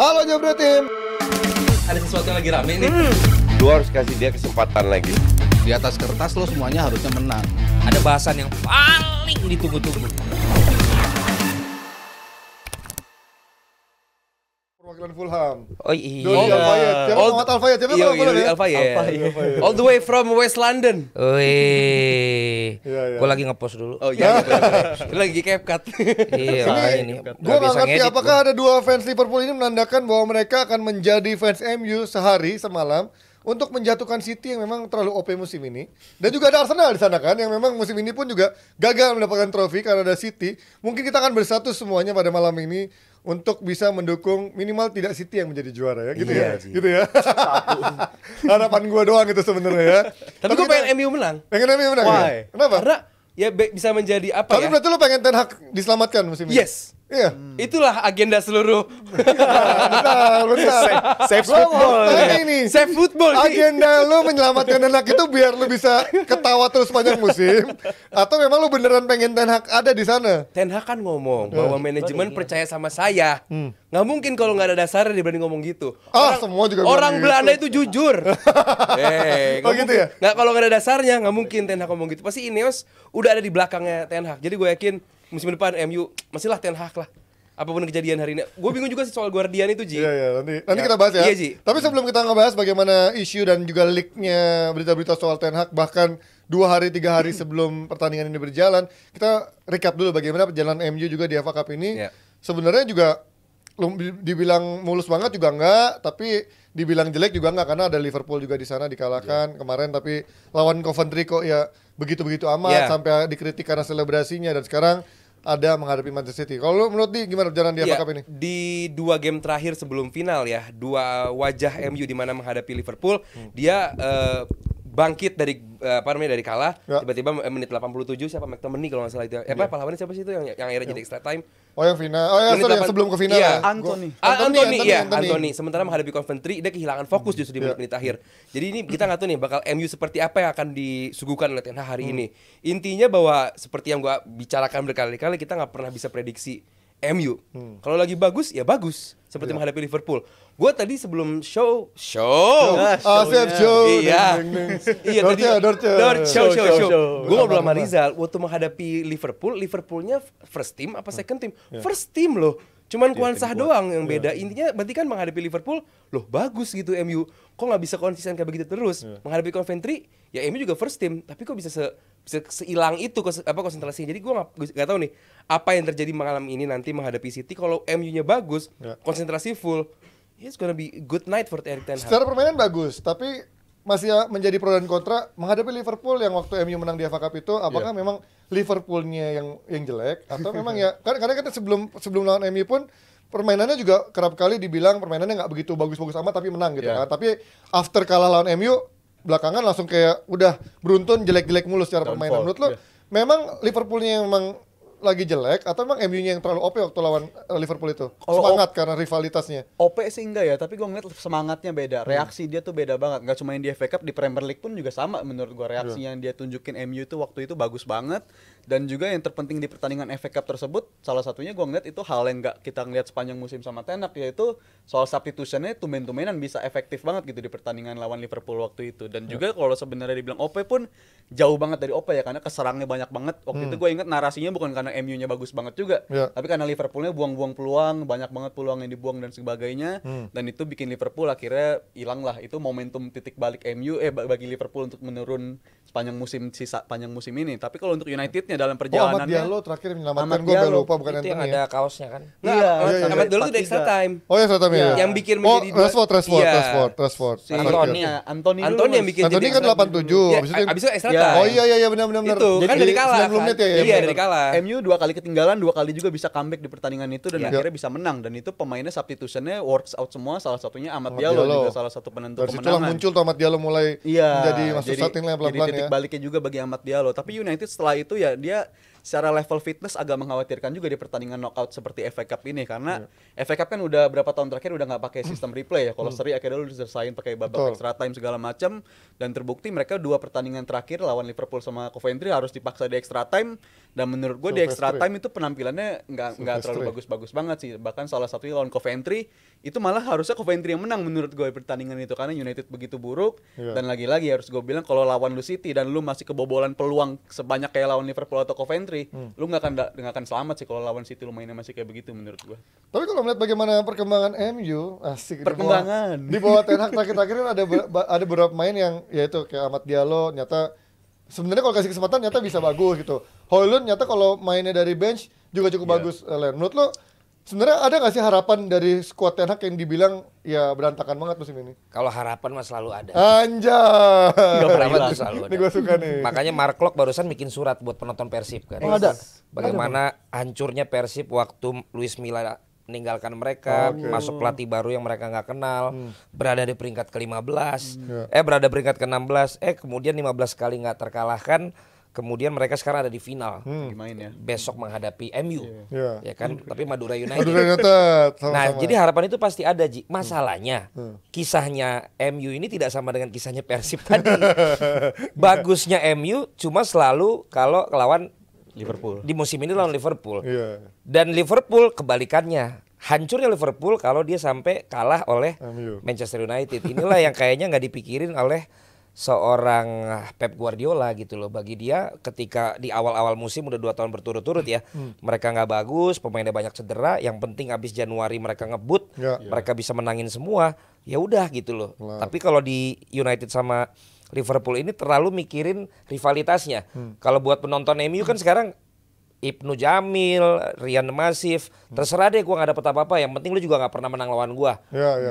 Halo Jabra Tim. Ada sesuatu yang lagi rame nih. Lu harus kasih dia kesempatan lagi. Di atas kertas lo semuanya harusnya menang. Ada bahasan yang paling ditunggu-tunggu. Perwakilan Fulham. Oh iya. Dodi Alfayed. Siapa Muhammad Alfayed? Siapa Iya, Muhammad ya? Alfayed. All the way from West London. Iya, Wih. iya. Gue lagi ngepost dulu. Oh iya. Lu lagi CapCut. Iya, ini. Gue gak ngerti apakah ada dua fans Liverpool ini menandakan bahwa mereka akan menjadi fans MU sehari semalam untuk menjatuhkan City yang memang terlalu OP musim ini. Dan juga ada Arsenal di sana kan yang memang musim ini pun juga gagal mendapatkan trofi karena ada City. Mungkin kita akan bersatu semuanya pada malam ini untuk bisa mendukung minimal tidak City yang menjadi juara ya, gitu Iya, ya, sih. gitu ya. Harapan gue doang itu sebenarnya ya. Tapi gue pengen MU menang. Pengen MU menang. Why? Ya? Kenapa? Karena ya bisa menjadi apa Tapi ya? berarti lo pengen Ten Hag diselamatkan musim ini? Yes. Iya. Itulah agenda seluruh Bentar. Save Lo football. mau ini. save football sih. Agenda lo menyelamatkan Ten Hag itu biar lo bisa ketawa terus panjang musim, atau memang lo beneran pengen Ten Hag ada di sana? Ten Hag kan ngomong bahwa manajemen percaya sama saya. Nggak mungkin kalau nggak ada dasarnya dia berani ngomong gitu. Semua juga Orang bilang Belanda gitu. itu jujur. Oh gitu ya? Nggak, kalau nggak ada dasarnya nggak mungkin Ten Hag ngomong gitu. Pasti Ineos udah ada di belakangnya Ten Hag. Jadi gue yakin musim depan MU masihlah Ten Hag lah. Apapun kejadian hari ini. Gue bingung juga sih soal Guardian itu, Ji. Iya, nanti Ya. kita bahas ya. Iya, Ji. Tapi sebelum kita ngebahas bagaimana isu dan juga leaknya berita-berita soal Ten Hag, bahkan 2 hari 3 hari sebelum pertandingan ini berjalan, kita recap dulu bagaimana perjalanan MU juga di FA Cup ini. Iya. Sebenarnya juga dibilang mulus banget juga enggak, tapi dibilang jelek juga enggak karena ada Liverpool juga di sana dikalahkan kemarin, tapi lawan Coventry kok ya begitu-begitu amat sampai dikritik karena selebrasinya, dan sekarang ada menghadapi Manchester City. Kalau lu menurut gimana perjalanan di FA Cup ini? Di 2 game terakhir sebelum final ya, 2 wajah MU di mana menghadapi Liverpool, dia bangkit dari dari kalah, tiba-tiba menit 87 siapa McTominay kalau nggak salah itu. Pahlawannya siapa sih itu yang akhirnya jadi extra time? Oh yang final. Oh ya, sorry, yang sebelum ke final Iya. ya. Anthony. Sementara menghadapi Coventry dia kehilangan fokus justru di menit-menit akhir. Jadi ini kita nggak tahu nih bakal MU seperti apa yang akan disuguhkan oleh Ten Hag hari ini. Intinya bahwa seperti yang gua bicarakan berkali-kali, kita nggak pernah bisa prediksi MU. Kalau lagi bagus ya bagus, seperti menghadapi Liverpool. Gue tadi sebelum show. Asep show. Iya. Iya tadi. Show. Show. Gue ngobrol sama Rizal waktu menghadapi Liverpoolnya first team apa second team? First team loh. Cuman Kwanzaa doang yang beda. Intinya berarti kan menghadapi Liverpool, loh bagus gitu MU. Kok nggak bisa konsisten kayak begitu terus? Menghadapi Coventry, ya MU juga first team, tapi kok bisa seilang itu konsentrasinya. Jadi gue nggak tahu nih apa yang terjadi malam ini nanti menghadapi City. Kalau MU-nya bagus, konsentrasi full, it's gonna be good night for Erik ten Hag. Secara permainan bagus, tapi masih menjadi pro dan kontra menghadapi Liverpool yang waktu MU menang di FA Cup itu. Apakah memang Liverpoolnya yang jelek atau memang ya karena kita sebelum lawan MU pun permainannya juga kerap kali dibilang permainannya nggak begitu bagus-bagus amat tapi menang gitu kan. Tapi after kalah lawan MU belakangan langsung kayak udah beruntun jelek-jelek mulu secara permainan. Menurut lo memang Liverpoolnya yang memang lagi jelek atau memang MU-nya yang terlalu OP waktu lawan Liverpool itu? Semangat karena rivalitasnya. OP sih enggak ya, tapi gue ngeliat semangatnya beda. Reaksi dia tuh beda banget. Enggak cuma yang di FA Cup, di Premier League pun juga sama menurut gue. Reaksi yang dia tunjukin MU itu waktu itu bagus banget. Dan juga yang terpenting di pertandingan FA Cup tersebut, salah satunya gue ngeliat itu hal yang nggak kita ngeliat sepanjang musim sama Ten Hag, yaitu soal substitutionnya tumben-tumbenan bisa efektif banget gitu di pertandingan lawan Liverpool waktu itu. Dan juga kalau sebenarnya dibilang OP pun jauh banget dari OP ya, karena keserangnya banyak banget. Waktu itu gue inget narasinya bukan karena MU-nya bagus banget juga, tapi karena Liverpoolnya buang-buang peluang, banyak banget peluang yang dibuang dan sebagainya. Dan itu bikin Liverpool akhirnya hilang lah. Itu momentum titik balik MU bagi Liverpool untuk menurun sepanjang musim ini. Tapi kalau untuk United dalam perjalanannya, Ahmad Diallo terakhir menyelamatkan, gue lupa bukan itu yang Anthony ada ya. kaosnya kan. Iya, Ahmad Diallo itu extra time. Oh ya extra time ya. Yang bikin menjadi Rashford. si Anthony yang bikin Anthony jadi kan extra 87. Habis itu extra Ya. time. Oh iya benar. Itu kan dari kalah. 90 menit ya. Iya dari kalah. MU 2 kali ketinggalan, 2 kali juga bisa comeback di pertandingan itu dan akhirnya bisa menang. Dan itu pemainnya substitutionnya works out semua, salah satunya Ahmad Diallo juga salah satu penentu dari situlah kemenangan. muncul Ahmad Diallo mulai menjadi masuk starting line pelan-pelan jadi titik ya. baliknya juga bagi Ahmad Diallo. Tapi United setelah itu ya dia secara level fitness agak mengkhawatirkan juga di pertandingan knockout seperti FA Cup ini karena FA Cup kan udah berapa tahun terakhir udah nggak pakai sistem replay ya. Kalau seri akhirnya dulu diselesain pakai babak extra time segala macam dan terbukti mereka 2 pertandingan terakhir lawan Liverpool sama Coventry harus dipaksa di extra time dan menurut gue di extra time itu penampilannya nggak terlalu bagus-bagus banget sih. Bahkan salah satunya lawan Coventry itu malah harusnya Coventry yang menang menurut gue pertandingan itu karena United begitu buruk dan lagi-lagi harus gue bilang kalau lawan lu City dan lu masih kebobolan peluang sebanyak kayak lawan Liverpool atau Coventry, lu nggak akan selamat sih kalau lawan City lu mainnya masih kayak begitu menurut gua. Tapi kalau melihat bagaimana perkembangan MU, asik Perkembangan. di bawah Ten Hag terakhir-terakhir kan ada beberapa pemain yang yaitu kayak Amad Diallo nyata sebenarnya kalau kasih kesempatan nyata bisa bagus gitu. Højlund nyata kalau mainnya dari bench juga cukup bagus. Len, menurut lo sebenarnya ada nggak sih harapan dari skuad Ten Hag yang dibilang ya berantakan banget musim ini? Kalau harapan mah selalu ada. Anjay. Harapan tuh selalu ada. Ini gue suka nih. Makanya Mark Klok barusan bikin surat buat penonton Persib kan. Oh, ada. Bagaimana hancurnya Persib waktu Luis Milla meninggalkan mereka, masuk pelatih baru yang mereka nggak kenal, berada di peringkat ke-15, berada peringkat ke-16, kemudian 15 kali nggak terkalahkan. Kemudian mereka sekarang ada di final. Gimana ya? Besok menghadapi MU. Ya kan? Tapi Madura United. Madura United. Nah, jadi harapan itu pasti ada, Ji. Masalahnya kisahnya MU ini tidak sama dengan kisahnya Persib tadi. Bagusnya MU cuma selalu kalau lawan Liverpool. Di musim ini lawan Liverpool. Iya. Dan Liverpool kebalikannya. Hancurnya Liverpool kalau dia sampai kalah oleh MU. Manchester United. Inilah yang kayaknya nggak dipikirin oleh seorang Pep Guardiola gitu loh. Bagi dia ketika di awal-awal musim udah 2 tahun berturut-turut ya, mereka nggak bagus, pemainnya banyak cedera. Yang penting habis Januari mereka ngebut, mereka bisa menangin semua. Ya udah gitu loh. Tapi kalau di United sama Liverpool ini terlalu mikirin rivalitasnya. Kalau buat penonton MU kan sekarang Ibnu Jamil, Rian Masif, terserah deh gua nggak dapet apa-apa. Yang penting lu juga nggak pernah menang lawan gua.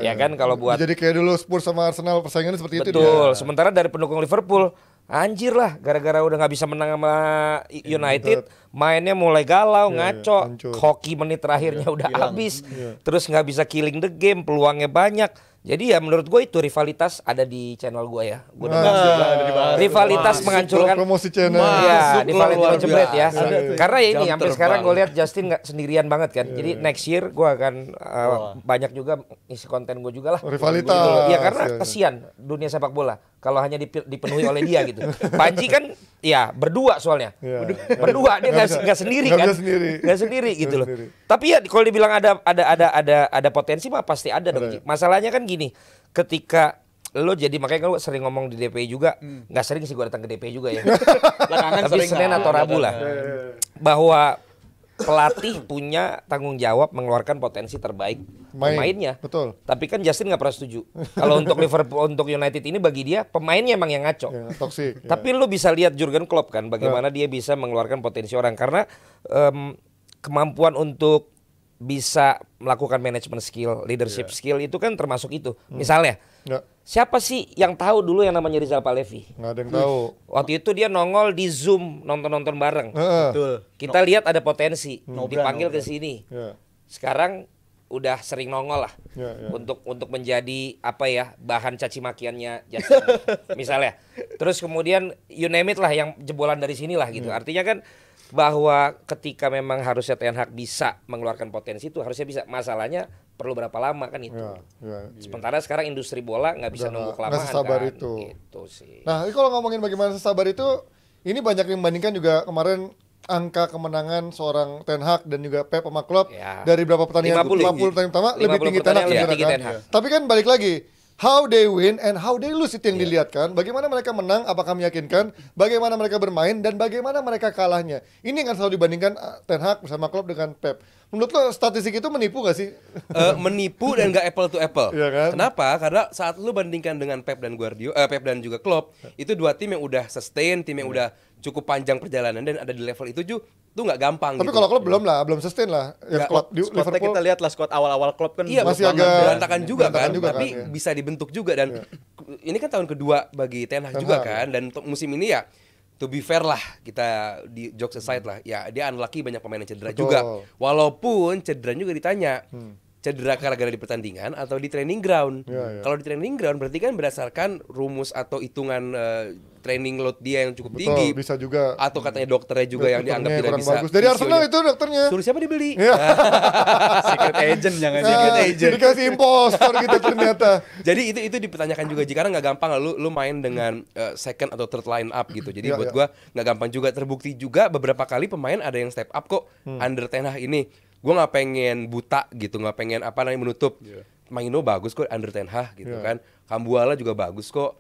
Ya kan kalau buat Jadi kayak dulu Spurs sama Arsenal persaingannya seperti itu. betul. Sementara dari pendukung Liverpool, anjir lah, gara-gara udah nggak bisa menang sama United, mainnya mulai galau, ngaco, hancur. hoki menit terakhirnya udah habis, terus nggak bisa killing the game, peluangnya banyak. Jadi ya menurut gue itu rivalitas ada di channel gue ya. Gue rivalitas menghancurkan promosi channel. Ya, di Valentino Jebret ya. Ada tuh. Karena ya ini Jam sampai terbang. sekarang gue lihat Justin nggak sendirian banget kan. Jadi next year gue akan banyak juga isi konten gue juga lah. Rivalitas. Ya karena Ya. kesian dunia sepak bola kalau hanya dipenuhi oleh dia gitu. Panji kan ya berdua soalnya. Ya. Berdua dia nggak sendiri Nggak kan. bisa sendiri. Nggak sendiri gitu loh. sendiri. Tapi ya kalau dibilang ada potensi mah pasti ada dong. Ji. Masalahnya kan gini, ketika lo jadi makanya gue sering ngomong di DPI juga, nggak sering sih gue datang ke DPI juga ya. Belakangan Tapi sering Senin lah. atau Rabu lah. Bahwa pelatih punya tanggung jawab mengeluarkan potensi terbaik pemainnya. Betul. Tapi kan Justin nggak pernah setuju. Kalau untuk Liverpool, untuk United ini bagi dia pemainnya emang yang ngaco. Ya, toksik. Tapi lu bisa lihat Jurgen Klopp kan bagaimana dia bisa mengeluarkan potensi orang karena kemampuan untuk bisa melakukan manajemen skill, leadership skill itu kan termasuk itu. Misalnya, siapa sih yang tahu dulu yang namanya Rizal Palevi? Nggak ada yang tahu. Waktu itu dia nongol di Zoom nonton-nonton bareng. Betul. Kita lihat ada potensi, dipanggil ke sini. Ya. Sekarang udah sering nongol lah Ya. untuk menjadi apa ya bahan caci makiannya Justin. Misalnya. Terus kemudian you name it lah yang jebolan dari sini lah gitu. Artinya kan bahwa ketika memang harusnya Ten Hag bisa mengeluarkan potensi itu harusnya bisa. Masalahnya perlu berapa lama kan itu. Ya. Sementara sekarang industri bola nggak bisa nunggu kelamaan nggak sesabar kan. itu. Gitu sih. Nah, ini kalau ngomongin bagaimana sesabar itu, ini banyak yang membandingkan juga kemarin angka kemenangan seorang Ten Hag dan juga Pep sama Klopp Ya. dari berapa pertandingan 50 pertandingan pertama 50 lebih tinggi Ten Hag pertandingan lebih sebenarnya tinggi kan. Ten Hag. Tapi kan balik lagi, how they win and how they lose itu yang dilihat kan. Bagaimana mereka menang, apakah meyakinkan, bagaimana mereka bermain dan bagaimana mereka kalahnya. Ini yang selalu dibandingkan Ten Hag bersama Klopp dengan Pep. Menurut lo statistik itu menipu gak sih? Menipu dan nggak apple to apple. Iya kan? Kenapa? Karena saat lu bandingkan dengan Pep dan Pep dan juga Klopp, itu dua tim yang udah sustain, tim yang udah cukup panjang perjalanan dan ada di level itu tuh nggak gampang. Tapi gitu. kalau Klopp belum sustain lah. Yang Nggak, Klopp di Squadnya Liverpool kita lihat lah squad awal-awal klub kan Iya, masih masih agak berantakan juga berantakan kan, juga tapi kan, ya. bisa dibentuk juga dan ini kan tahun kedua bagi Ten Hag Ten juga Hag, kan dan untuk musim ini ya to be fair lah kita di jokes aside lah ya dia unlucky banyak pemain yang cedera Betul. juga walaupun cedera juga ditanya cedera gara-gara di pertandingan atau di training ground. Iya. Kalau di training ground berarti kan berdasarkan rumus atau hitungan training load dia yang cukup Betul, tinggi. bisa juga. Atau katanya dokternya juga yang dianggap Dokternya tidak kurang bisa. bagus. Dari Arsenal itu dokternya. Suruh siapa dibeli? Iya. Secret agent jangan Nah, dikasih impostor gitu ternyata. Jadi itu dipertanyakan juga jika nggak gampang lu main dengan second atau third line up gitu. Jadi Iya, buat iya. gua nggak gampang juga, terbukti juga beberapa kali pemain ada yang step up kok under Ten Hag ini. Gua nggak pengen buta gitu, nggak pengen apa namanya menutup. Maino bagus kok under Ten Hag gitu Iya. kan. Kambuala juga bagus kok.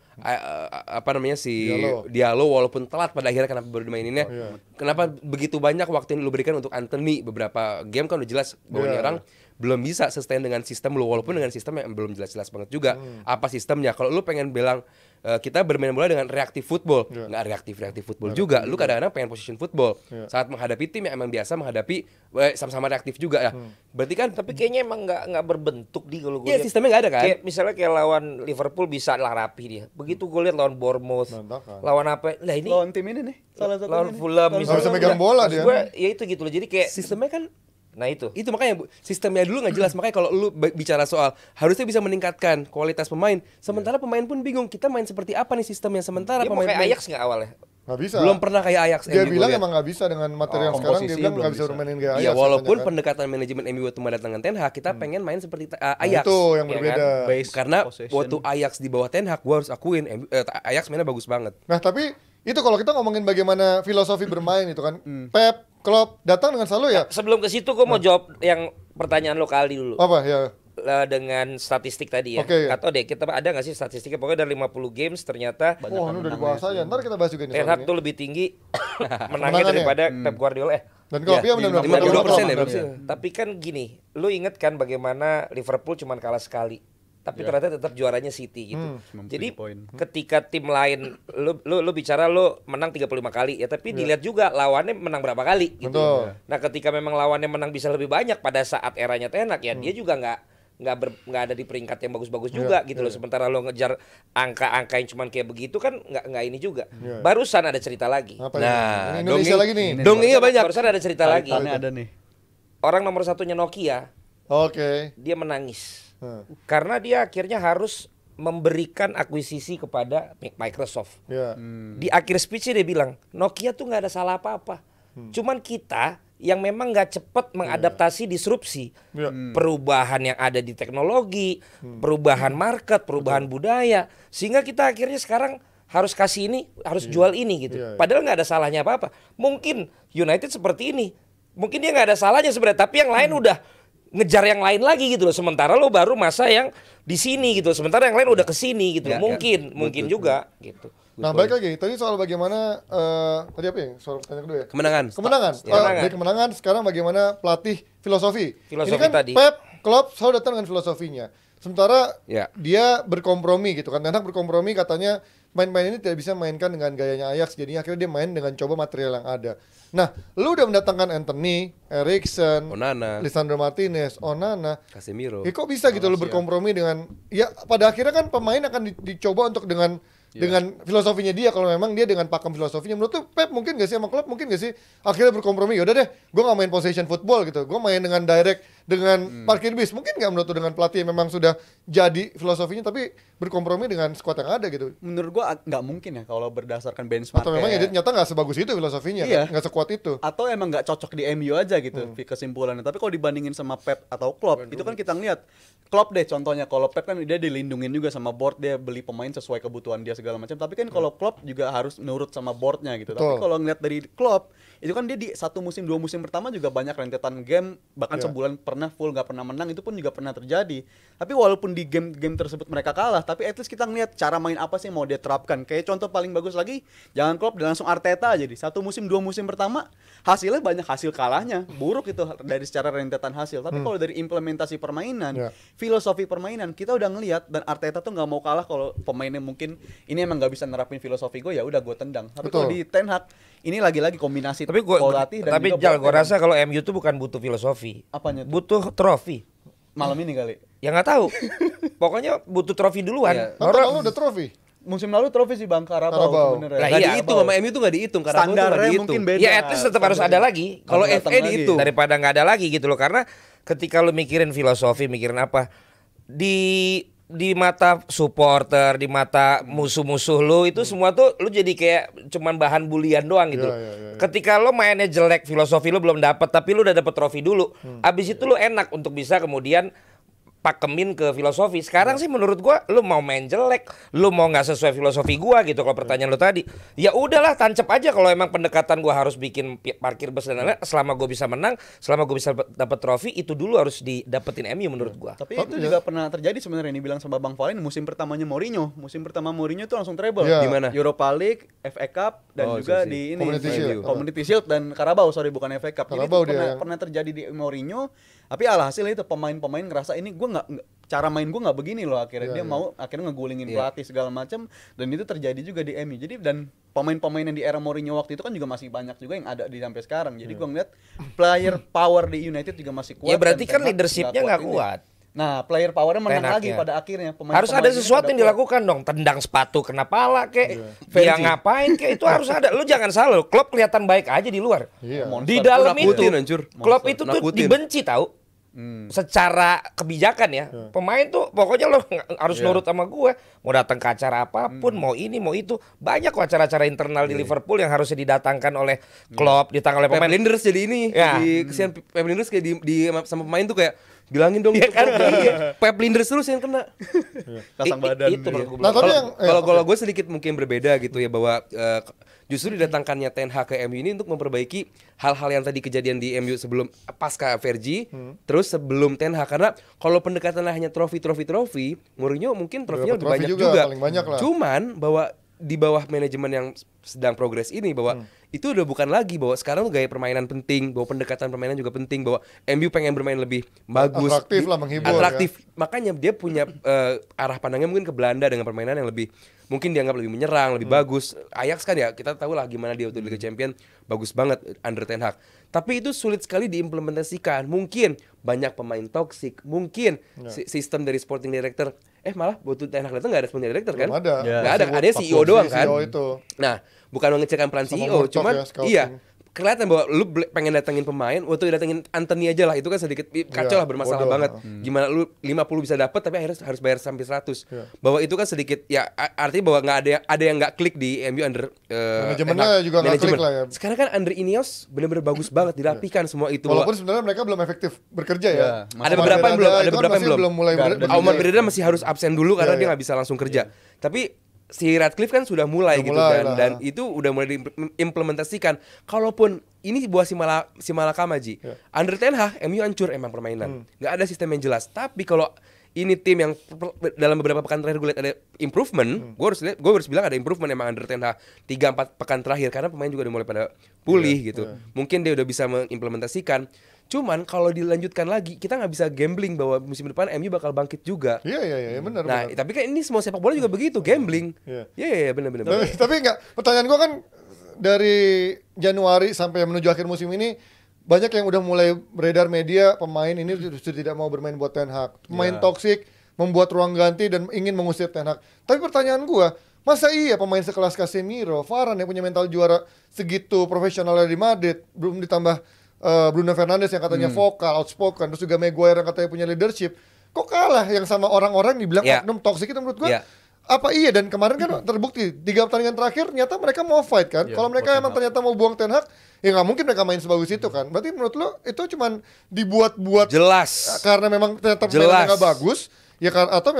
Apa namanya si Diallo. Diallo walaupun telat pada akhirnya kenapa baru dimaininnya. Oh, iya. Kenapa begitu banyak waktu yang lu berikan untuk Anthony beberapa game kan udah jelas bahwa Iya. ini orang belum bisa sustain dengan sistem lu, walaupun dengan sistem yang belum jelas-jelas banget juga apa sistemnya. Kalau lu pengen bilang kita bermain bola dengan reaktif football, nggak reaktif football juga. Lu kadang-kadang pengen position football saat menghadapi tim yang emang biasa menghadapi sama-sama reaktif juga ya. Berarti kan Tapi kayaknya emang nggak berbentuk di kalau gue iya sistemnya nggak ada kan. Kayak misalnya kayak lawan Liverpool bisa lah rapi dia. Begitu gue lihat lawan Bournemouth, Berantakan. lawan apa? Lah ini lawan tim ini nih salah satu lawan Fulham Nggak bisa megang bola dia. Gue ya itu gitu loh. Jadi kayak Sistemnya kan nah itu. itu makanya sistemnya dulu nggak jelas, makanya kalau lu bicara soal harusnya bisa meningkatkan kualitas pemain, sementara pemain pun bingung kita main seperti apa nih sistemnya, sementara Dia mau pemain kayak Ajax nggak awalnya? Nggak bisa. belum pernah kayak Ajax. Dia MU bilang gua lihat. emang nggak bisa dengan materi yang sekarang. Dia komposisinya bilang nggak belum bisa bisa. bermain kayak Ajax. Iya, walaupun katanya kan. pendekatan manajemen MU waktu mendatangkan Ten Hag, kita pengen main seperti Nah, Ajax. itu yang Iya berbeda. kan? Base Karena possession. waktu Ajax di bawah Ten Hag, gua harus akuin Ajax mainnya bagus banget. Nah tapi itu kalau kita ngomongin bagaimana filosofi bermain itu kan, Pep, Klopp datang dengan selalu ya Sebelum ke situ gue mau jawab yang pertanyaan lo kali dulu. apa ya? Dengan statistik tadi ya. Oke. Atau deh kita ada nggak sih statistiknya, pokoknya dari 50 games ternyata Wah ini udah dibahas aja. Ntar kita bahas juga nih Ten soal Hag ini. tuh lebih tinggi menangnya Kemenangannya. daripada Pep Guardiola. Dan Klopp ya benar-benar 52% ya, berapa sih? Tapi kan gini, lu inget kan bagaimana Liverpool cuma kalah sekali, tapi ternyata tetap juaranya City gitu. Jadi 97 poin. ketika tim lain lu bicara lu menang 35 kali ya, tapi dilihat juga lawannya menang berapa kali gitu. Betul. Nah, ketika memang lawannya menang bisa lebih banyak pada saat eranya Ten Hag ya, dia juga nggak ada di peringkat yang bagus-bagus juga gitu loh. Sementara lo ngejar angka-angka yang cuman kayak begitu kan nggak ini juga. Barusan ada cerita lagi. Apa Nah, ini Indonesia lagi nih. Dongengnya banyak. Barusan ada cerita lagi. Kaitannya ada nih. Orang nomor satunya Nokia, Oke. dia menangis. Nah, Karena dia akhirnya harus memberikan akuisisi kepada Microsoft. ya. Di akhir speech dia bilang, Nokia tuh nggak ada salah apa-apa. Cuman kita yang memang nggak cepat mengadaptasi disrupsi. Ya. Perubahan yang ada di teknologi, perubahan market, perubahan budaya. Sehingga kita akhirnya sekarang harus kasih ini, harus jual ini gitu. Iya, iya. Padahal nggak ada salahnya apa-apa. Mungkin United seperti ini. Mungkin dia nggak ada salahnya sebenarnya, tapi yang lain udah ngejar yang lain lagi gitu loh. Sementara lo baru masa yang di sini gitu. Sementara yang lain udah ke sini gitu. Ya, Mungkin juga gitu. Nah balik lagi tadi soal bagaimana tadi apa ya soal pertanyaan kedua ya? Kemenangan. Kemenangan. Kemenangan. Dari kemenangan sekarang bagaimana pelatih filosofi. Filosofi Ini kan tadi. Pep, Klopp selalu datang dengan filosofinya. Sementara Ya. dia berkompromi gitu kan. Ten Hag berkompromi katanya main-main ini tidak bisa mainkan dengan gayanya Ajax. Jadinya akhirnya dia main dengan coba material yang ada. Nah, lu udah mendatangkan Anthony, Eriksen, Onana, Lisandro Martinez, Onana. Casemiro. Kok bisa gitu lu berkompromi dengan ya pada akhirnya kan pemain akan dicoba untuk dengan filosofinya dia. Kalau memang dia dengan pakem filosofinya, menurut tuh Pep mungkin gak sih sama Klopp mungkin gak sih akhirnya berkompromi, yaudah deh gue gak main possession football gitu, gue main dengan direct, dengan parkir bis. Mungkin gak menurut tuh dengan pelatih yang memang sudah jadi filosofinya tapi berkompromi dengan squad yang ada gitu. Menurut gua nggak mungkin ya kalau berdasarkan benchmark. Atau memang ya dia kayak- ternyata gak sebagus itu filosofinya, Iya. gak sekuat itu. atau emang nggak cocok di MU aja gitu kesimpulannya. Tapi kalau dibandingin sama Pep atau Klopp, itu kan kita ngeliat Klopp deh contohnya. Kalau Pep kan dia dilindungin juga sama board, dia beli pemain sesuai kebutuhan dia segala macam. Tapi kan kalau Klopp juga harus nurut sama boardnya gitu. Tapi Betul. kalau ngeliat dari Klopp, itu kan dia di 1 musim 2 musim pertama juga banyak rentetan game, bahkan Iya. sebulan pernah full nggak pernah menang, itu pun juga pernah terjadi. Tapi walaupun di game-game tersebut mereka kalah, tapi at least kita ngeliat cara main apa sih yang mau dia terapkan. Kayak contoh paling bagus lagi, jangan Klopp dan langsung Arteta aja di 1 musim 2 musim pertama hasilnya banyak hasil kalahnya, buruk itu dari secara rentetan hasil. Tapi kalau dari implementasi permainan, Ya. filosofi permainan, kita udah ngeliat dan Arteta tuh nggak mau kalah kalau pemainnya mungkin ini emang nggak bisa nerapin filosofi gue, ya udah gue tendang. Tapi kalau Betul. di Ten Hag ini lagi-lagi kombinasi Tapi pelatih dan juga Jal, gue board rasa kalau MU tuh bukan butuh filosofi, Apanya tuh? butuh trofi. malam ini kali. Ya nggak tahu. Pokoknya butuh trofi duluan. Iya. Atau kalau udah trofi. musim lalu trofi sih Bang Carabao. Carabao sebenarnya. Lah, Nggak iya. dihitung sama MU tuh nggak dihitung karena Standarnya mungkin beda. Ya at least tetap harus ada lagi. Kalau Harus FA datang lagi. dihitung. Daripada nggak ada lagi gitu loh, karena ketika lu mikirin filosofi, mikirin apa di mata supporter, di mata musuh-musuh lu itu semua tuh lu jadi kayak cuman bahan bulian doang gitu. Iya. Ketika lu mainnya jelek, filosofi lu belum dapat tapi lu udah dapet trofi dulu. Abis itu lu enak untuk bisa kemudian pakemin ke filosofi. Sekarang sih menurut gua lu mau main jelek, lu mau nggak sesuai filosofi gua gitu kalau pertanyaan lu tadi. Ya udahlah tancap aja kalau emang pendekatan gua harus bikin parkir bus dan lain-lain, selama gua bisa menang, selama gua bisa dapat trofi itu dulu harus didapetin MU menurut gua. Tapi itu juga pernah terjadi sebenarnya ini bilang sama Bang Valen musim pertamanya Mourinho. Musim pertama Mourinho itu langsung treble. Iya. Di mana? Europa League, FA Cup dan Oh, juga iya sih. di ini Community Shield. Community Shield dan Carabao, sorry bukan FA Cup. Jadi Carabao itu dia yang- pernah terjadi di Mourinho. Tapi alhasil itu pemain-pemain ngerasa ini gue nggak cara main gue nggak begini loh akhirnya dia mau akhirnya ngegulingin pelatih segala macam dan itu terjadi juga di MU. Jadi dan pemain-pemain yang di era Mourinho waktu itu kan juga masih banyak juga yang ada di sampai sekarang. Jadi gue ngeliat player power di United juga masih kuat. Ya berarti dan kan Ten Hag leadership-nya nggak ini. kuat. Nah, player powernya menang Ten Hag, lagi ya. pada akhirnya. Harus ada sesuatu yang dilakukan dong, tendang sepatu kena pala kek, dia ngapain kek itu harus ada. Lu jangan salah, lu Klopp kelihatan baik aja di luar. Iya. Di dalam itu, Nakutin, hancur. Klopp itu tuh Nakutin. dibenci tahu. Secara kebijakan ya, pemain tuh pokoknya lo harus nurut sama gue. Mau datang ke acara apapun, mau ini mau itu, banyak kok acara-acara internal di Liverpool yang harusnya didatangkan oleh Klopp, ditangani oleh Pep pemain. Linders jadi ini. Ya. Di kesian Pep Linders kayak di sama pemain tuh kayak bilangin dong Iya kan? iya. Pep Linders terus yang kena. pasang I- badan. itu Iya. menurut gue. Nah, tapi yang Kalau gue sedikit mungkin berbeda gitu ya bahwa justru didatangkannya Ten Hag ke MU ini untuk memperbaiki hal-hal yang tadi kejadian di MU sebelum pasca Fergie, terus sebelum Ten Hag, karena kalau pendekatannya hanya trofi, Mourinho mungkin trofinya Dapat lebih trofi banyak juga, juga. paling banyak lah. Cuman bahwa di bawah manajemen yang sedang progres ini bahwa itu udah bukan lagi bahwa sekarang tuh gaya permainan penting, bahwa pendekatan permainan juga penting, bahwa MU pengen bermain lebih bagus, Atraktif lah, menghibur, atraktif. Makanya dia punya arah pandangnya mungkin ke Belanda dengan permainan yang lebih mungkin dianggap lebih menyerang, lebih bagus. Ajax kan ya kita tahu lah gimana dia waktu Liga Champion bagus banget under Ten Hag. Tapi itu sulit sekali diimplementasikan. Mungkin banyak pemain toksik, mungkin sistem dari sporting director malah waktu Ten Hag datang nggak ada sporting director kan? Belum ada. Nggak ada, Masih ada Pak CEO Kursi, doang kan? CEO itu. Nah, bukan mengecilkan peran Sama CEO, Murdoch cuman ya, scouting. iya kelihatan bahwa lu pengen datengin pemain, waktu datengin Anthony aja lah itu kan sedikit kacau Iya, lah, bermasalah bodoh. banget. Gimana lu 50 bisa dapat tapi akhirnya harus bayar sampai 100. Bahwa itu kan sedikit ya artinya bahwa nggak ada yang nggak klik di MU under Manajemennya Ten Hag. juga nggak Manajemen. klik lah ya. Sekarang kan under Ineos benar-benar bagus banget dirapihkan semua itu. Walaupun bahwa sebenarnya mereka belum efektif bekerja ya. Iya, ada beberapa yang belum, ada beberapa yang belum. mulai Omar Pereira masih harus absen dulu karena Iya, dia iya. nggak bisa langsung kerja. Tapi si Radcliffe kan sudah mulai Udah gitu mulai kan lah. dan itu udah mulai diimplementasikan. Kalaupun ini buah si malakama Ji. Under Ten Hag MU hancur emang permainan. Nggak ada sistem yang jelas. Tapi kalau ini tim yang dalam beberapa pekan terakhir gue lihat ada improvement, gue harus bilang ada improvement emang under Ten Hag 3-4 pekan terakhir karena pemain juga udah mulai pada pulih gitu. Mungkin dia udah bisa mengimplementasikan. Cuman kalau dilanjutkan lagi kita nggak bisa gambling bahwa musim depan MU bakal bangkit juga. Iya benar. Nah, benar. tapi kan ini semua sepak bola juga begitu, gambling. Iya. Iya, benar. Tapi enggak, pertanyaan gua kan dari Januari sampai menuju akhir musim ini banyak yang udah mulai beredar media pemain ini justru tidak mau bermain buat Ten Hag. Pemain toksik membuat ruang ganti dan ingin mengusir Ten Hag. Tapi pertanyaan gua, masa iya pemain sekelas Casemiro, Varane yang punya mental juara segitu profesionalnya di Madrid, belum ditambah Bruno Fernandes yang katanya vokal, outspoken, terus juga Maguire yang katanya punya leadership, kok kalah yang sama orang-orang dibilang Ya. oknum toksik itu menurut gua? Ya. Apa iya, dan kemarin kan terbukti 3 pertandingan terakhir ternyata mereka mau fight kan. Kalau mereka emang ternyata mau buang Ten Hag, ya nggak mungkin mereka main sebagus itu kan. Berarti menurut lo itu cuman dibuat-buat Jelas. karena memang ternyata Jelas. permainannya nggak bagus ya kan, atau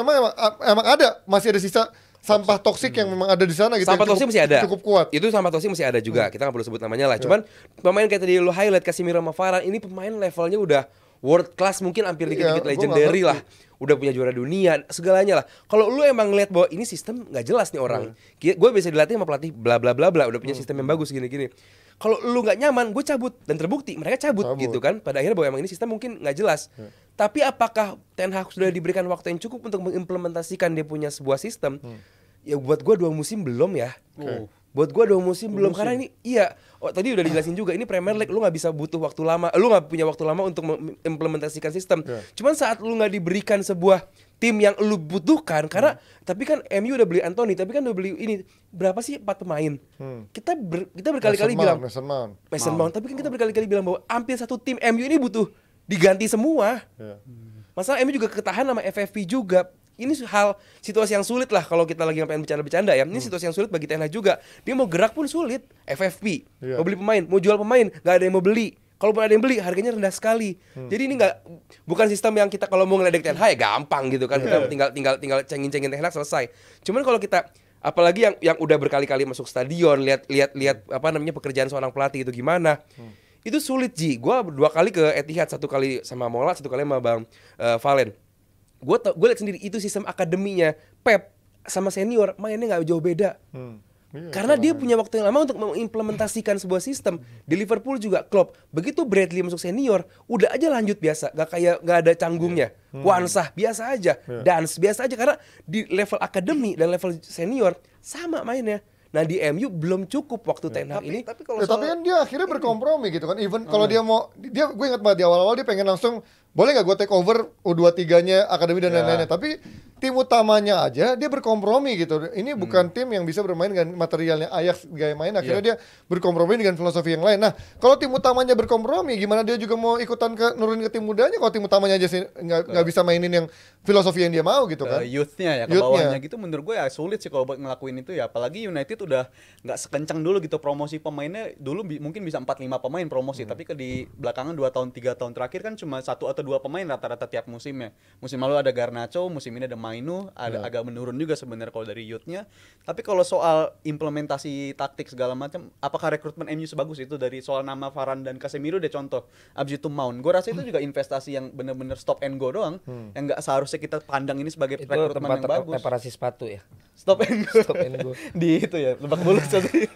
emang ada masih ada sisa sampah toksik yang memang ada di sana gitu. Sampah yang toksik masih ada. Cukup kuat. Itu sampah toksik masih ada juga. Kita nggak perlu sebut namanya lah. Cuman pemain kayak tadi lu highlight Casemiro sama Varane ini pemain levelnya udah world class, mungkin hampir dikit-dikit Iya, gua legendary nggak lah. Udah punya juara dunia, segalanya lah. Kalau lu emang ngeliat bahwa ini sistem nggak jelas nih orang. Gue bisa dilatih sama pelatih bla bla bla bla, udah punya sistem yang bagus gini-gini. Kalau lu nggak nyaman, gue cabut, dan terbukti mereka cabut gitu kan. Pada akhirnya bahwa emang ini sistem mungkin nggak jelas. Tapi apakah Ten Hag sudah diberikan waktu yang cukup untuk mengimplementasikan dia punya sebuah sistem? Ya buat gue 2 musim belum ya. Buat gue 2 musim belum karena ini tadi udah dijelasin juga ini Premier League, lu nggak bisa butuh waktu lama, lu nggak punya waktu lama untuk mengimplementasikan sistem. Cuman saat lu nggak diberikan sebuah tim yang lu butuhkan karena tapi kan MU udah beli Anthony, tapi kan udah beli ini berapa sih 4 pemain. Kita berkali-kali bilang Mason Mount, tapi kan kita berkali-kali bilang bahwa hampir satu tim MU ini butuh diganti semua. Masalah MU juga ketahan sama FFP juga. Ini situasi yang sulit lah kalau kita lagi pengen bercanda-bercanda ya. Ini situasi yang sulit bagi Ten Hag juga. Dia mau gerak pun sulit. FFP, mau beli pemain, mau jual pemain, nggak ada yang mau beli. Kalaupun ada yang beli, harganya rendah sekali. Jadi ini bukan sistem yang kita kalau mau ngeledek Ten Hag ya gampang gitu kan. Kita tinggal cengin-cengin Ten Hag selesai. Cuman kalau kita apalagi yang udah berkali-kali masuk stadion, lihat apa namanya pekerjaan seorang pelatih itu gimana. Itu sulit Ji. Gua 2 kali ke Etihad, 1 kali sama Mola, 1 kali sama Bang Valen. Gue lihat sendiri itu sistem akademinya Pep sama senior mainnya nggak jauh beda. Karena dia punya waktu yang lama untuk mengimplementasikan sebuah sistem. Di Liverpool juga Klopp. Begitu Bradley masuk senior, udah aja lanjut biasa, nggak ada canggungnya. Wansah biasa aja, dance biasa aja karena di level akademi dan level senior sama mainnya. Nah di MU belum cukup waktu Ten Hag ini. Tapi kan dia akhirnya berkompromi gitu kan. Even kalau dia mau, gue ingat banget di awal-awal dia pengen langsung boleh nggak gue take over U23-nya akademi dan lain-lainnya. Tapi tim utamanya aja dia berkompromi gitu. Ini bukan tim yang bisa bermain dengan materialnya Ajax gaya main. Akhirnya dia berkompromi dengan filosofi yang lain. Nah kalau tim utamanya berkompromi, gimana dia juga mau ikutan nurunin ke tim mudanya kalau tim utamanya aja nggak bisa mainin yang filosofi yang dia mau gitu kan. Youth-nya ya, ke bawahnya gitu menurut gue ya sulit sih kalau buat ngelakuin itu ya. Apalagi United udah nggak sekencang dulu gitu promosi pemainnya. Dulu mungkin bisa 4-5 pemain promosi, tapi di belakangan 2 tahun 3 tahun terakhir kan cuma 1 atau 2 pemain rata-rata tiap musimnya. Musim lalu ada Garnacho, musim ini ada Mainu, agak menurun juga sebenarnya kalau dari youth-nya. Tapi kalau soal implementasi taktik segala macam, apakah rekrutmen MU sebagus itu dari soal nama Varane dan Casemiro deh contoh. Abis itu Mount. Gue rasa itu juga investasi yang benar-benar stop and go doang, yang nggak seharusnya kita pandang ini sebagai rekrutmen yang bagus. Reparasi sepatu ya. Stop and go. Di itu ya, Lebak Bulus tadi.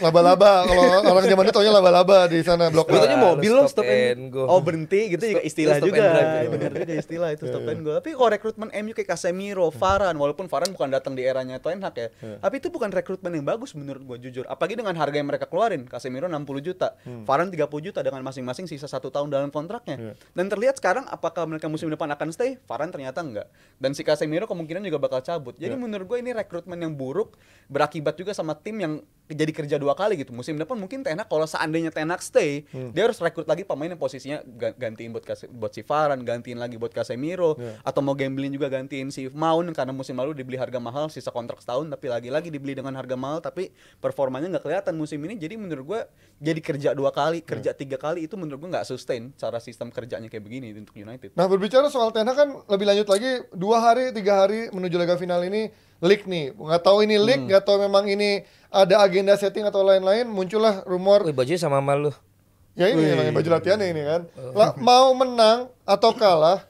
Laba-laba, kalau orang zaman itu taunya laba-laba di sana Blok A. Katanya mobil loh stop and go. Oh berhenti gitu juga istilah stop juga. and drive. Benar juga istilah itu stop and go. Tapi kalau rekrutmen MU kayak Casemiro, Varane, walaupun Varane bukan datang di eranya Ten Hag ya, tapi itu bukan rekrutmen yang bagus menurut gue jujur. Apalagi dengan harga yang mereka keluarin, Casemiro 60 juta, Varane 30 juta dengan masing-masing sisa 1 tahun dalam kontraknya. Dan terlihat sekarang apakah mereka musim depan akan stay? Varane ternyata enggak. Dan si Casemiro kemungkinan juga bakal cabut. Jadi menurut gue ini rekrutmen yang buruk, berakibat juga sama tim yang jadi kerja 2 kali gitu. Musim depan mungkin Ten Hag kalau seandainya Ten Hag stay, dia harus rekrut lagi pemain yang posisinya gantiin buat si Varane, gantiin lagi buat Casemiro, atau mau gambling juga gantiin si Mount karena musim lalu dibeli harga mahal, sisa kontrak setahun tapi lagi-lagi dibeli dengan harga mahal tapi performanya nggak kelihatan musim ini. Jadi menurut gue jadi kerja 2 kali, kerja 3 kali itu menurut gue nggak sustain cara sistem kerjanya kayak begini untuk United. Nah berbicara soal Ten Hag kan lebih lanjut lagi 2 hari 3 hari menuju laga final ini leak nih, nggak tahu ini leak, nggak tahu memang ini ada agenda setting atau lain-lain, muncullah rumor. Wih, bajunya sama lu. Ya ini memang baju latihannya ini kan. Mau menang atau kalah,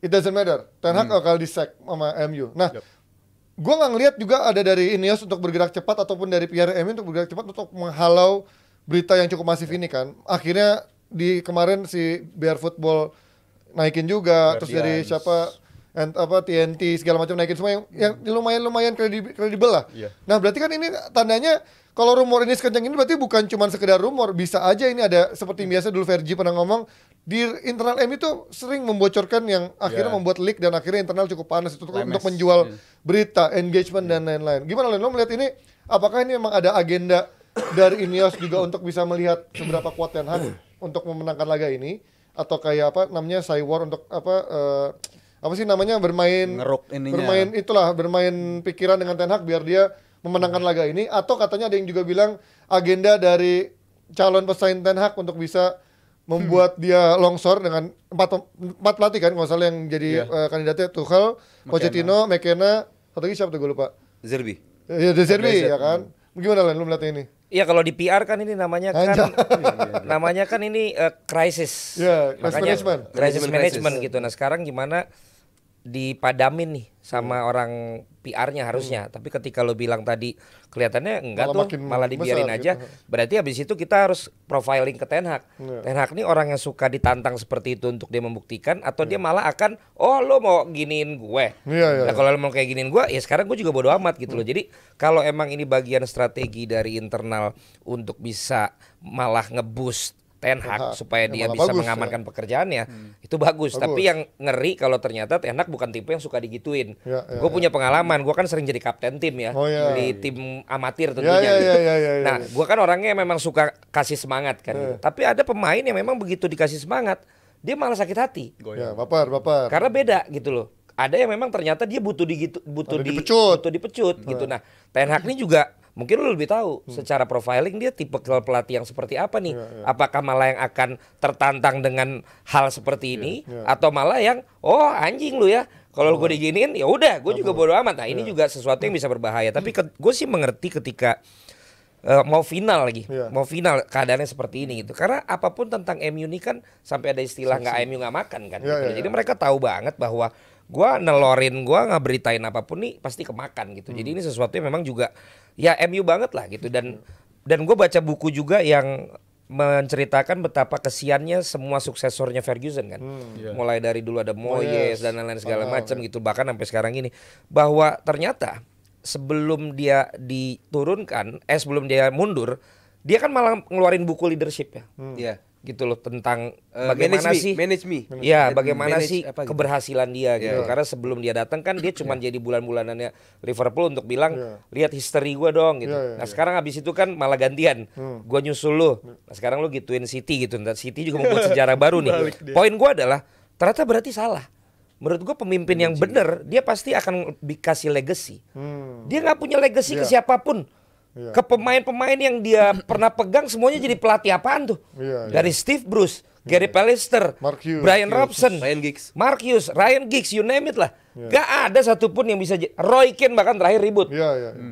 it doesn't matter. Ten Hag bakal di-sack sama MU. Nah, gue nggak ngelihat juga ada dari Ineos untuk bergerak cepat ataupun dari PR MU untuk bergerak cepat untuk menghalau berita yang cukup masif ini kan. Akhirnya di kemarin si Bear Football naikin juga, terus dari siapa TNT segala macam naikin semua yang lumayan kredibel lah. Nah berarti kan ini tandanya kalau rumor ini sekencang ini berarti bukan cuma sekedar rumor, bisa aja ini ada seperti biasa dulu Fergie pernah ngomong di internal MU itu sering membocorkan yang akhirnya membuat leak dan akhirnya internal cukup panas itu untuk menjual berita, engagement dan lain-lain. Gimana lo melihat ini? Apakah ini memang ada agenda dari Ineos juga untuk bisa melihat seberapa kuat Ten Hag untuk memenangkan laga ini, atau kayak apa namanya Cywar untuk apa sih namanya bermain pikiran dengan Ten Hag biar dia memenangkan laga ini, atau katanya ada yang juga bilang agenda dari calon pesaing Ten Hag untuk bisa membuat dia longsor dengan empat pelatih kan, nggak salah yang jadi kandidatnya Tuchel, Pochettino, McKenna, satu lagi siapa tuh gue lupa. Zerbi. Ya De Zerbi ya kan. Gimana Len, lu melihat ini? Iya kalau di PR kan ini namanya kan namanya kan ini crisis. Ya, crisis management gitu. Nah sekarang gimana dipadamin nih sama orang PR-nya harusnya. Tapi ketika lo bilang tadi kelihatannya enggak malah dibiarin aja. Gitu. Berarti habis itu kita harus profiling ke Ten Hag. Ten Hag nih orang yang suka ditantang seperti itu untuk dia membuktikan, atau dia malah akan lo mau giniin gue. Nah kalau lo mau kayak giniin gue, ya sekarang gue juga bodo amat gitu loh. Jadi kalau emang ini bagian strategi dari internal untuk bisa malah ngeboost Ten Hag supaya Ya, dia malah bisa bagus, mengamankan pekerjaannya, itu bagus. Tapi yang ngeri kalau ternyata Ten Hag bukan tipe yang suka digituin. Gue punya pengalaman, gue kan sering jadi kapten tim ya, di tim amatir tentunya. Nah, gue kan orangnya memang suka kasih semangat kan. Gitu. Tapi ada pemain yang memang begitu dikasih semangat, dia malah sakit hati. Ya, baper. Karena beda gitu loh. Ada yang memang ternyata dia butuh dipecut gitu. Nah, Ten Hag ini juga mungkin lu lebih tahu secara profiling dia tipe pelatih yang seperti apa nih. Apakah malah yang akan tertantang dengan hal seperti ini atau malah yang anjing lu ya. Kalau gue diginiin ya udah, gue juga bodo amat. Nah, ini juga sesuatu yang bisa berbahaya. Tapi gue sih mengerti ketika mau final lagi, mau final keadaannya seperti ini gitu. Karena apapun tentang MU ini kan sampai ada istilah nggak MU nggak makan kan. Gitu. Jadi mereka tahu banget bahwa gue nelorin, gue nggak beritain apapun nih pasti kemakan gitu. Jadi ini sesuatu yang memang juga ya MU banget lah gitu. Dan gue baca buku juga yang menceritakan betapa kesiannya semua suksesornya Ferguson kan. Mulai dari dulu ada Moyes dan lain-lain segala macam gitu. Bahkan sampai sekarang ini bahwa ternyata sebelum dia diturunkan, sebelum dia mundur, dia kan malah ngeluarin buku leadership ya. Iya. Gitu loh tentang bagaimana manage me. Ya, bagaimana Manage sih apa gitu. keberhasilan dia gitu. Karena sebelum dia datang kan dia cuma jadi bulan-bulanannya Liverpool untuk bilang lihat history gue dong gitu. Nah, sekarang habis itu kan malah gantian. Gue nyusul lu. Nah, sekarang lu gituin City gitu. Nah, City juga membuat sejarah baru nih. Poin gue adalah ternyata berarti salah. Menurut gue pemimpin yang benar dia pasti akan dikasih legacy. Dia nggak punya legacy ke siapapun. Ke pemain-pemain yang dia pernah pegang semuanya jadi pelatih apaan tuh? Dari Steve Bruce, Gary Pallister, Brian Robson, Mark Hughes, Ryan Giggs, you name it lah. Gak ada satupun yang bisa Roy Keane bahkan terakhir ribut.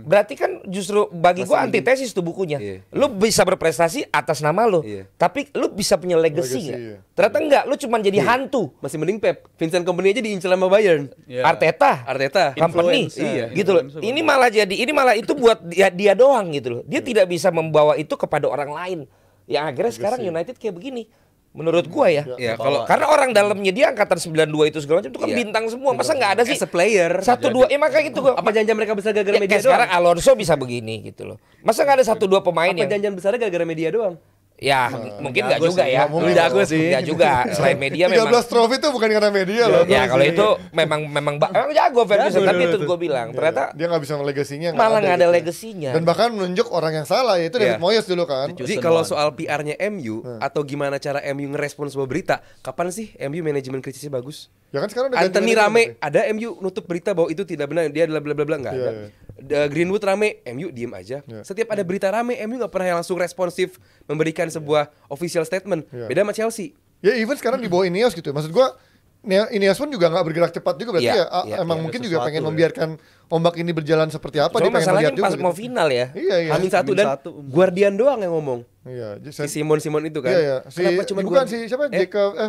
Berarti kan justru bagi gue antitesis tuh bukunya. Lu bisa berprestasi atas nama lu, tapi lu bisa punya legacy nggak? Ternyata enggak, lu cuma jadi hantu. Masih mending Pep. Vincent Kompany aja diincar sama Bayern. Arteta, Company, gitu loh. Ini malah itu buat dia doang gitu loh. Dia tidak bisa membawa itu kepada orang lain. Yang akhirnya sekarang United kayak begini. Menurut gua ya. Karena orang dalamnya dia angkatan 92 itu segala macam itu kan bintang semua. Masa nggak ada sih? As a player. 1-2 makanya itu gua. Apa janjian mereka besar gara-gara media doang? Sekarang Alonso bisa begini gitu loh. Masa nggak ada 1-2 pemain apa janjian besarnya gara-gara media doang? Ya, mungkin nggak juga ya. Jago sih. Nggak juga. Selain media 13 memang. trofi itu bukan karena media loh. Ya kalau itu memang jago Ferguson. Tapi itu gue bilang ternyata dia nggak bisa legasinya. malah nggak ada gitu. legasinya. Dan bahkan menunjuk orang yang salah yaitu David Moyes dulu kan. Jadi kalau soal PR-nya MU atau gimana cara MU ngerespon sebuah berita, kapan sih MU manajemen kritisnya bagus? Ya kan sekarang udah ganti Anthony manajemen rame, ada MU nutup berita bahwa itu tidak benar, dia adalah bla bla bla, nggak ada. Greenwood rame, MU diem aja. Setiap ada berita rame, MU nggak pernah langsung responsif memberikan sebuah official statement. Beda sama Chelsea. Ya even sekarang di bawah Ineos gitu. Maksud gua Ineos pun juga nggak bergerak cepat juga berarti emang mungkin juga pengen membiarkan ombak ini berjalan seperti apa. Cuma dia pengen masalahnya lihat juga pas mau final ya. Hamin satu dan Guardian doang yang ngomong. Si Simon itu kan. Kenapa cuma bukan si siapa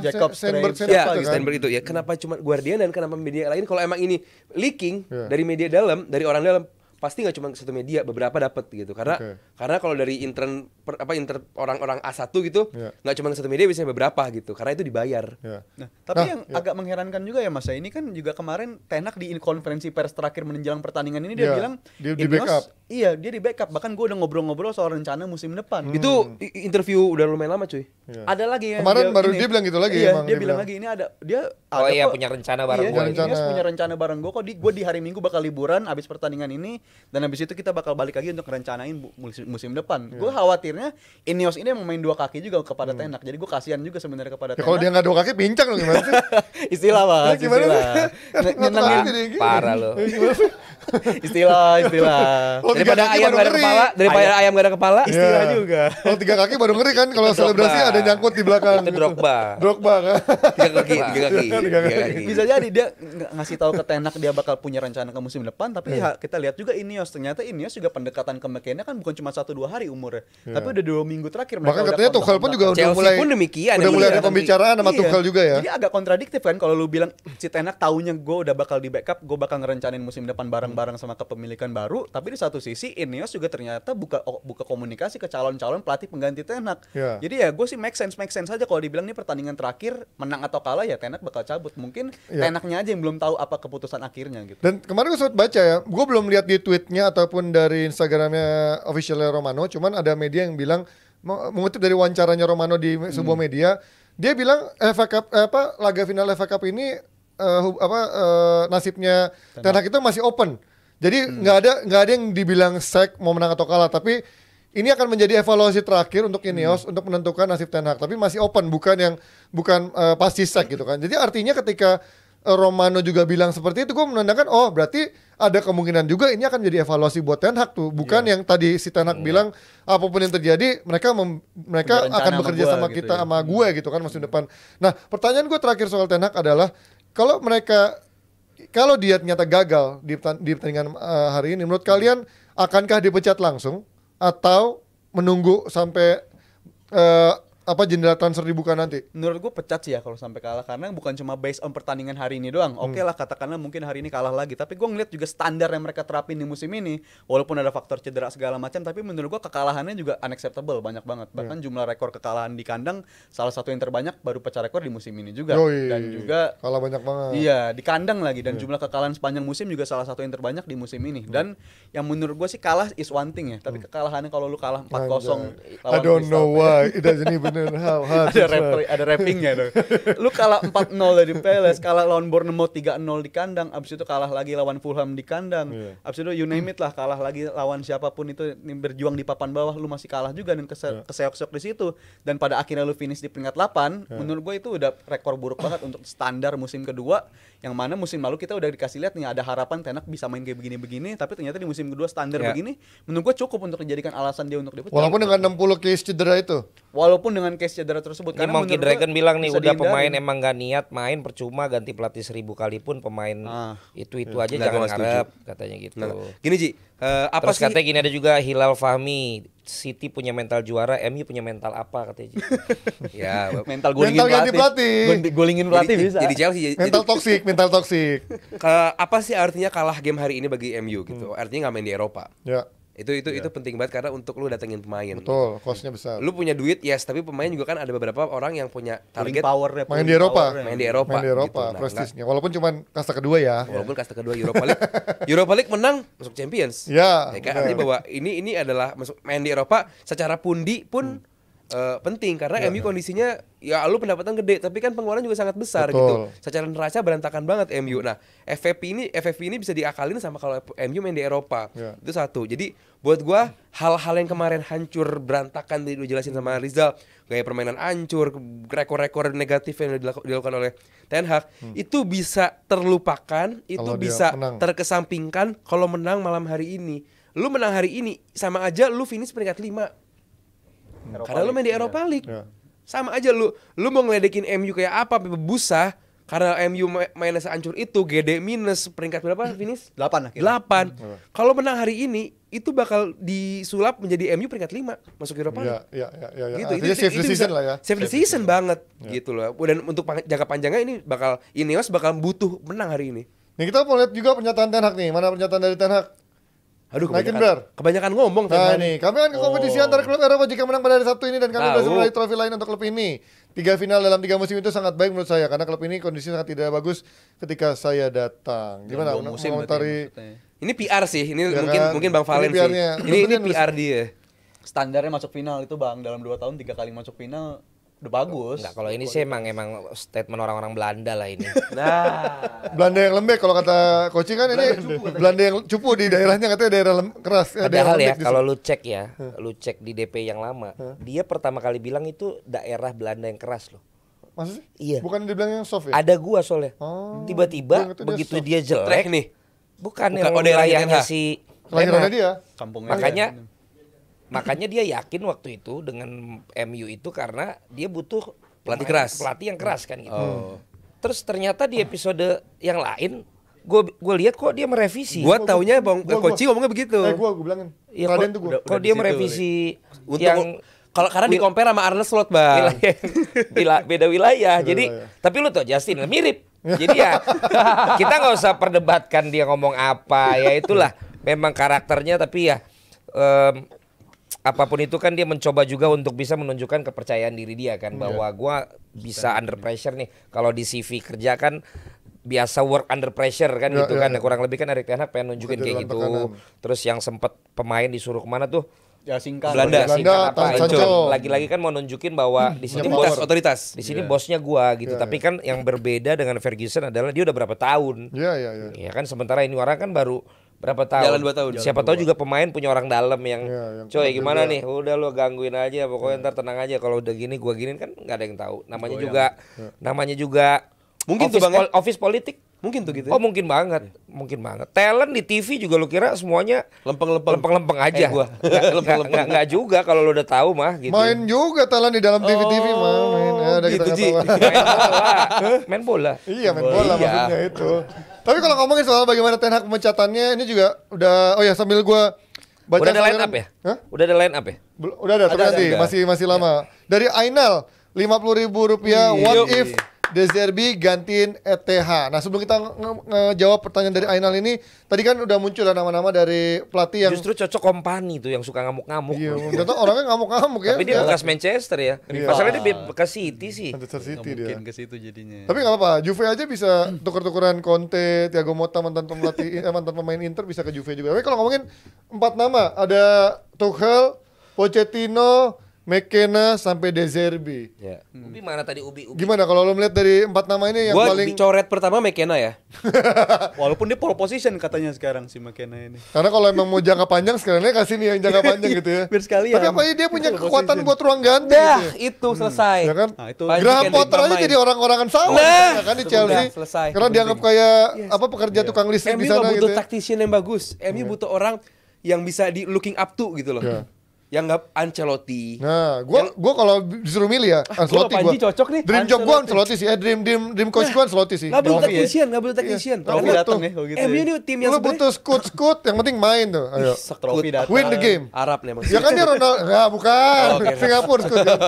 Jacob Steinberg itu ya. Kenapa cuma Guardian dan kenapa media lain? Kalau emang ini leaking dari media dalam, dari orang dalam, pasti nggak cuma satu media, beberapa dapat gitu. Karena kalau dari orang-orang A1 gitu, nggak cuma satu media, biasanya beberapa gitu. Karena itu dibayar. Tapi yang agak mengherankan juga ya Mas, ini kan juga kemarin Ten Hag di konferensi pers terakhir menjelang pertandingan ini dia bilang dia di backup. Iya, dia di backup. Bahkan gue udah ngobrol-ngobrol soal rencana musim depan. Itu interview udah lumayan lama cuy. Ada lagi yang kemarin baru dia bilang gitu lagi. Iya, dia bilang lagi ini ada punya rencana bareng gue. Punya rencana bareng gue kok. Gue di hari Minggu bakal liburan abis pertandingan ini, dan habis itu kita bakal balik lagi untuk rencanain musim depan. Gue khawatirnya Ineos ini main dua kaki juga kepada Ten Hag. Jadi gue kasihan juga sebenarnya kepada Ten Hag. Kalau dia nggak dua kaki pincang loh gimana sih? Istilah Mas, Parah loh. Istilah. Daripada ayam gak ada kepala, ayam gak ada kepala, istilah juga. Kalau 3 kaki baru ngeri kan kalau selebrasi ada nyangkut di belakang. Itu Drogba kan. 3 kaki. Bisa jadi dia ngasih tahu ke Ten Hag dia bakal punya rencana ke musim depan, tapi kita lihat juga Ineos, ternyata Ineos juga pendekatan ke McKenna kan bukan cuma 1-2 hari umurnya, tapi udah 2 minggu terakhir mereka. Bahkan katanya Tuchel pun juga udah mulai pun demikian. Udah mulai ada pembicaraan sama Tuchel juga ya. Jadi agak kontradiktif kan kalau lu bilang si Ten Hag taunya gue udah bakal di backup, gue bakal ngerencanain musim depan bareng-bareng sama kepemilikan baru, tapi di satu sisi Ineos juga ternyata buka komunikasi ke calon-calon pelatih pengganti Ten Hag. Jadi ya gue sih make sense aja kalau dibilang nih pertandingan terakhir menang atau kalah ya Ten Hag bakal cabut. Mungkin Ten Hag-nya aja yang belum tahu apa keputusan akhirnya gitu. Dan kemarin gue sempat baca ya, gue belum lihat di tweetnya ataupun dari Instagramnya officialnya Romano, cuman ada media yang bilang mengutip dari wawancaranya Romano di sebuah media, dia bilang FA Cup laga final FA Cup ini nasibnya Ten Hag itu masih open. Jadi nggak ada yang dibilang sack mau menang atau kalah, tapi ini akan menjadi evaluasi terakhir untuk Ineos untuk menentukan nasib Ten Hag, tapi masih open, bukan pasti sack gitu kan. Jadi artinya ketika Romano juga bilang seperti itu, gue menandakan berarti ada kemungkinan juga ini akan menjadi evaluasi buat Ten Hag tuh, bukan yang tadi si Ten Hag bilang apapun yang terjadi mereka akan bekerja sama gitu kita ya. sama gue gitu kan musim depan. Nah, pertanyaan gue terakhir soal Ten Hag adalah kalau dia ternyata gagal di pertandingan hari ini, menurut kalian akankah dipecat langsung atau menunggu sampai jendela transfer dibuka nanti? Menurut gue pecat sih ya kalau sampai kalah, karena bukan cuma based on pertandingan hari ini doang. Oke lah, katakanlah mungkin hari ini kalah lagi, tapi gue ngeliat juga standar yang mereka terapin di musim ini, walaupun ada faktor cedera segala macam, tapi menurut gue kekalahannya juga unacceptable, banyak banget. Bahkan jumlah rekor kekalahan di kandang salah satu yang terbanyak, baru pecah rekor di musim ini juga. Dan juga kalah banyak banget. Iya, di kandang lagi, dan jumlah kekalahan sepanjang musim juga salah satu yang terbanyak di musim ini. Dan yang menurut gue sih kalah is one thing ya, tapi kekalahannya kalau lu kalah 4-0 lawan I don't know why it doesn't even how hard ada rappingnya dong. Lu kalah 4-0 dari Palace, kalah lawan Bournemouth 3-0 di kandang, abis itu kalah lagi lawan Fulham di kandang, abis itu you name it lah, kalah lagi lawan siapapun itu berjuang di papan bawah, lu masih kalah juga dan keseok-seok di situ, dan pada akhirnya lu finish di peringkat 8. Menurut gue itu udah rekor buruk banget untuk standar musim kedua, yang mana musim lalu kita udah dikasih lihat nih ada harapan Ten Hag bisa main kayak begini-begini, tapi ternyata di musim kedua standar begini, menurut gue cukup untuk dijadikan alasan dia untuk dipecat. Walaupun dengan 60 case cedera itu. Walaupun dengan case cedera tersebut, Ini Monkey Dragon bilang nih udah pemain emang gak niat main, percuma ganti pelatih 1000 kali pun pemain itu aja jangan ngarep katanya gitu. Gini Ji, apa Terus sih? katanya gini, ada juga Hilal Fahmi, City punya mental juara, MU punya mental apa katanya Ji. Ya, mental golingin ganti pelatih. Golingin pelatih bisa. jadi Chelsea. Mental toxic. Apa sih artinya kalah game hari ini bagi MU gitu? Artinya nggak main di Eropa. Ya, Itu penting banget karena untuk lu datengin pemain. betul, cost-nya besar. Lu punya duit, yes, tapi pemain juga kan ada beberapa orang yang punya target power Main di Eropa. main di Eropa. Main di Eropa, gitu. Nah, prestisnya. Walaupun cuman kasta kedua ya. walaupun kasta kedua Europa League. Europa League menang masuk Champions. Ya, Ya kan, benar. artinya bahwa ini adalah masuk main di Eropa secara pundi pun penting karena MU kondisinya ya lu pendapatan gede tapi kan pengeluaran juga sangat besar Betul. gitu. Secara neraca berantakan banget MU. Nah, FFP ini bisa diakalin sama kalau MU main di Eropa. Ya. Itu satu. Jadi buat gua hal-hal yang kemarin hancur berantakan tadi dijelasin sama Rizal, gaya permainan hancur, rekor-rekor negatif yang dilakukan oleh Ten Hag itu bisa terlupakan, itu Kalau dia bisa menang. terkesampingkan kalau menang malam hari ini. Lu menang hari ini sama aja lu finish peringkat 5. Karena lu main di Eropa League. Ya. Sama aja lu mau ngeledekin MU kayak apa busa karena MU mainnya sehancur itu, GD minus peringkat berapa finish? 8 akhirnya. 8. Kalau menang hari ini itu bakal disulap menjadi MU peringkat 5 masuk Eropa League. Ya. Gitu. Artinya save the season lah ya. Save the season banget gitu loh. Dan untuk jangka panjangnya ini Ineos bakal butuh menang hari ini. Nih kita mau lihat juga pernyataan Ten Hag nih. Mana pernyataan dari Ten Hag? Aduh, Naikin, Brar. kebanyakan ngomong Nah Ten Hag. nih, kami akan ke kompetisi antar klub Eropa jika menang pada hari Sabtu ini dan kami Tahu. berhasil meraih trofi lain untuk klub ini. 3 final dalam 3 musim itu sangat baik menurut saya karena klub ini kondisi sangat tidak bagus ketika saya datang. Gimana Dalam 2 musim mengomentari? berarti maksudnya. Ini PR sih, ini Ya mungkin kan? mungkin Bang Valen Ini sih. PR-nya. Ini Betul kan, PR dia. Standarnya masuk final itu Bang, dalam 2 tahun 3 kali masuk final udah bagus. Enggak, kalau ini sih emang statement orang-orang Belanda lah ini. Nah, Belanda yang lembek kalau kata Koci kan ini Belanda yang cupu di daerahnya katanya daerah keras. Padahal ya lembek di kalau lu cek ya, lu cek di DP yang lama, dia pertama kali bilang itu daerah Belanda yang keras loh. Maksudnya? Iya. Bukan dibilang yang soft ya? Ada gua soalnya. Oh. Tiba-tiba Gua ingat dia begitu soft. dia jelek Trek nih. bukan Bukan, yang oh, daerahnya wilayahnya Ten Hag. si Kelahirannya Ten Hag. dia. Kampungnya. Makanya dia yakin waktu itu dengan MU itu karena dia butuh Pelatih keras. pelatih yang keras kan gitu. Terus ternyata di episode yang lain gue lihat kok dia merevisi. Gua taunya Bang Gua. Koci ngomongnya begitu. Gua bilangin. Ya, Raden tuh gua. kok dia merevisi Untuk yang kalau karena di compare sama Arne Slot, Bang. beda wilayah. Jadi wilayah. tapi lu tuh Justin mirip. Jadi ya kita nggak usah perdebatkan dia ngomong apa ya, itulah memang karakternya, tapi ya apapun itu kan dia mencoba juga untuk bisa menunjukkan kepercayaan diri dia kan, bahwa gua bisa under pressure nih. Kalau di CV kerja kan biasa work under pressure kan gitu kan. Kurang lebih kan Erik Ten Hag pengen nunjukin Bekerja kayak dalam gitu. tekanan. Terus yang sempet pemain disuruh kemana tuh Diasingkan. Belanda. Belanda, apa Sancho. itu lagi-lagi kan mau nunjukin bahwa di sini bos Otoritas. di sini bosnya gua gitu. Tapi kan yang berbeda dengan Ferguson adalah dia udah berapa tahun. Iya. Ya kan sementara ini orang kan baru berapa tahun. Jalan 2 tahun. Siapa tahu juga pemain punya orang dalam yang Yang coy pernah gimana juga. nih? Udah lo gangguin aja pokoknya ntar tenang aja kalau udah gini gua giniin kan nggak ada yang tahu. Namanya juga Mungkin tuh, office, Bang, ya? office politik. Mungkin tuh gitu. Oh mungkin banget. Talent di TV juga lu kira semuanya lempeng-lempeng aja. Kayak gua. Nggak juga kalau lu udah tahu mah gitu. Main juga talent di dalam TV-TV mah. Main. Ada kita gitu, Ji. ketawa. Main bola. Iya main bola Iya. maksudnya itu. Tapi kalau ngomongin soal bagaimana Ten Hag pemecatannya ini juga udah sambil gua baca Udah ada line salinan- up ya? Hah? Udah ada line up ya? Udah ada, tapi nanti ada. masih lama. Dari Ainal Rp50.000 what if De Zerbi gantiin ETH. Nah sebelum kita ngejawab pertanyaan dari Ainal ini, tadi kan udah muncul nama-nama dari pelatih yang Justru cocok Kompani tuh yang suka ngamuk-ngamuk. iya, ternyata orangnya ngamuk-ngamuk ya. Tapi dia Ya. bekas Manchester ya. Masalahnya dia bekas City sih. Manchester City dia. Mungkin ke situ jadinya. Tapi nggak apa-apa, Juve aja bisa tuker-tukeran Conte, Thiago Motta mantan pelatih, mantan pemain Inter bisa ke Juve juga. Tapi kalau ngomongin 4 nama, ada Tuchel, Pochettino, McKenna sampai De Zerbi. Ya. Ubi mana tadi Ubi? Gimana kalau lo melihat dari 4 nama ini yang Gua paling coret pertama McKenna ya. Walaupun dia pole position katanya sekarang si McKenna ini. karena kalau emang mau jangka panjang sekalian kasih nih yang jangka panjang gitu ya. Biar sekalian. Tapi apa dia punya kekuatan buat ruang ganti Dah, gitu ya? itu selesai. Ya kan? Nah, itu Banyak Graham yang Potter aja ditambahin. jadi orang-orangan sawah Nah, ya kan di Chelsea. udah, selesai. Karena dianggap kayak apa pekerja tukang listrik di MU sana nggak gitu butuh ya. tactician yang bagus. MU butuh orang yang bisa di looking up to gitu loh. Iya. Yang nggak Ancelotti. Nah, gua kalau disuruh milih ya, Ancelotti Panji cocok nih, Dream job gua Ancelotti. Ancelotti sih. Dream coach gua Ancelotti sih. Nggak butuh Trofi ya? tactician, nggak butuh tactician. Trofi Karena datang ya, kalau gitu MU ya. ini tim yang Lu butuh scoot, yang penting main tuh. Ayo. Trofi datang. Win the game. Arab nih Ya kan dia Ronaldo, enggak bukan. Oh, oke. Singapura scoot kan.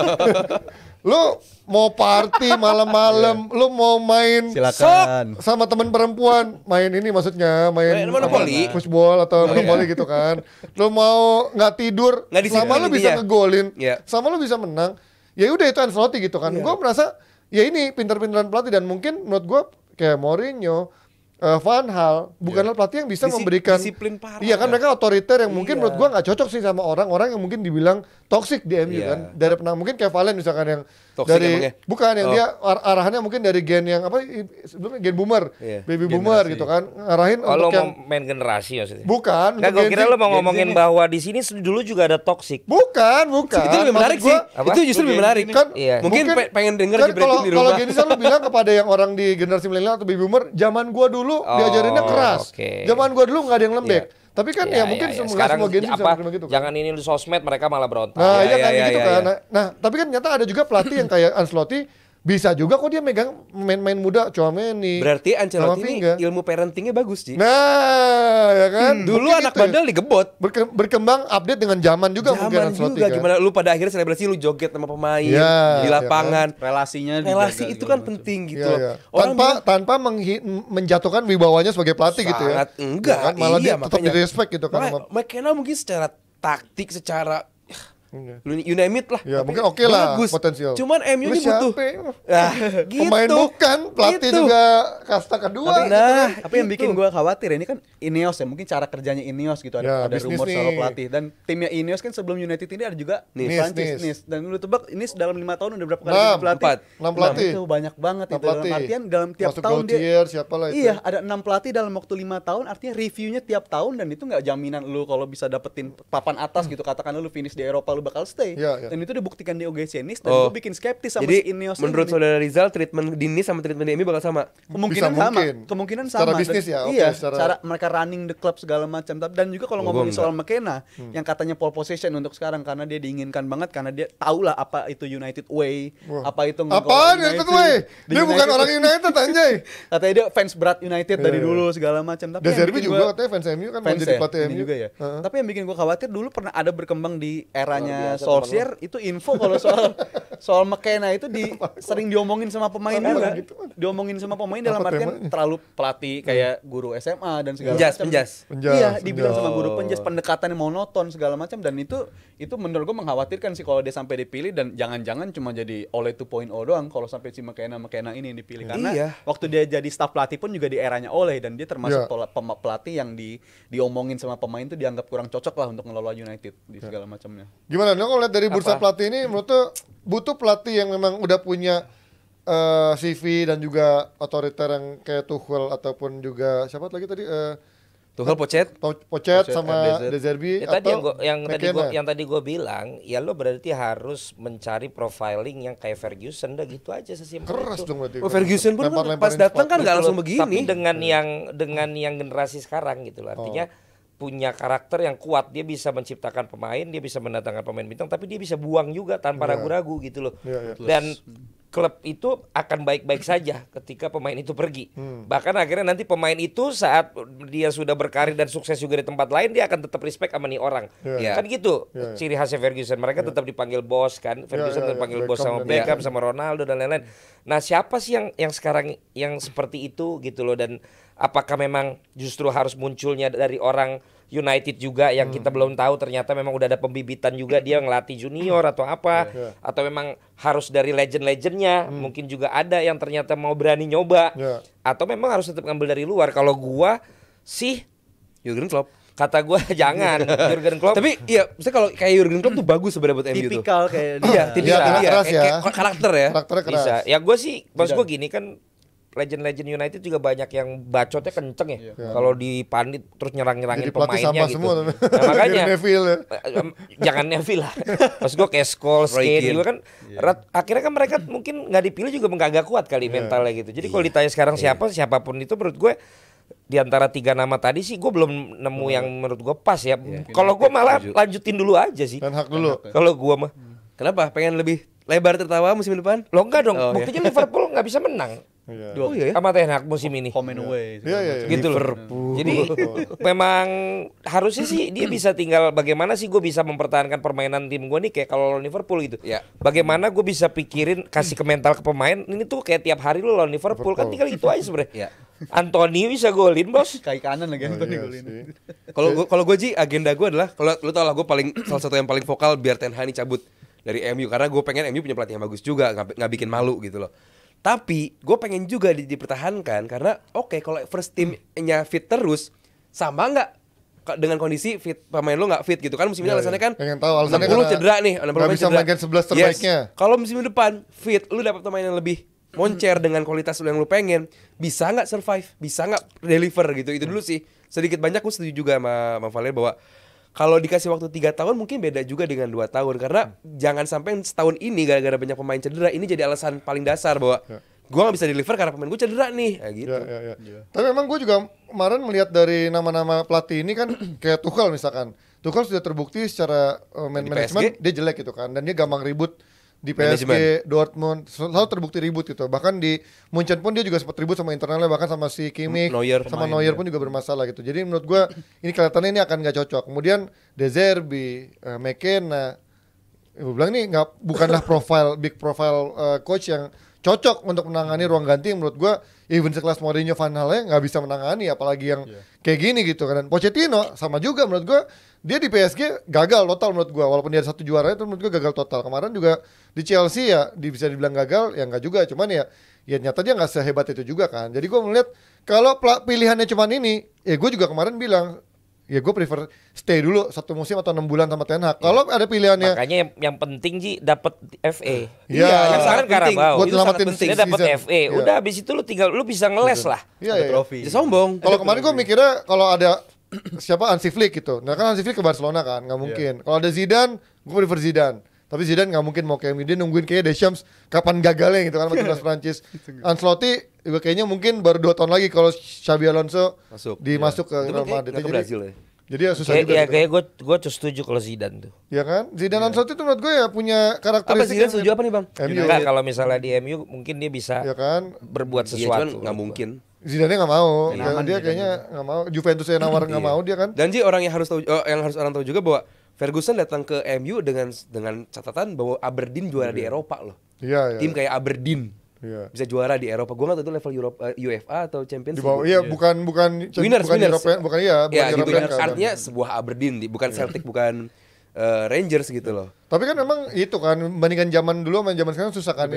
Lu mau party malam-malam, lu mau main Silakan. sama temen perempuan, main ini maksudnya, main Main monopoli. pushball atau monopoli gitu kan. Lu mau nggak tidur, Nggak disiplin sama lu bisa intinya. ngegolin, Iya. sama lu bisa menang. Ya udah itu Ancelotti gitu kan. Gua merasa ya ini pintar-pintaran pelatih dan mungkin menurut gua kayak Mourinho, Van Hal bukanlah pelatih yang bisa memberikan disiplin parah. Iya kan mereka otoriter yang mungkin Iya. menurut gua nggak cocok sih sama orang-orang yang mungkin dibilang toxic di MU Iya. kan. Dari pernah mungkin kayak Valen misalkan yang Toxic dari emangnya? bukan yang Oh. dia arahannya mungkin dari gen yang apa sebelumnya gen boomer, Iya, baby boomer gitu kan. Ngarahin Kalau untuk yang mau main generasi maksudnya. bukan Nggak, untuk gue Gen kira Z. lo mau ngomongin bahwa di sini dulu juga ada toxic. Bukan. Itu lebih menarik Maksud sih. gua, Apa? Itu justru lebih menarik. kan Iya. Mungkin pengen denger kan jebretin di kalau rumah. gini selalu bilang kepada yang orang di generasi milenial atau baby boomer, zaman gua dulu Oh, diajarinnya keras. oke. Zaman gua dulu nggak ada yang lembek. Tapi kan ya mungkin Iya. semua Sekarang Gen Z bisa apa? menerima gitu kan. Jangan ini di sosmed mereka malah berontak. Nah, Iya, iya kan iya, gitu iya, kan. iya. Nah, tapi kan ternyata ada juga pelatih yang kayak Ancelotti bisa juga kok dia megang main-main muda Chouameni. Berarti Ancelotti ini Camavinga. ilmu parentingnya bagus, Ci. Nah, ya kan. Dulu Mungkin anak itu ya. bandel digebot. Berkembang update dengan zaman juga mungkin Zaman Ancelotti juga kan. gimana lu pada akhirnya selebrasi lu joget sama pemain Iya, di iya lapangan. Relasinya Relasi dijaga itu segala kan macam. penting gitu Iya, loh. iya. Orang bilang, Tanpa menjatuhkan wibawanya sebagai pelatih gitu ya. sangat enggak, Ya kan? Malah iya, dia tetap makanya. di respect gitu kan. Makanya sama- McKenna mungkin secara taktik, secara Iya. you name it lah. Ya, Tapi mungkin oke lah bagus. potensial. Cuman MU Lu ini butuh siapa? ah, gitu. Pemain bukan, pelatih Gitu. juga kasta kedua. Tapi, gitu nah, kan. tapi yang bikin gue khawatir ini kan Ineos ya, mungkin cara kerjanya Ineos gitu, Ya, ada bisnis rumor soal nih. pelatih dan timnya Ineos kan sebelum United ini ada juga Nis. Prancis, Nis. Nis. Dan lu tebak ini dalam 5 tahun udah berapa kali Enam. jadi pelatih? Empat. Enam pelatih. Itu banyak banget Enam itu. Dalam pelatih. artian dalam tiap Masuk tahun dia Gautier, siapa lah itu. Iya, ada 6 pelatih dalam waktu 5 tahun, artinya reviewnya tiap tahun dan itu nggak jaminan lu kalau bisa dapetin papan atas gitu, katakan lu finish di Eropa lu bakal stay. Iya, iya. Dan itu dibuktikan di OGC Nice dan Oh. gue bikin skeptis sama Jadi si Ineos menurut ini. saudara Rizal treatment di Nice sama treatment di MU bakal sama. Kemungkinan Bisa sama, mungkin. kemungkinan Secara sama. bisnis ya, oke, iya, secara- cara mereka running the club segala macam. Dan juga kalau Oh, ngomongin gua soal McKenna, yang katanya pole position untuk sekarang karena dia diinginkan banget karena dia tahu lah apa itu United Way, Wah. apa itu Apaan United Way? Di Dia bukan United- orang United anjay. Katanya dia fans berat United dari Iya, iya. dulu segala macam. Tapi De yang Zerbi bikin juga gua- katanya fans MU kan mau fans jadi ya, pelatih ini MU. juga ya. Heeh. Tapi yang bikin gue khawatir dulu pernah ada berkembang di eranya katanya biasa, Solskjaer itu info kalau soal McKenna itu sering diomongin sama pemain juga. Diomongin sama pemain dalam Apa artian temanya? terlalu pelatih kayak guru SMA dan segala Penjas. macam. Iya, Penjas. dibilang sama guru penjas, pendekatan yang monoton segala macam, dan itu menurut gue mengkhawatirkan sih kalau dia sampai dipilih, dan jangan-jangan cuma jadi Ole 2.0 doang kalau sampai si McKenna ini yang dipilih, karena Iya. waktu dia jadi staf pelatih pun juga di eranya Ole, dan dia termasuk Iya. pelatih yang diomongin sama pemain tuh dianggap kurang cocok lah untuk ngelola United di segala macamnya. Gimana? Nah, kalau lihat dari bursa pelatih ini, menurut tuh butuh pelatih yang memang udah punya CV dan juga otoriter yang kayak Tuchel ataupun juga siapa lagi tadi Tuchel, Pochettino sama RDZ. De Zerbi Ya, tadi atau McKenna. yang tadi gue bilang, ya lo berarti harus mencari profiling yang kayak Ferguson, dah gitu aja sesimpel Keras itu. dong berarti. Oh, Ferguson pun Lempar-lemparin pas datang kan sepatu. nggak langsung Betul, tapi begini. dengan yang generasi sekarang gitu loh. Artinya punya karakter yang kuat, dia bisa menciptakan pemain, dia bisa mendatangkan pemain bintang, tapi dia bisa buang juga tanpa ragu-ragu gitu loh. Iya, iya. Dan klub itu akan baik-baik saja ketika pemain itu pergi. Bahkan akhirnya nanti pemain itu saat dia sudah berkarir dan sukses juga di tempat lain, dia akan tetap respect sama nih orang. Iya. Kan gitu Iya. ciri khasnya Ferguson. Mereka tetap dipanggil bos kan. Ferguson iya, dipanggil bos Beckham sama dan Beckham sama Ronaldo dan lain-lain. Nah, siapa sih yang sekarang yang seperti itu gitu loh, dan apakah memang justru harus munculnya dari orang United juga yang kita belum tahu, ternyata memang udah ada pembibitan juga, dia ngelatih junior atau apa, atau memang harus dari legend-legendnya, mungkin juga ada yang ternyata mau berani nyoba, Iya. atau memang harus tetap ngambil dari luar. Kalau gua sih Jurgen Klopp. kata gua jangan Jurgen Klopp. Tapi iya, misalnya kalau kayak Jurgen Klopp tuh bagus sebenarnya buat MU tuh. Tipikal kayak Iya, dia. tipikal. Dia keras ya. Kayak karakter ya. Karakternya keras. bisa. Ya gue sih, maksud gue gini kan, legend-legend United juga banyak yang bacotnya kenceng ya. Kalau dipandit terus nyerang-nyerangin Jadi pelatih pemainnya sama gitu. semua. Nah, makanya Gary Neville ya. jangan Neville lah. Maksud gue kayak Scholes, Roy Kane Keane. juga kan. Akhirnya kan mereka mungkin nggak dipilih juga nggak kuat kali mentalnya gitu. Jadi kalau ditanya sekarang siapapun itu, menurut gue di antara 3 nama tadi sih gue belum nemu yang menurut gue pas ya. Kalau gue malah lanjutin dulu aja sih. Dan hak dulu. Kalau gue mah. Kenapa? Pengen lebih lebar tertawa musim depan? Lo enggak dong, Oh, buktinya Liverpool nggak bisa menang Iya. Oh iya ya. sama Ten Hag musim ini. Home and away. Iya, iya, iya. Gitu loh. Jadi memang harusnya sih dia bisa tinggal bagaimana sih gue bisa mempertahankan permainan tim gue nih kayak kalau lawan Liverpool gitu. Ya. Bagaimana gue bisa pikirin kasih ke mental ke pemain ini tuh kayak tiap hari lo lawan Liverpool kan tinggal gitu aja sebenarnya. Ya. Anthony bisa golin bos. Kaki kanan lagi Anthony Iya golin. sih. Kalau gue Ji, agenda gue adalah, kalau lu tau lah gue salah satu yang paling vokal biar Ten Hag ini cabut dari MU, karena gue pengen MU punya pelatih yang bagus juga, nggak bikin malu gitu loh. Tapi gue pengen juga dipertahankan karena kalau first teamnya fit terus, sama nggak dengan kondisi fit pemain lo nggak fit gitu kan musim ini, Iya, alasannya iya. kan Pengen tahu alasannya 60 karena cedera nih, 60 nggak pemain bisa cedera. main 11 terbaiknya. Kalau musim depan fit, lu dapat pemain yang lebih moncer dengan kualitas lu yang lu pengen, bisa nggak survive, bisa nggak deliver gitu. Itu dulu sih. Sedikit banyak gue setuju juga sama Valer bahwa kalau dikasih waktu 3 tahun mungkin beda juga dengan 2 tahun, karena jangan sampai setahun ini gara-gara banyak pemain cedera ini jadi alasan paling dasar bahwa gue gak bisa deliver karena pemain gue cedera nih, gitu. Ya. Tapi memang gue juga kemarin melihat dari nama-nama pelatih ini kan kayak Tuchel misalkan. Tuchel sudah terbukti secara manajemen dia jelek gitu kan, dan dia gampang ribut di PSG, Dortmund selalu terbukti ribut gitu. Bahkan di Munchen pun dia juga sempat ribut sama internalnya, bahkan sama si Kimmich, sama Neuer pun juga bermasalah gitu. Jadi menurut gue ini kelihatannya ini akan nggak cocok. Kemudian De Zerbi, McKenna, gue bilang ini bukanlah big profile coach yang cocok untuk menangani ruang ganti. Menurut gue even sekelas Mourinho, Van Gaal nggak bisa menangani, apalagi yang kayak gini gitu kan. Dan Pochettino sama juga menurut gue, dia di PSG gagal total menurut gue, walaupun dia ada 1 juara itu menurut gue gagal total. Kemarin juga di Chelsea ya bisa dibilang gagal, ya nggak juga, cuman ya nyata dia nggak sehebat itu juga kan. Jadi gue melihat kalau pilihannya cuman ini, ya gue juga kemarin bilang ya gue prefer stay dulu 1 musim atau 6 bulan sama Ten Hag. Kalau ada pilihannya, Makanya yang penting Ji dapat FA. Iya, yang sangat penting. Carabao. buat Itu nyelamatin sangat penting. Dia dapat season. FA. Iya. Udah habis itu lu bisa ngeles lah. Iya, Ada iya. trofi. Dia sombong. Kalau kemarin gue mikirnya kalau ada siapa Hansi Flick gitu. Nah kan Hansi Flick ke Barcelona kan, nggak mungkin. Kalau ada Zidane, gue prefer Zidane. Tapi Zidane nggak mungkin mau ke MU, dia nungguin kayak Deschamps kapan gagalnya gitu kan sama timnas Prancis. Ancelotti juga kayaknya mungkin baru 2 tahun lagi kalau Xabi Alonso masuk ke Itu Real kan Madrid. kayak ke Brazil ya. Jadi ya susah juga. gitu. Kayak gue setuju kalau Zidane tuh. Ya kan? Zidane Ancelotti itu menurut gue ya punya Apa karakteristik. sih setuju apa nih bang? MU. Enggak, kalau misalnya di MU mungkin dia bisa Ya kan? berbuat Iya cuman sesuatu. nggak mungkin. Zidane nggak mau. Nyaman Dia Zidane. kayaknya nggak mau. Juventus yang nawar nggak mau dia kan. Dan Ji, orang yang harus tahu, yang harus orang tahu juga bahwa Ferguson datang ke MU dengan catatan bahwa Aberdeen juara di Eropa loh. Iya. Tim kayak Aberdeen bisa juara di Eropa. Gue nggak tahu itu level UEFA atau Champions Di bawah, League. iya, bukan Winners. European, bukan Ya gitu European kan. kan. Artinya sebuah Aberdeen, bukan Celtic, bukan Rangers gitu loh. Tapi kan memang itu kan bandingkan zaman dulu sama zaman sekarang susah kan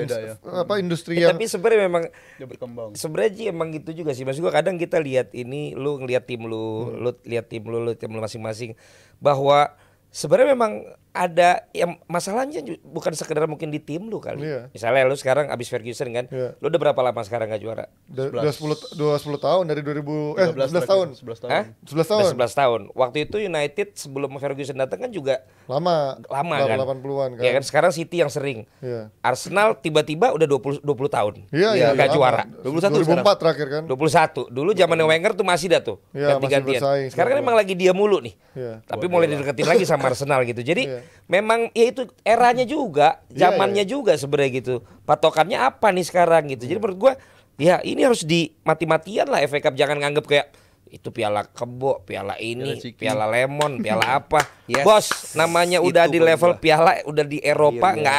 industri yang Tapi sebenarnya memang Dia berkembang. sebenarnya sih emang gitu juga sih. Maksud gua kadang kita lihat ini, lu ngelihat tim lu, lu lihat tim lu masing-masing, bahwa sebenarnya memang ada yang masalahnya bukan sekedar mungkin di tim lu kali. Iya. Misalnya lu sekarang abis Ferguson kan, Iya. lu udah berapa lama sekarang gak juara? udah 10 tahun dari 11 tahun. 11 tahun. Hah? 11 tahun. Udah 11 tahun. Waktu itu United sebelum Ferguson datang kan juga Lama kan. 80-an kan. Ya kan sekarang City yang sering. Iya. Arsenal tiba-tiba udah 20 tahun. Iya, Nggak lama. juara. 21 2004 terakhir kan. 21. Dulu zamannya Wenger tuh masih dah tuh. Iya, Ganti-gantian. masih bersaing Sekarang kan sekarang. emang lagi dia mulu nih. Iya. Tapi mulai dideketin lagi sama Arsenal gitu. Jadi Iya. memang ya itu eranya juga, Iya, zamannya juga sebenarnya gitu. Patokannya apa nih sekarang gitu. Jadi menurut gua ya ini harus mati-matian lah FA Cup, jangan nganggep kayak itu piala kebo, piala ini, piala lemon, piala apa. Yes. Bos, namanya Itu udah di poin level gua. piala, udah di Eropa, Iya. nggak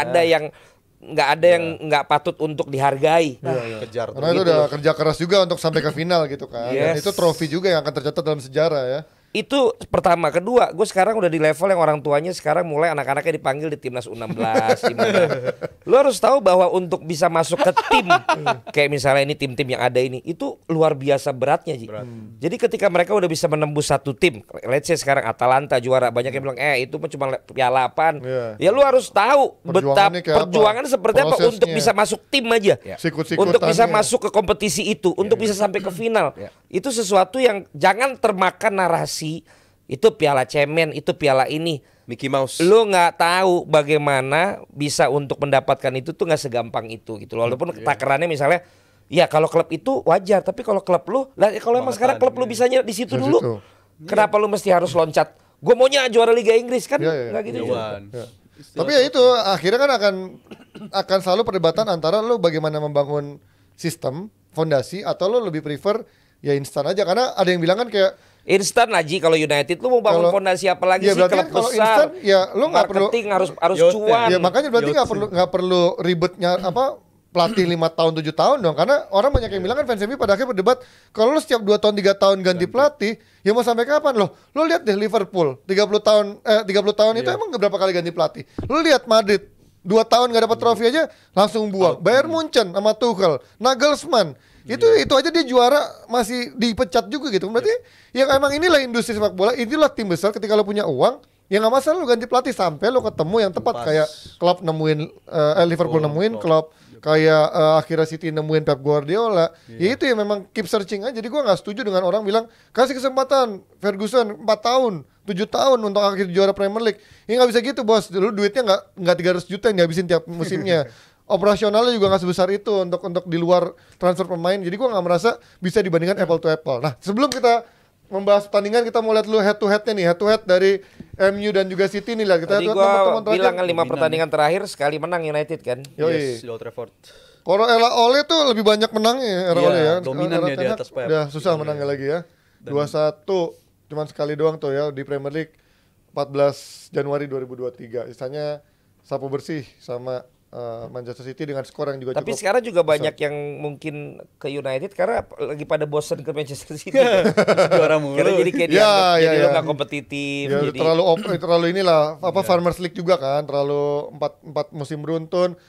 ada yang nggak patut untuk dihargai. Kejar Karena itu udah kerja keras juga untuk sampai ke final gitu kan. Dan Yes. itu trofi juga yang akan tercatat dalam sejarah ya. Itu pertama. Kedua, gue sekarang udah di level yang orang tuanya sekarang mulai anak-anaknya dipanggil di timnas U16 gimana. Lu harus tahu bahwa untuk bisa masuk ke tim kayak misalnya ini tim-tim yang ada ini, itu luar biasa beratnya Ji. Jadi ketika mereka udah bisa menembus satu tim, let's say sekarang Atalanta juara, banyak yang bilang itu cuma piala apaan. Iya. Ya lu harus tahu betapa Perjuangannya kayak apa? perjuangan seperti apa Prosesnya. untuk bisa masuk tim aja. Sikut-sikutannya. Untuk bisa masuk ke kompetisi itu, untuk bisa sampai ke final. Itu sesuatu yang jangan termakan narasi itu piala cemen, itu piala ini. Mickey Mouse. Lu nggak tahu bagaimana bisa untuk mendapatkan itu tuh nggak segampang itu gitu. Walaupun takarannya misalnya ya kalau klub itu wajar, tapi kalau klub lu, lah kalau emang sekarang klub lu bisanya di situ Di dulu, situ. kenapa lu mesti harus loncat? Gue maunya juara Liga Inggris kan? Iya. Nggak gitu. juga. Ya. Tapi ya itu akhirnya kan akan selalu perdebatan antara lo bagaimana membangun sistem, fondasi, atau lo lebih prefer ya instan aja. Karena ada yang bilang kan kayak Instan aja kalau United lu mau bangun Kalau- fondasi apa lagi ya sih, berarti klub kan kalau besar. instan ya lo nggak perlu Marketing harus Yote. cuan. ya makanya berarti nggak perlu ribetnya apa pelatih 5 tahun 7 tahun dong, karena orang banyak yang bilang kan fans MU pada akhirnya berdebat kalau lo setiap 2 tahun 3 tahun ganti pelatih ya mau sampai kapan lo lihat deh Liverpool 30 tahun itu emang berapa kali ganti pelatih. Lo lihat Madrid 2 tahun nggak dapat trofi aja langsung buang. Bayern Munchen sama Tuchel, Nagelsmann itu aja dia juara masih dipecat juga gitu. Berarti ya emang inilah industri sepak bola, inilah tim besar. Ketika lo punya uang ya nggak masalah lo ganti pelatih sampai lo ketemu yang tepat. Kayak klub nemuin Liverpool nemuin klub, kayak akhirnya City nemuin Pep Guardiola. Ya itu ya memang keep searching aja. Jadi gua nggak setuju dengan orang bilang kasih kesempatan Ferguson 4 tahun 7 tahun untuk akhir juara Premier League. Ya nggak bisa gitu bos. Dulu duitnya nggak 300 juta yang dihabisin tiap musimnya. Operasionalnya juga nggak sebesar itu untuk di luar transfer pemain. Jadi gua nggak merasa bisa dibandingkan apple to apple. Nah sebelum kita membahas pertandingan, kita mau lihat dulu head to headnya nih, head to head dari MU dan juga City nih lah. Kita Tadi lihat gua teman-teman bilang kan terakhir. 5 pertandingan terakhir sekali menang United kan. Yoi. Yes, di Old Trafford. Kalau Ela Ole tuh lebih banyak menangnya era Iya, Ole ya. dominan Era dia di Ten Hag atas Pep. udah susah menangnya lagi ya. 2-1 cuman sekali doang tuh ya di Premier League 14 Januari 2023. Sisanya sapu bersih sama Manchester City dengan skor yang juga Tapi cukup sekarang juga besar. banyak yang mungkin ke United karena lagi pada bosan ke Manchester City. Juara mulu. Karena jadi kayak Ya, dianggap ya, jadi lo ya. nggak kompetitif. Ya, jadi terlalu inilah apa Farmers League juga kan, terlalu 4 musim beruntun.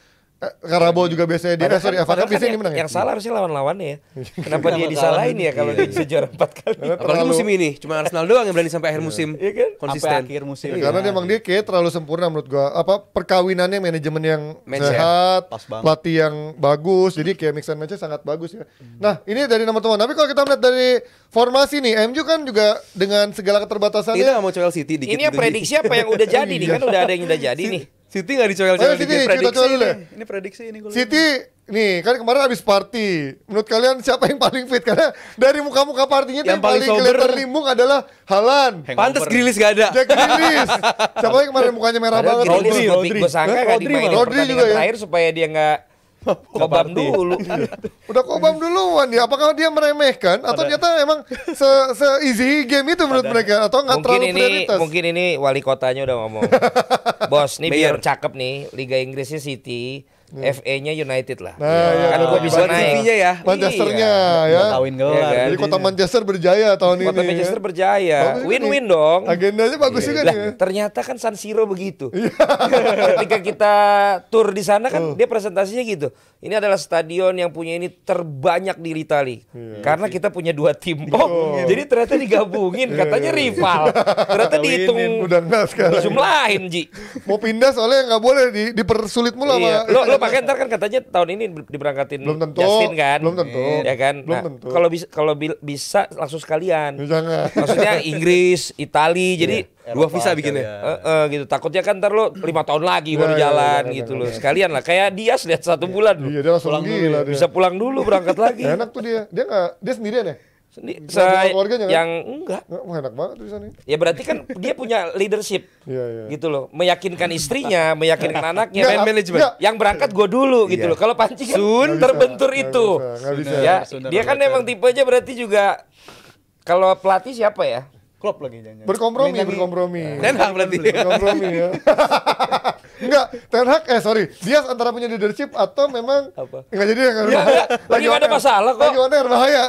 Carabao juga biasanya dia FA Cup padahal kan biasanya dia menang ya. yang salah harusnya lawan-lawannya ya. Kenapa dia disalahin ya kalau dia bisa juara 4 kali? Karena Apalagi terlalu- musim ini, cuma Arsenal doang yang berani sampai akhir musim. Iya kan? Konsisten. Sampai akhir musim. Ya, karena emang dia kayak terlalu sempurna menurut gua. Apa perkawinannya manajemen yang Match ya. sehat, Pas banget. pelatih yang bagus. Jadi kayak mix and match-nya sangat bagus ya. Nah, ini dari teman-teman. Tapi kalau kita melihat dari formasi nih, MU kan juga dengan segala keterbatasannya. Kita nggak mau coel City dikit. Ini yang gitu, Ji. prediksi apa yang udah jadi nih kan udah ada yang udah jadi nih. City nggak dicoel Ayo dikit. City, kita Prediksi coba dulu ya. Ini prediksi ini gua lihat. City nih kan kemarin habis party. Menurut kalian siapa yang paling fit? Karena dari muka-muka partinya tuh Yang yang paling paling sober. kelihatan limbung adalah Haaland, Pantes Grealish gak ada. Jack Grealish. Siapa yang kemarin mukanya merah Padahal banget? Grealish Rodri. gue sangka nggak Rodri dimainin malah. Rodri pertandingan juga ya. terakhir supaya dia Kobam dulu. Udah Kobam duluan ya. Apakah dia meremehkan atau ternyata emang se-easy game itu menurut mereka atau nggak terlalu prioritas? Mungkin ini wali kotanya udah ngomong. Bos, nih biar cakep nih, Liga Inggrisnya City, FA-nya United lah. Nah, kan gua bisa Buat naik. TV-nya ya. Manchesternya ya. Kawin gelar. Iya kan? Jadi kota Manchester berjaya tahun ini. Kota Manchester berjaya. Bagus juga Win-win nih. dong. Agendanya bagus juga Lah, nih. ya. ternyata kan San Siro begitu. Ketika kita tur di sana kan dia presentasinya gitu. Ini adalah stadion yang punya ini terbanyak di Itali. Karena kita punya 2 tim. Jadi ternyata digabungin katanya rival. Ternyata dihitung Udah enggak sekarang. jumlahin, Ji. Mau pindah soalnya nggak boleh dipersulit mulu Iya. sama. Lo pakai ntar kan katanya tahun ini diberangkatin Belum tentu. Justin kan. Belum tentu. Ya kan. Belum Nah, tentu. kalau bisa langsung sekalian. Jangan. Maksudnya Inggris, Itali, jadi Dua visa bikinnya. gitu. Takutnya kan ntar lo 5 tahun lagi baru Ya, jalan ya, gitu loh. Sekalian lah kayak Dias lihat 1 bulan loh. Iya dia langsung gila dia. Bisa pulang dulu berangkat lagi. Enak tuh dia. Dia sendirian ya? Sendi- Sama saya keluarganya kan? yang enggak. Wah enak banget tuh di sana. Ya berarti kan dia punya leadership. Iya iya. Gitu loh, meyakinkan istrinya, meyakinkan anaknya, Nggak, man management. nggak. Yang berangkat gue dulu gitu loh. Kalau Panci kan terbentur itu. Nggak bisa. Ya, Sunda dia kan Militer. emang tipenya berarti juga kalau pelatih siapa ya? Klop lagi jangan. Berkompromi. Ten Hag berarti. Berkompromi ya. Enggak, Ten Hag dia antara punya leadership atau memang Apa? enggak jadi Lagi nggak ada on air. masalah kok. Lagi on air bahaya.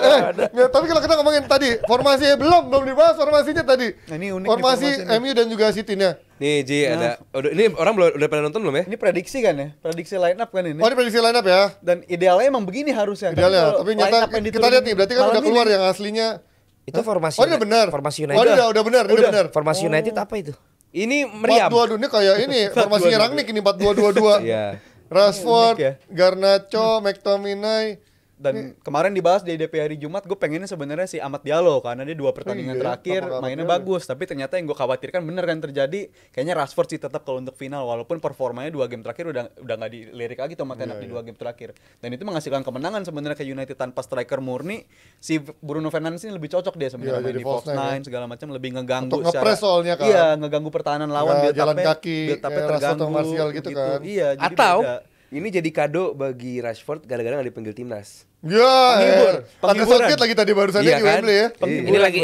Nggak, tapi kalau kita ngomongin tadi formasinya belum dibahas formasinya tadi. Nah, ini unik nih formasi formasi nih. MU dan juga City-nya. Nih Ji ada. Ini orang udah pada nonton belum ya? Ini prediksi kan ya? Prediksi line up kan ini. Oh, ini prediksi line up ya. Dan idealnya emang begini harusnya. Idealnya, kalau tapi line nyata up yang kita diturunin lihat nih berarti kan malam udah keluar ini, yang aslinya. Itu formasi. Oh, ini udah benar. Formasi Oh, United. ini udah benar, ini udah benar. Formasi United apa itu? Ini meriam. 4-2-2 ini kayak ini formasinya Rangnick ini 4-2-2-2. Iya. Rashford, Unik ya. Garnacho, McTominay. Dan kemarin dibahas di DP hari Jumat, gue pengennya sebenarnya si Ahmad Diallo karena dia 2 pertandingan iya, terakhir kenapa nggak mainnya Ahmad bagus. Tapi ternyata yang gue khawatirkan bener kan terjadi. Kayaknya Rashford sih tetap kalau untuk final walaupun performanya 2 game terakhir udah nggak dilirik lagi sama Ten Hag di 2 game terakhir. Dan itu menghasilkan kemenangan sebenarnya ke United tanpa striker murni. Si Bruno Fernandes ini lebih cocok dia sebenarnya Iya, main jadi di false false nine, nine segala macam lebih ngeganggu Untuk nge-press soalnya kan. Iya, ngeganggu pertahanan lawan Nggak jalan build-up-nya- kaki, build-up-nya kayak Rashford terganggu sama Martial gitu kan. Iya, jadi Atau beda. ini jadi kado bagi Rashford gara-gara nggak dipanggil timnas. Ya, Andre Southgate lagi tadi barusan Iya di kan? Wembley ya. Ini lagi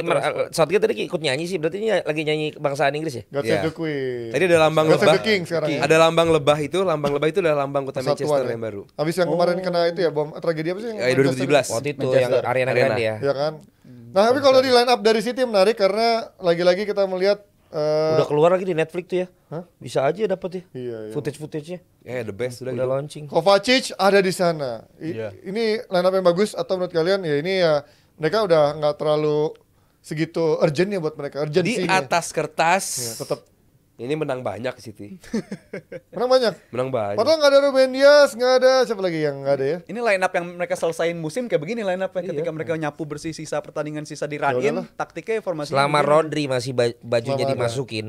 Southgate tadi ikut nyanyi sih. Berarti ini lagi nyanyi kebangsaan Inggris ya? God Iya. save the Queen. Tadi ada lambang God save lebah. the King sekarang ya. Ada lambang lebah itu adalah lambang kota Persatuan Manchester ya. yang baru. Habis yang kemarin kena itu ya bom tragedi apa sih yang Ya, 2017. Waktu itu Manchester. yang Ariana Arena. Grande ya. Ya kan. Nah, tapi kalau di line up dari City menarik karena lagi-lagi kita melihat Udah keluar lagi di Netflix tuh ya. Hah? Bisa aja dapat ya. Iya, iya. Footage-nya. Ya, the best udah Udah gitu. launching. Kovacic ada di sana. Iya. Ini line up yang bagus atau menurut kalian ya ini ya mereka udah nggak terlalu segitu urgent ya buat mereka. Di Urgensinya. atas kertas Ya, tetap ini menang banyak City. menang banyak. Menang banyak. Padahal nggak ada Ruben Dias, nggak ada siapa lagi yang nggak ada ya. Ini line up yang mereka selesain musim kayak begini line up-nya ketika mereka nyapu bersih sisa pertandingan sisa di run in, udahlah. taktiknya formasi Selama Rodri masih bajunya Selama ada. dimasukin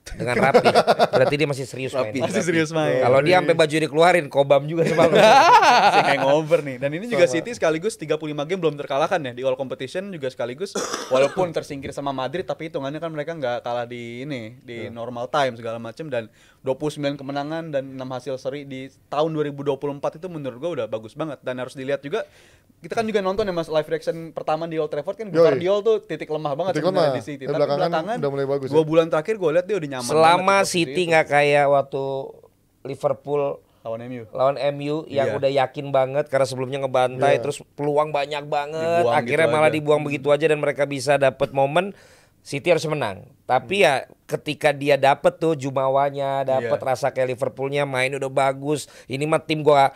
dengan rapi, berarti dia masih serius main. masih serius main. Kalau dia sampai baju dikeluarin, Kobam juga semalam. Si hangover nih. Dan ini juga City sekaligus 35 game belum terkalahkan ya di all competition juga sekaligus walaupun tersingkir sama Madrid tapi hitungannya kan mereka nggak kalah di ini di normal time segala macam dan 29 kemenangan dan 6 hasil seri di tahun 2024 itu menurut gua udah bagus banget dan harus dilihat juga kita kan juga nonton ya Mas live reaction pertama di Old Trafford kan Yoi. Guardiola tuh titik lemah banget Titik sebenarnya lemah. di City. Tapi Tapi belakangan belakangan udah mulai bagus 2 ya. bulan terakhir gua lihat dia udah nyaman. Selama banget di posisi City itu. nggak kayak waktu Liverpool lawan MU. lawan MU yang Iya. udah yakin banget karena sebelumnya ngebantai Iya. terus peluang banyak banget Dibuang akhirnya gitu malah aja. dibuang begitu aja dan mereka bisa dapat momen City harus menang tapi ya ketika dia dapet tuh Jumawanya dapet Iya. rasa kayak Liverpoolnya main udah bagus ini mah tim gua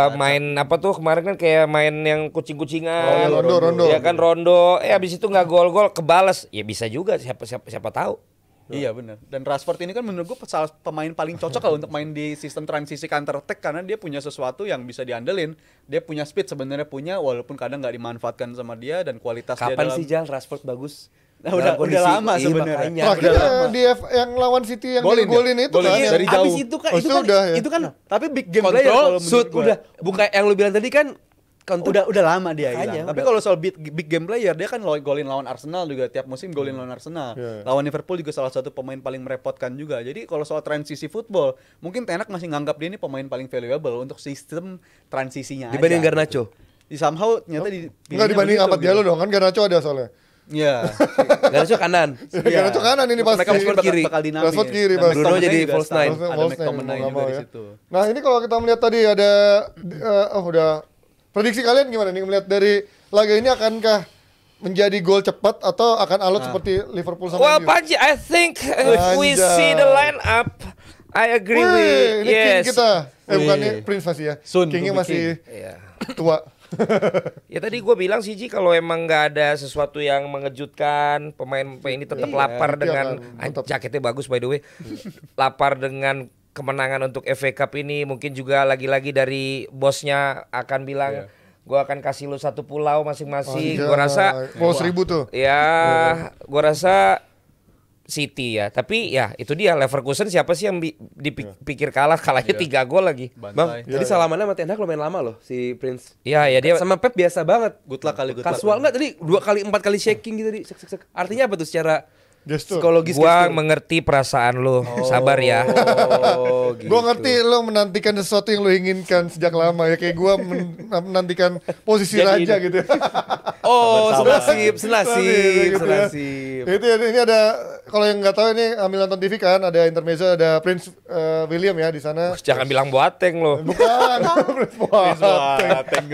main apa tuh kemarin kan kayak main yang kucing-kucingan Rondo. ya kan Rondo habis itu nggak gol-gol kebales ya bisa juga siapa tahu. Iya benar. Dan Rashford ini kan menurut gue salah pemain paling cocok kalau untuk main di sistem transisi counter attack karena dia punya sesuatu yang bisa diandelin. Dia punya speed sebenarnya punya walaupun kadang nggak dimanfaatkan sama dia dan kualitas dia Kapan dalam sih Jal Rashford bagus? Nah, udah lama sebenarnya. Terakhir di yang lawan City yang Golin ya? golin itu Golin kan. ya? yang- Dari jauh. Abis itu kan Oh, itu kan sudah ya? itu kan Tapi big game player kontrol kalau menurut shoot gua. udah bukan yang lu bilang tadi kan Udah lama dia Makanya, hilang. Tapi udah. kalau soal big game player, dia kan golin lawan Arsenal juga tiap musim golin lawan Arsenal. Lawan Liverpool juga salah satu pemain paling merepotkan juga. Jadi kalau soal transisi football, mungkin Ten Hag masih nganggap dia ini pemain paling valuable untuk sistem transisinya Dibanding aja. Garnacho. Di somehow ternyata Enggak dibanding Amad Diallo dong, kan Garnacho ada soalnya. Iya. Garnacho kanan. Garnacho kanan ini pasti. Mereka Rashford kiri. bakal dinamis. Rashford kiri, Dan Bas. Bruno McTominay jadi juga false start. nine. Ada False nine, McTominay mau nggak juga mau di ya. situ. Nah ini kalau kita melihat tadi ada udah prediksi kalian gimana nih melihat dari laga ini akankah menjadi gol cepat atau akan alot seperti Liverpool sama Well, MU? Panji, I think if we Anjay. see the lineup, I agree Wih, with ini King yes. kita. Bukan Wih. ini Prince masih ya. Soon Kingnya to be masih Iya. tua. Ya tadi gue bilang sih Ji, kalau emang nggak ada sesuatu yang mengejutkan, pemain ini tetap lapar itu dengan akan tetap. jaketnya bagus by the way, lapar dengan kemenangan untuk FA Cup ini. Mungkin juga lagi-lagi dari bosnya akan bilang, gue akan kasih lu satu pulau masing-masing. Gue rasa Mau 1000 tuh. ya, gue rasa City ya. Tapi ya itu dia, Leverkusen siapa sih yang dipikir kalahnya 3 gol lagi. Bang, tadi salamannya sama Ten Hag lumayan lama loh si Prince. Iya ya dia Sama Pep biasa banget. Good luck kali, good luck. Kasual enggak tadi 2 kali 4 kali shaking gitu tadi. Sek. Artinya apa tuh secara Gestur. psikologis? gua gestur? mengerti perasaan lu. Sabar ya. Oh, gitu. Gue ngerti lo menantikan sesuatu yang lo inginkan sejak lama ya, kayak gue menantikan posisi raja gitu. Oh, Gitu senasib. ya. Itu ya, ini ada, kalau yang nggak tahu ini ambil nonton TV kan, ada intermezzo, ada Prince William ya di sana. Jangan bilang Boateng lo. Bukan, Prince Boateng.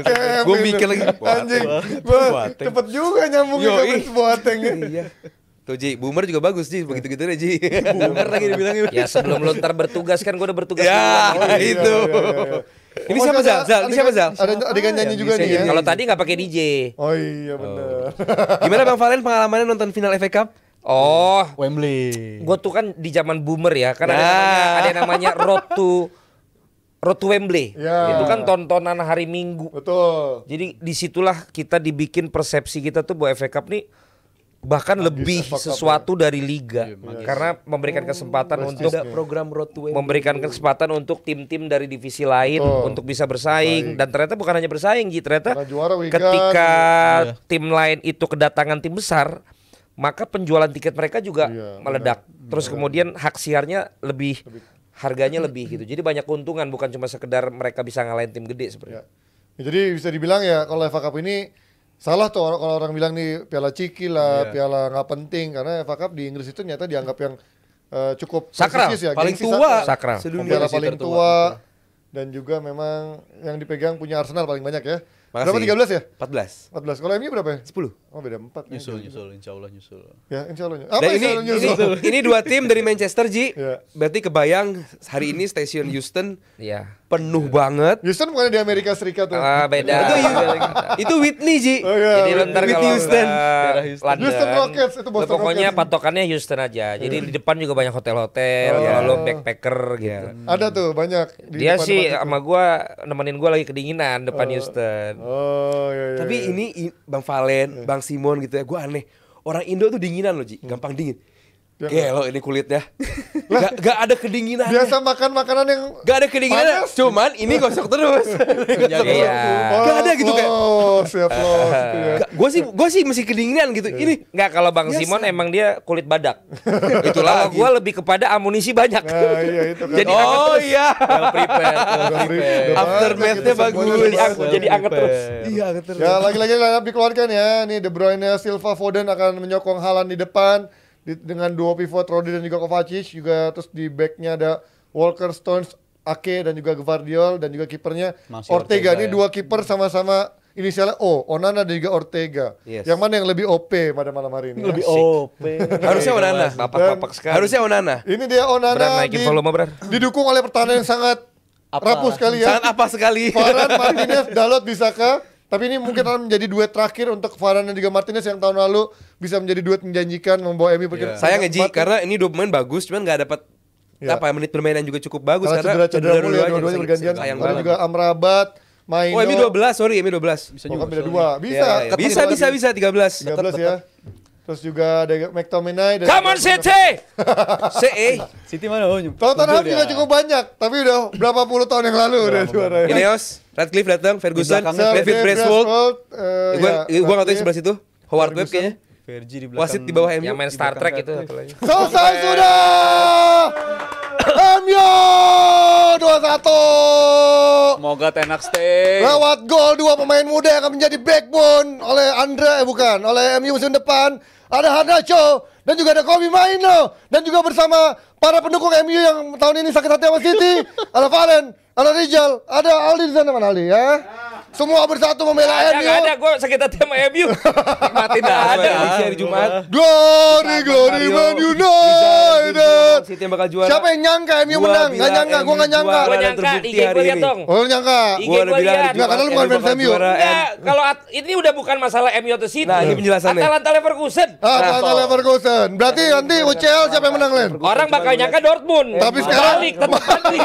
Gue mikir lagi. Anjing, gue cepet juga nyambungin ke Yoi. Prince Boateng. Iya. Tuh Ji, Boomer juga bagus Ji, begitu-gitu deh Ji. Boomer lagi dibilangin. Ya sebelum lu ntar bertugas kan gua udah bertugas Ya, duluan. itu. Ini siapa Zal? Zal, ini siapa Zal? Ada adegan nyanyi juga nih ya. Kalau tadi nggak pakai DJ. Oh iya bener. Gimana Bang Valen pengalamannya nonton final FA Cup? Oh, Wembley. gua tuh kan di zaman boomer ya, kan Nah. ada yang namanya Road to Wembley. Ya. Itu kan tontonan hari Minggu. Betul. Jadi disitulah kita dibikin persepsi kita tuh bahwa FA Cup nih bahkan lebih FA Cup sesuatu dari liga, karena memberikan kesempatan untuk Ada program Road to Wembley. memberikan kesempatan untuk tim-tim dari divisi lain Betul. untuk bisa bersaing. Dan ternyata bukan hanya bersaing Ji, ternyata Karena juara Wigan. ketika tim lain itu kedatangan tim besar, maka penjualan tiket mereka juga Iya, meledak. Terus kemudian hak siarnya lebih harganya lebih gitu. Jadi banyak keuntungan, bukan cuma sekedar mereka bisa ngalahin tim gede seperti Ya. Ya, jadi bisa dibilang ya kalau FA Cup ini salah tuh kalau orang bilang nih piala ciki lah, piala nggak penting, karena FA Cup di Inggris itu ternyata dianggap yang cukup Sakral, prestis ya, paling gengsi tua. sakral. Sedunia Piala sih paling tertua. tua dan juga memang yang dipegang punya Arsenal paling banyak ya. Makasih. Berapa 13 ya? 14. 14. Kalau MU berapa ya? 10. Oh beda 4. Nyusul, insya Allah nyusul. Ya insya Allah. Apa Dan insya Allah nyusul? ini 2 tim dari Manchester Ji. Iya. Berarti kebayang hari ini stasiun Houston Iya. penuh banget. Houston bukan di Amerika Serikat tuh. Ah, beda. Itu Whitney Ji. Oh, iya. Jadi lu ntar With kalau Houston. ke London, Houston Rockets, itu lu Boston pokoknya Rockets. patokannya Houston aja. Jadi di depan juga banyak hotel-hotel, kalau lu backpacker gitu. Ada tuh banyak. di Dia depan-depan sih situ. sama gua nemenin gua lagi kedinginan depan Houston. Oh iya iya. Tapi iya. ini Bang Valen, Bang Simon gitu ya. Gue aneh. Orang Indo tuh dinginan loh Ji, gampang dingin. Gelo ini kulitnya. Gak ada kedinginan. biasa makan makanan yang Gak ada kedinginan. Panas. Cuman ini gosok terus. Iya. Gak ada gitu kayak. Siap loh. Gitu ya. Gue sih masih kedinginan gitu. Ini Enggak, kalau Bang Biasa. Simon emang dia kulit badak. itulah. Kalau gua lebih kepada amunisi banyak. Nah iya itu kan. Jadi Oh iya. Udah Aftermath-nya banyak itu bagus. semuanya. Jadi anget terus. Iya anget terus. Ya lagi-lagi lineup dikeluarkan ya. Nih De Bruyne, Silva, Foden akan menyokong Haaland di depan dengan duo pivot Rodri dan juga Kovacic juga, terus di backnya ada Walker, Stones, Ake dan juga Gvardiol, dan juga kipernya Masih Ortega. Ortega Ini ya. dua kiper sama-sama inisialnya O, Onana dan juga Ortega. Yes. Yang mana yang lebih OP pada malam hari ini? Lebih ya? OP. Harusnya Onana. Bapak-bapak sekali. Harusnya Onana. Ini dia Beran Onana naikin volume, Bran. didukung oleh pertahanan yang sangat rapuh sekali ya. Sangat apa sekali. Varane, Martinez, Dalot, Bisaka. Tapi ini mungkin akan menjadi duet terakhir untuk Varane dan juga Martinez yang tahun lalu bisa menjadi duet menjanjikan membawa MU Iya. Sayang ya Ji, karena ini 2 pemain bagus, cuman nggak dapat Iya. menit bermain yang juga cukup bagus karena cedera mulu ya, dua-duanya bergantian. Sayang Ada banget. juga Amrabat, Maino. Oh, MU 12, sorry, MU 12. Bisa Oh, juga. kan beda dua. Bisa. Iya, iya. ketemu Bisa, lagi. 13. 13 ya. Terus juga ada McTominay dan Come on City. City mana? Oh, Tottenham juga cukup banyak, tapi udah berapa puluh tahun yang lalu udah juara. Ineos, Radcliffe datang, Ferguson, belakangnya David Bracewell. Gua nggak tahu yang sebelah situ. Howard Webb kayaknya. Vergi di belakang. Wasit di bawah MU. Yang main Star Trek itu satu lagi. Selesai sudah. MU 2-1. Semoga Ten Hag stay. Lewat gol dua pemain muda yang akan menjadi backbone oleh oleh MU musim depan. Ada Garnacho dan juga ada Kobe Mainoo dan juga bersama para pendukung MU yang tahun ini sakit hati sama City. Ada Valen, ada Rijal, ada Aldi di sana, mana Aldi ya? Semua bersatu membela MU. Gak ada, gue sakit hati sama MU. Nikmatin dah ada di hari Jumat. Glory Man United. City yang bakal juara. Siapa yang nyangka MU menang? Gak nyangka, gue gak nyangka. Gue nyangka, IG gue liat dong. Oh lu nyangka? IG Gua udah gue bilang liat. Enggak, karena lu bukan fans MU. Enggak, kalau ini udah bukan masalah MU atau City. Nah, ini penjelasannya. Atalanta Leverkusen. Atalanta Leverkusen. Berarti nanti UCL siapa yang menang, Len? Orang bakal nyangka Dortmund. Tapi sekarang- balik tetap balik.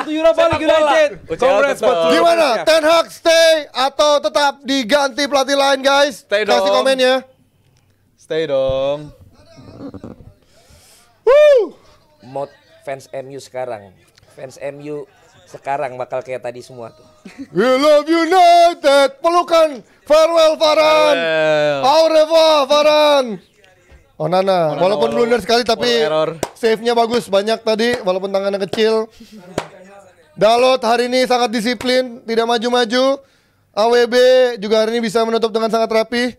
Itulah balik United. Congrats buat Gimana? Ten Hag stay atau tetap diganti pelatih lain, guys? Stay Kasih dong. komen ya. Stay dong. Mod fans MU sekarang. Fans MU sekarang bakal kayak tadi semua tuh. We love United. Pelukan. Farewell Varane. Au revoir Varane. Onana. Walaupun blunder sekali tapi Error. save-nya bagus banyak tadi walaupun tangannya kecil. Dalot hari ini sangat disiplin, tidak maju-maju. AWB juga hari ini bisa menutup dengan sangat rapi,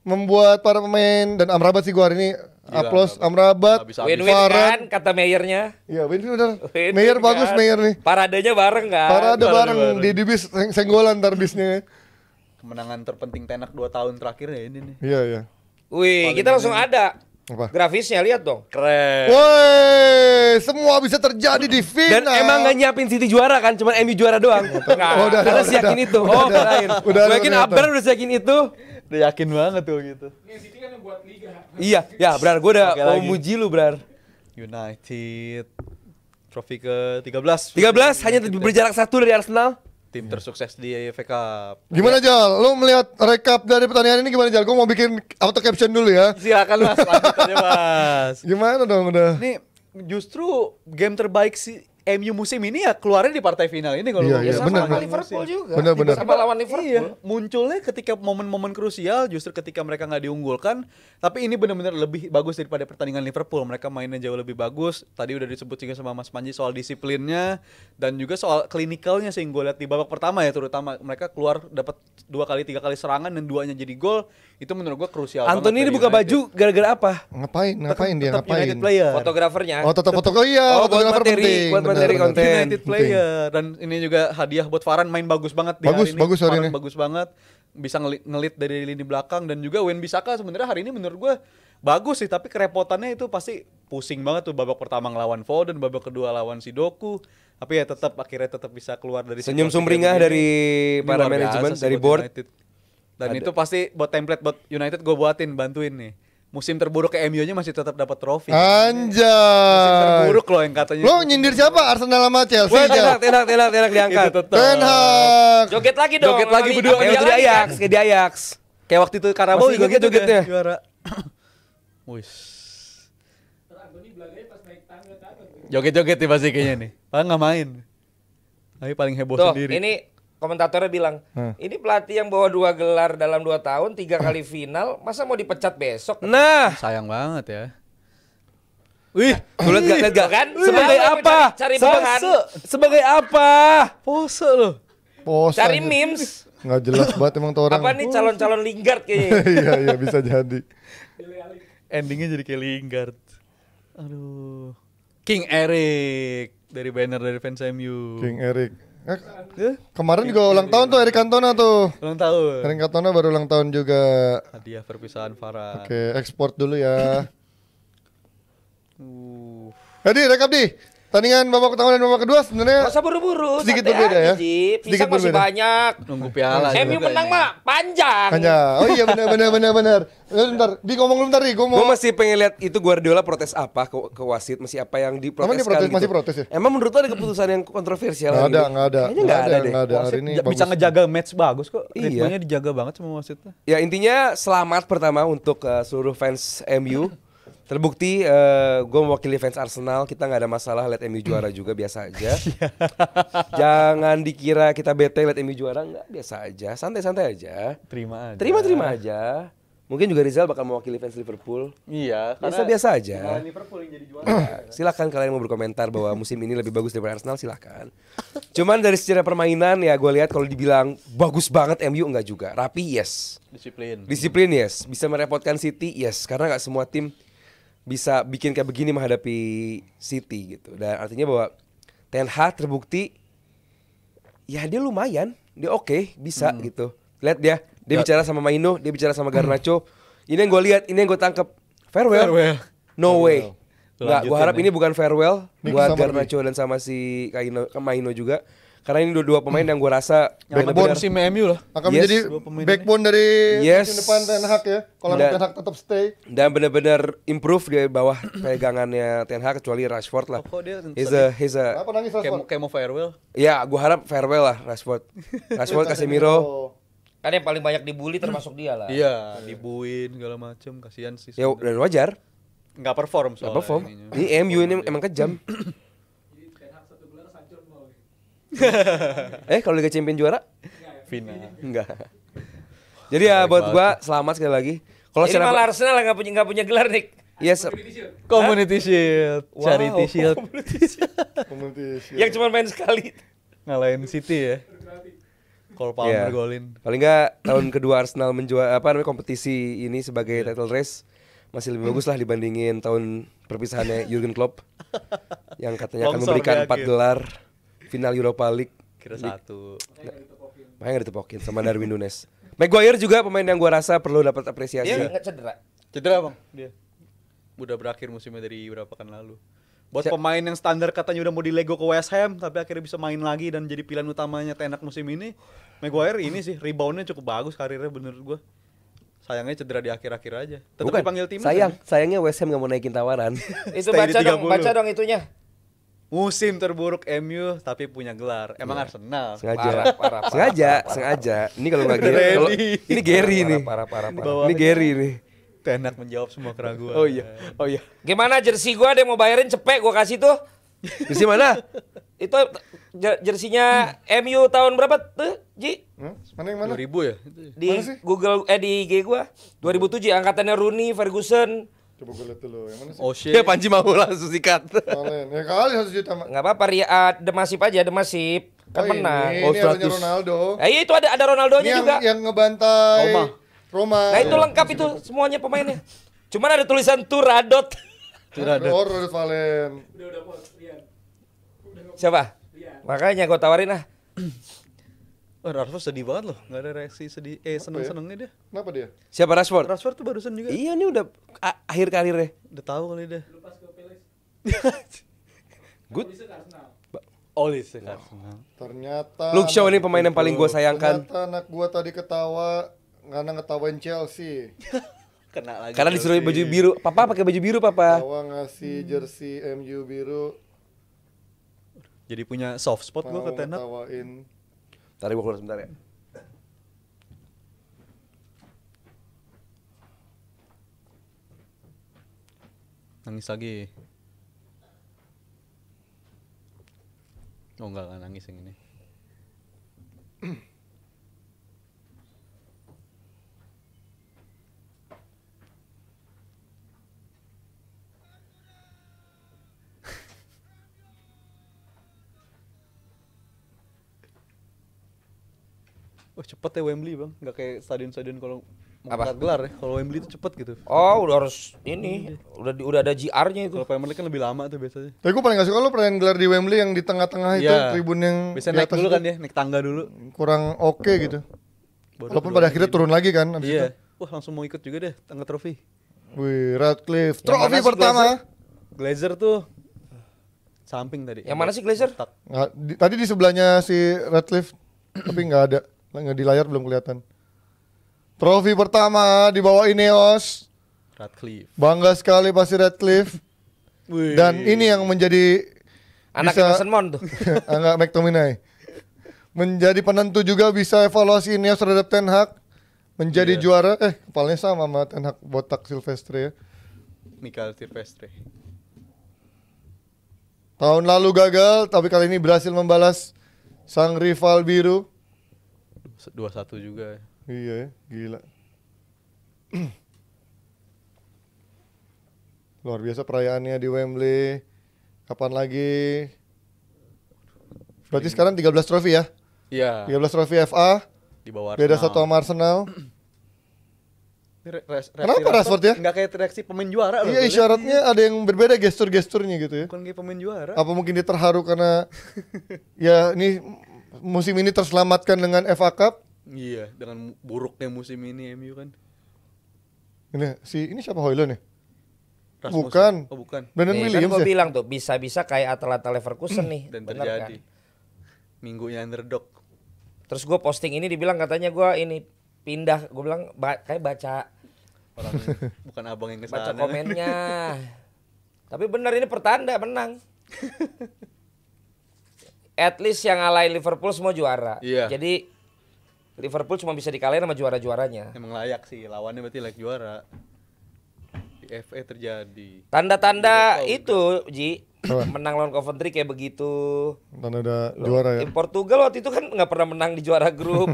membuat para pemain dan Amrabat sih gua hari ini aplaus Amrabat. Win-win kan kata mayornya. Iya, win-win benar. Win-win Mayor kan. bagus Mayor nih. Paradenya bareng kan. Parade bareng di bis senggolan ntar bisnya. Kemenangan terpenting Ten Hag 2 tahun terakhir ya ini nih. Iya, iya. Wih, kita langsung ada. Apa? Grafisnya lihat dong. Keren. Woi, semua bisa terjadi di final. Dan emang gak nyiapin City juara kan, cuman MU juara doang. Oh, udah, Karena udah, siyakin udah. itu. Oh, Udah, kirain. udah, Gue udah, yakin udah. Abrar udah siyakin itu. Udah yakin banget tuh gitu. Iya, ya Brar, gue udah Oke, mau lagi. muji lu Brar. United. Trofi ke-13. 13 hanya berjarak 1 dari Arsenal. Tim tersukses di FA Cup. Gimana Jal? Lu melihat rekap dari pertandingan ini gimana Jal? Gue mau bikin auto caption dulu ya. Silakan Mas, lanjut aja Mas. Gimana dong udah? Ini justru game terbaik si MU musim ini ya keluarnya di partai final ini kalau Iya, ngomongin iya, sama benar, Sama benar. Liverpool juga. Benar-benar. Sama lawan Liverpool. Iya, munculnya ketika momen-momen krusial justru ketika mereka nggak diunggulkan, tapi ini benar-benar lebih bagus daripada pertandingan Liverpool. Mereka mainnya jauh lebih bagus. Tadi udah disebut juga sama Mas Panji soal disiplinnya dan juga soal klinikalnya sih gue lihat di babak pertama ya, terutama mereka keluar dapat 2 kali 3 kali serangan dan 2-nya jadi gol. Itu menurut gue krusial banget. Anthony ini dari buka United. baju gara-gara apa? Ngapain dia Tetap ngapain? United player. Fotografernya. Oh tetap foto iya, Oh, buat fotografer materi, penting. buat Benar, materi benar. konten. United player dan ini juga hadiah buat Varane, main bagus banget di Bagus, hari ini. bagus hari Varane ini. bagus banget, bisa ngelit dari lini belakang dan juga Wan-Bissaka sebenarnya hari ini menurut gue bagus sih, tapi kerepotannya itu pasti pusing banget tuh babak pertama ngelawan Foden, babak kedua lawan si Doku. Tapi ya tetap akhirnya tetap bisa keluar dari Senyum situasi sumringah kayak begini. dari Ini para luar biasa manajemen, sih dari buat board. United. Dan itu pasti buat template buat United gue buatin, bantuin nih. Musim terburuk ke MU-nya masih tetap dapat trofi. Musim Anjay. terburuk loh yang katanya. Lo nyindir siapa? Arsenal sama Chelsea Wah, Jal? tenak diangkat. Itu tetap. Ten Hag. Joget lagi dong. Joget lagi berdua. Sama Kayak dia waktu di lagi Ajax, kan. kayak di Ajax. Kayak waktu itu Karabau Masih juga ingat gitu jogetnya? kan, juara. Wih. Joget-joget nih pasti kayaknya nih. Padahal nggak main. Tapi paling heboh Tuh, sendiri. ini komentatornya bilang, ini pelatih yang bawa 2 gelar dalam 2 tahun, 3 kali final, masa mau dipecat besok? Nah, Sayang banget ya. Wih, tuh lihat gak? Kan? Sebagai Selalu apa? cari bahan. Sebagai apa? pose loh. Pos Cari anjir. memes. Nggak jelas banget emang tuh orang. Apa nih calon-calon Lingard kayaknya? Iya iya bisa jadi. Endingnya jadi kayak Lingard. Aduh. King Eric dari banner dari fans MU. King Eric. Kemarin juga ulang tahun tuh Eric Cantona tuh. Ulang tahun. Eric Cantona baru ulang tahun juga. Hadiah perpisahan Farhan. Oke, ekspor dulu ya. Jadi rekap di. Tandingan babak pertama dan babak kedua sebenarnya Gak usah buru-buru, sedikit santai berbeda ya. aja, Ji. Sedikit Pisang masih berbeda. banyak. Nunggu piala. MU juga menang ini. mah panjang. hanya. Oh iya benar. Bentar, Di ngomong lu bentar nih, gua mau Gue masih pengen lihat itu Guardiola protes apa ke wasit, masih apa yang diproteskan. Emang dia protes- gitu. masih protes ya? Emang menurut lo ada keputusan yang kontroversial? Nggak lagi? ada. Kayaknya nggak ada deh. Nggak ada. Hari Wasit ini bisa bagus. ngejaga match bagus kok. Iya. Ritmenya dijaga banget sama wasitnya. Ya intinya selamat pertama untuk seluruh fans MU. Terbukti gue mewakili fans Arsenal, kita nggak ada masalah lihat MU juara juga, biasa aja. Jangan dikira kita bete lihat MU juara, nggak, biasa aja, santai-santai aja. Terima aja. Terima aja. Mungkin juga Rizal bakal mewakili fans Liverpool. Iya, Biasa-biasa aja. Liverpool yang jadi juara. Nah, silakan kalian mau berkomentar bahwa musim ini lebih bagus daripada Arsenal, silakan. Cuman dari secara permainan ya gue lihat kalau dibilang bagus banget MU enggak juga. Rapi yes. Disiplin yes. Bisa merepotkan City yes. Karena nggak semua tim bisa bikin kayak begini menghadapi City gitu. Dan artinya bahwa Ten Hag terbukti ya dia lumayan, dia oke, bisa gitu. Lihat dia bicara sama Maino, dia bicara sama Garnacho. Ini yang gue lihat, ini yang gue tangkep. Farewell. No way. Nggak, gue harap ini bukan farewell Ini buat sama Garnacho dan sama si Maino juga. Karena ini dua pemain yang gue rasa Backbone si MU lah. akan Yes. menjadi backbone dari Yes. musim depan Ten Hag ya. Kalau Dan- Ten Hag tetap stay. dan benar-benar improve di bawah pegangannya Ten Hag kecuali Rashford lah. kok dia He's a Apa nangis Rashford? Kayak mau farewell. ya gue harap farewell lah Rashford. Rashford Casemiro. Kan yang paling banyak dibully termasuk dia lah. Iya, dibuin segala macem, kasihan sih. Ya dan wajar. Nggak perform Gak soalnya. perform. ininya. Ini MU ini emang kejam. Kalau Liga Champions juara? Final. Enggak. Jadi ya buat gua selamat sekali lagi. Kalau Jadi malah Arsenal nggak punya gelar nih. yes, Community Shield, Wow. Charity Shield. Community Shield. Yang cuma main sekali. Ngalahin City ya. Cole ya. Palmer golin. Paling enggak tahun kedua Arsenal menjuara kompetisi ini sebagai title race masih lebih bagus lah dibandingin tahun perpisahannya Jurgen Klopp yang katanya akan Longsor memberikan di 4 akhir. gelar final Europa League. Kira satu. Makanya nggak ditepokin sama Darwin Nunes. Maguire juga pemain yang gua rasa perlu dapat apresiasi. Dia nggak cedera. Cedera bang dia. Udah berakhir musimnya dari berapa kan lalu. Buat pemain yang standar katanya udah mau dilego ke West Ham tapi akhirnya bisa main lagi dan jadi pilihan utamanya Ten Hag musim ini. Maguire ini sih reboundnya cukup bagus karirnya bener gua. Sayangnya cedera di akhir-akhir aja. Tetap Bukan, dipanggil timnas. sayangnya West Ham nggak mau naikin tawaran. Itu Stay di 30. baca dong itunya. Musim terburuk MU tapi punya gelar. Emang Arsenal. Sengaja. Parah. Sengaja. Ini kalau nggak Gary, kalau- ini Gary nih. Parah. Ini Gary nih. Ten Hag menjawab semua keraguan. Oh iya. Gimana jersey gua ada yang mau bayarin cepet gua kasih tuh. Di sini mana? Itu jersinya MU tahun berapa tuh, Ji? Mana yang mana? 2000 ya? Di Mana sih? Google di IG gua 2007 angkatannya Rooney, Ferguson. Coba gue lihat dulu. Yang mana sih? Oh shit. Ya Panji mau langsung sikat. Valen. Ya kali 1 juta mak. Enggak apa-apa Demasif aja, Demasif. Kan menang. Oh, Ini adanya 100. Ronaldo. Iya itu ada Ini Ronaldonya juga. yang ngebantai Roma. Nah itu lengkap itu semuanya pemainnya. Cuman ada tulisan Turadot. Oh, Rodot Valen. Siapa? Makanya gua tawarin ah. Oh, Rashford sedih banget loh, nggak ada reaksi sedih, seneng-senengnya dia. Kenapa dia? Siapa Rashford? Rashford tuh barusan juga, Iya ini udah akhir karirnya. udah tahu kali dia. Good. Oli sih. Ternyata Luke Shaw ini pemain yang paling gua sayangkan. Ternyata anak gua tadi ketawa karena ngetawain Chelsea. Kena lagi. Karena disuruh baju biru. Papa pakai baju biru, Papa. Tawa ngasih jersey MU biru. Jadi punya soft spot Mau gua ke Ten Hag. ngetawain. Ntar gua keluar sebentar ya. Nangis lagi. Oh enggak nangis yang ini. Oh cepet ya Wembley bang, nggak kayak stadion-stadion kalau mau Apa? angkat gelar ya. Kalau Wembley itu cepet gitu. Oh, udah harus ini. Udah ada GR-nya itu. Kalau Premier League kan lebih lama tuh biasanya. Tapi gue paling gak suka lo perayaan gelar di Wembley yang di tengah-tengah itu Iya. tribun yang Biasanya di naik atas dulu itu kan ya, naik tangga dulu. kurang oke gitu. Baru Walaupun kedua pada akhirnya kali. turun lagi kan abis Iya. itu. Wah langsung mau ikut juga deh, angkat trofi. Wih, Radcliffe. Yang Trofi mana sih pertama. Glazer tuh samping tadi. Yang mana sih Glazer? Botak. Tadi di sebelahnya si Radcliffe, tapi nggak ada. Nggak di layar belum kelihatan. Trofi pertama dibawa Ineos. Radcliffe. Bangga sekali pasti Radcliffe. Wih. Dan ini yang menjadi Anak bisa- Mason Mount tuh. Enggak, McTominay. Menjadi penentu juga bisa evaluasi Ineos terhadap Ten Hag. Menjadi juara, kepalanya sama Ten Hag, botak Silvestre ya. Michael Silvestre. Tahun lalu gagal, tapi kali ini berhasil membalas sang rival biru. 2-1 juga. Iya ya, gila. Luar biasa perayaannya di Wembley. Kapan lagi? Berarti sekarang 13 trofi ya? Iya. 13 trofi FA. Di bawah Beda Arsenal. satu sama Arsenal. Kenapa Reaksi Rashford ya? Nggak kayak reaksi pemain juara loh. Iya, isyaratnya ada yang berbeda gestur-gesturnya gitu ya. Bukan kayak pemain juara. Apa mungkin dia terharu karena ya ini musim ini terselamatkan dengan FA Cup? Iya, dengan buruknya musim ini MU kan. Ini siapa Højlund ya? Rasmussen. Bukan. Oh, bukan. Brandon Nih, kan Williams gue ya? bilang tuh bisa-bisa kayak Atlanta Leverkusen nih. Dan Bener terjadi. kan? Minggunya underdog. Terus gue posting ini dibilang katanya gue ini pindah. Gue bilang kayak baca Orang bukan abang yang baca kesana. komennya. Tapi bener ini pertanda menang. At least yang ngalahin Liverpool semua juara. Iya. Jadi Liverpool cuma bisa dikalahin sama juara-juaranya. Emang layak sih, lawannya berarti layak juara. Di FA terjadi. Tanda-tanda Liverpool itu, Ji, menang lawan Coventry kayak begitu. Dan ada juara ya. Di Portugal waktu itu kan nggak pernah menang di juara grup,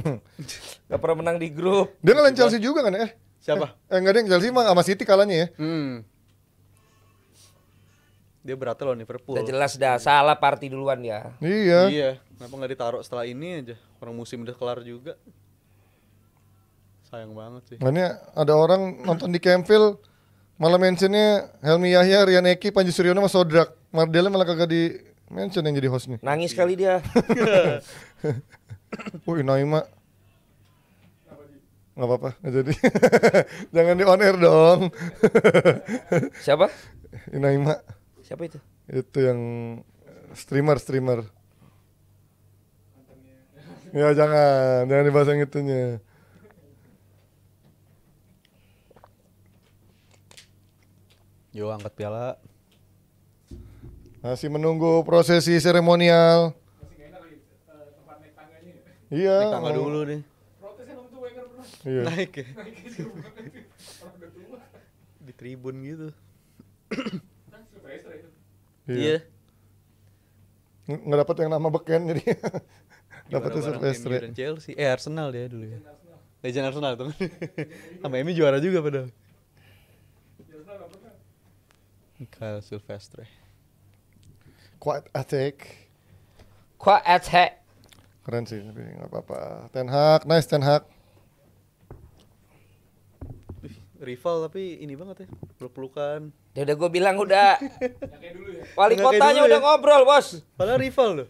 nggak pernah menang di grup. Dia ngalahin Chelsea juga kan ya? Siapa? Enggak ada yang Chelsea mah sama City kalahnya ya. Dia berat lawan Liverpool. Udah jelas dah salah party duluan ya. Iya. Iya, kenapa nggak ditaruh setelah ini aja? Orang musim udah kelar juga. Sayang banget sih. Makanya ada orang nonton di Campfield malah mentionnya Helmi Yahya, Rian Eki, Panji Suryono sama Sodrak. Mardele malah kagak di mention yang jadi hostnya. Nangis kali dia. Wih, Naima. Nggak apa-apa, nggak jadi. Jangan di on air dong. Siapa? Naima. Siapa itu? Itu yang streamer. Ya jangan dibahas yang itunya. Yo angkat piala. Masih menunggu prosesi seremonial. Iya. Naik tangga dulu deh. Iya. Naik ya. Di tribun gitu. Iya. Nggak dapat yang nama beken jadi. Dapatnya Juara bareng Silvestre. MU dan Chelsea. Arsenal dia dulu ya. Legend Arsenal tuh. Sama MU juara juga padahal. Michael Silvestre. Quite attack. Kok attack? Keren sih, tapi nggak apa-apa. Ten Hag, nice Ten Hag. Rival tapi ini banget ya, peluk-pelukan. Ya udah gue bilang udah. Wali Nggak kayak kotanya dulu udah ya. ngobrol bos. Padahal rival loh.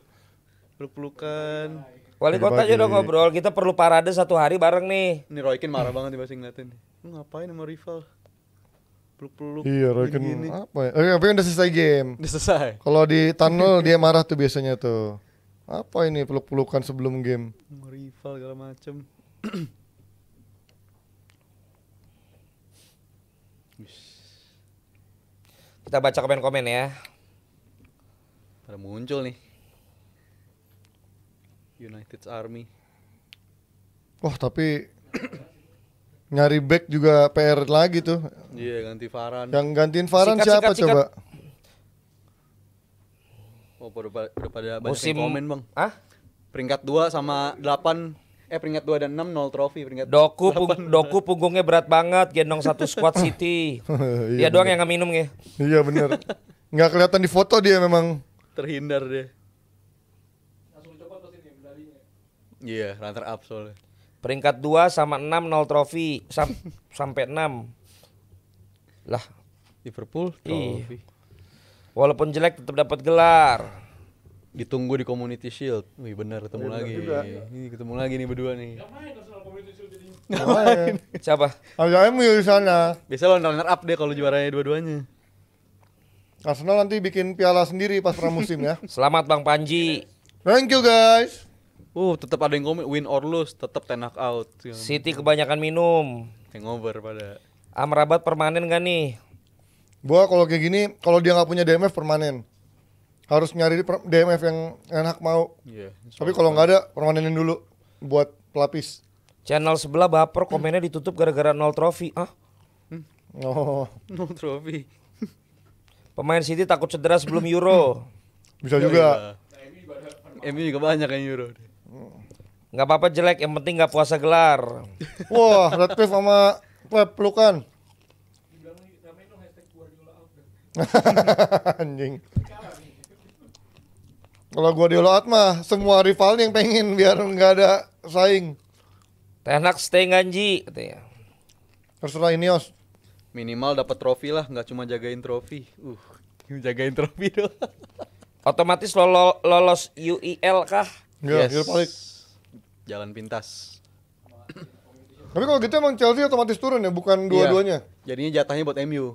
Peluk-pelukan. Wali Pagi-pagi. kotanya udah ngobrol. Kita perlu parade satu hari bareng nih. Ini Roy Keane marah banget nih pasti ngeliatin. Lu ngapain sama rival? Peluk-peluk. Iya, Roy Keane gini-gini. apa ya? Tapi udah selesai game. Udah selesai. Kalau di tunnel dia marah tuh biasanya tuh. Apa ini peluk-pelukan sebelum game? Sama rival segala macem. Kita baca komen-komen ya. Pada muncul nih. United's Army. Wah, tapi nyari back juga PR lagi tuh. Iya, ganti Varane. Yang gantiin Varane Sikat, siapa sikat, sikat. coba? Oh, udah pada banyak Musim yang komen, Bang. Ah? Peringkat 2 sama 8 peringkat 2 dan 6 0 trofi peringkat Doku punggungnya berat banget, gendong satu squad City. Dia doang yang nggak minum ya. Iya bener. Nggak kelihatan di foto dia memang. terhindar deh. Iya, runner up soalnya. Peringkat 2 sama 6 0 trofi sampai 6. Lah, Liverpool Iya. trofi. walaupun jelek tetap dapat gelar. Ditunggu di Community Shield. Wih benar ketemu lagi. juga. Ini ketemu lagi nih berdua nih. Ngapain? Siapa? Ada MU di sana. Biasa lo runner up deh kalau juaranya dua-duanya. Arsenal nanti bikin piala sendiri pas pramusim ya. Selamat Bang Panji. Thank you guys. Tetap ada yang komen win or lose, tetap ten knock out. City kebanyakan minum. Hangover pada. Amrabat permanen gak nih? Gua kalau kayak gini, kalau dia nggak punya DMF permanen. Harus nyari DMF yang enak mau. Iya. Tapi kalau nggak ada, permanenin dulu buat pelapis. Channel sebelah baper komennya ditutup gara-gara 0 trofi. Ah, Oh, No trophy. pemain City takut cedera sebelum Euro. bisa juga. MU juga banyak yang Euro. Nggak apa-apa jelek, yang penting nggak puasa gelar. Wah, Radcliffe sama Pep pelukan. Anjing. Kalau Guardiola out mah semua rivalnya yang pengen biar nggak ada saing. Ten Hag stay Ganji katanya. Terserah Ineos. Minimal dapat trofi lah, nggak cuma jagain trofi. Jagain trofi doang. Otomatis lolos UEL kah? Ya, Yes. Europa League. Jalan pintas. Tapi kalau gitu emang Chelsea otomatis turun ya, bukan dua-duanya. Iya. Jadinya jatahnya buat MU.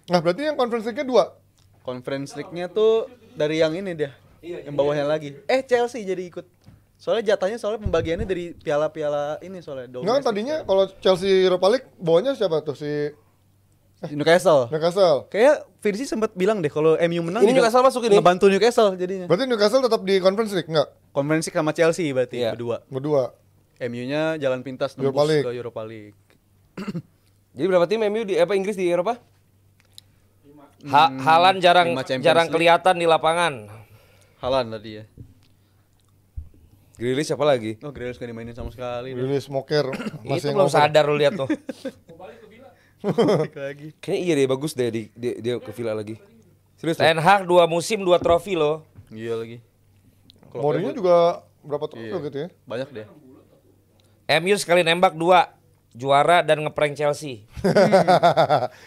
Nah, berarti yang Conference League-nya 2. Conference League-nya tuh dari yang ini dia. Yang bawahnya lagi. Chelsea jadi ikut. Soalnya pembagiannya dari piala-piala ini soalnya. Enggak, tadinya kalau Chelsea Europa League bawahnya siapa tuh? Si Newcastle. Newcastle. Kayak Virzi sempat bilang deh kalau MU menang Ini juga Newcastle masuk ini? ngebantu Newcastle jadinya. Berarti Newcastle tetap di Conference League enggak? Conference League sama Chelsea berarti Iya. berdua. Berdua. MU-nya jalan pintas Europa nembus League. ke Europa League. Jadi berapa tim MU di Inggris di Eropa? Haaland jarang 5 Champions jarang League. kelihatan di lapangan. Haaland tadi ya. Grealish siapa lagi? Oh, Grealish gak dimainin sama sekali. Willis Moker Itu masih belum ngover. sadar lu lihat tuh. Balik lagi. Kayaknya iya deh, bagus deh dia ke Villa lagi. Serius loh? Ten Hag 2 musim 2 trofi loh. Iya lagi. Mourinho juga berapa trofi Iya. gitu ya? Banyak deh. MU sekali nembak 2. Juara dan ngeprank Chelsea.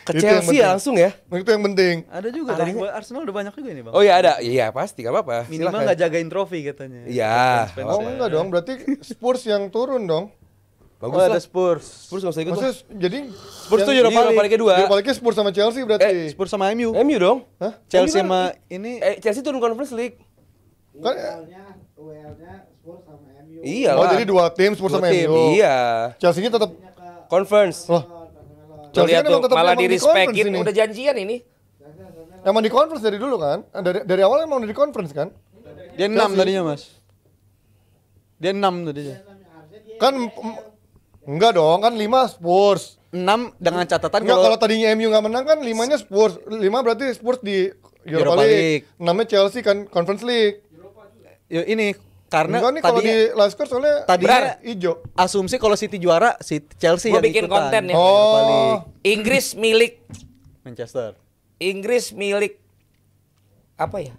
Ke Itu yang Chelsea ya penting. langsung ya? Itu yang penting. Ada juga dari Arsenal udah banyak juga ini, Bang. Oh iya ada, iya pasti, gak apa-apa. Minimal Silakan. nggak jagain trofi katanya. Iya. Fans-fans Oh ya. enggak dong, berarti Spurs yang turun dong. Bagus Oh, ada lah. Spurs. Spurs gak usah ikut Maksudnya lah. jadi Spurs tuh Europa Europa League. League kedua. Europa League Spurs sama Chelsea berarti. Spurs sama MU. MU dong. Hah? Chelsea MU kan- sama ini Chelsea turun Conference League. Kan UEL-nya Spurs sama MU. Iya oh lah. jadi 2 tim Spurs Dua sama tim, MU. Iya. Chelsea-nya tetap Conference. loh. Tuh Chelsea lihat kan emang tuh tetap malah emang di di conference respectin ini. udah janjian ini. Emang di conference dari dulu kan? Dari awal emang udah di conference kan? dia 6 tadinya, Mas. Dia 6 tadinya. Kan enggak dong, kan 5 Spurs. 6 dengan catatan Enggak, kalau kalau tadinya MU nggak menang kan 5-nya Spurs. 5 berarti Spurs di Europa Europa League. 6-nya Chelsea kan Conference League. ya ini karena Enggak nih kalau tadinya di last score soalnya tadinya hijau. asumsi kalau City juara, Chelsea Gua yang bikin ikutan. konten ya. Europa League. Oh. Inggris milik Manchester. apa ya?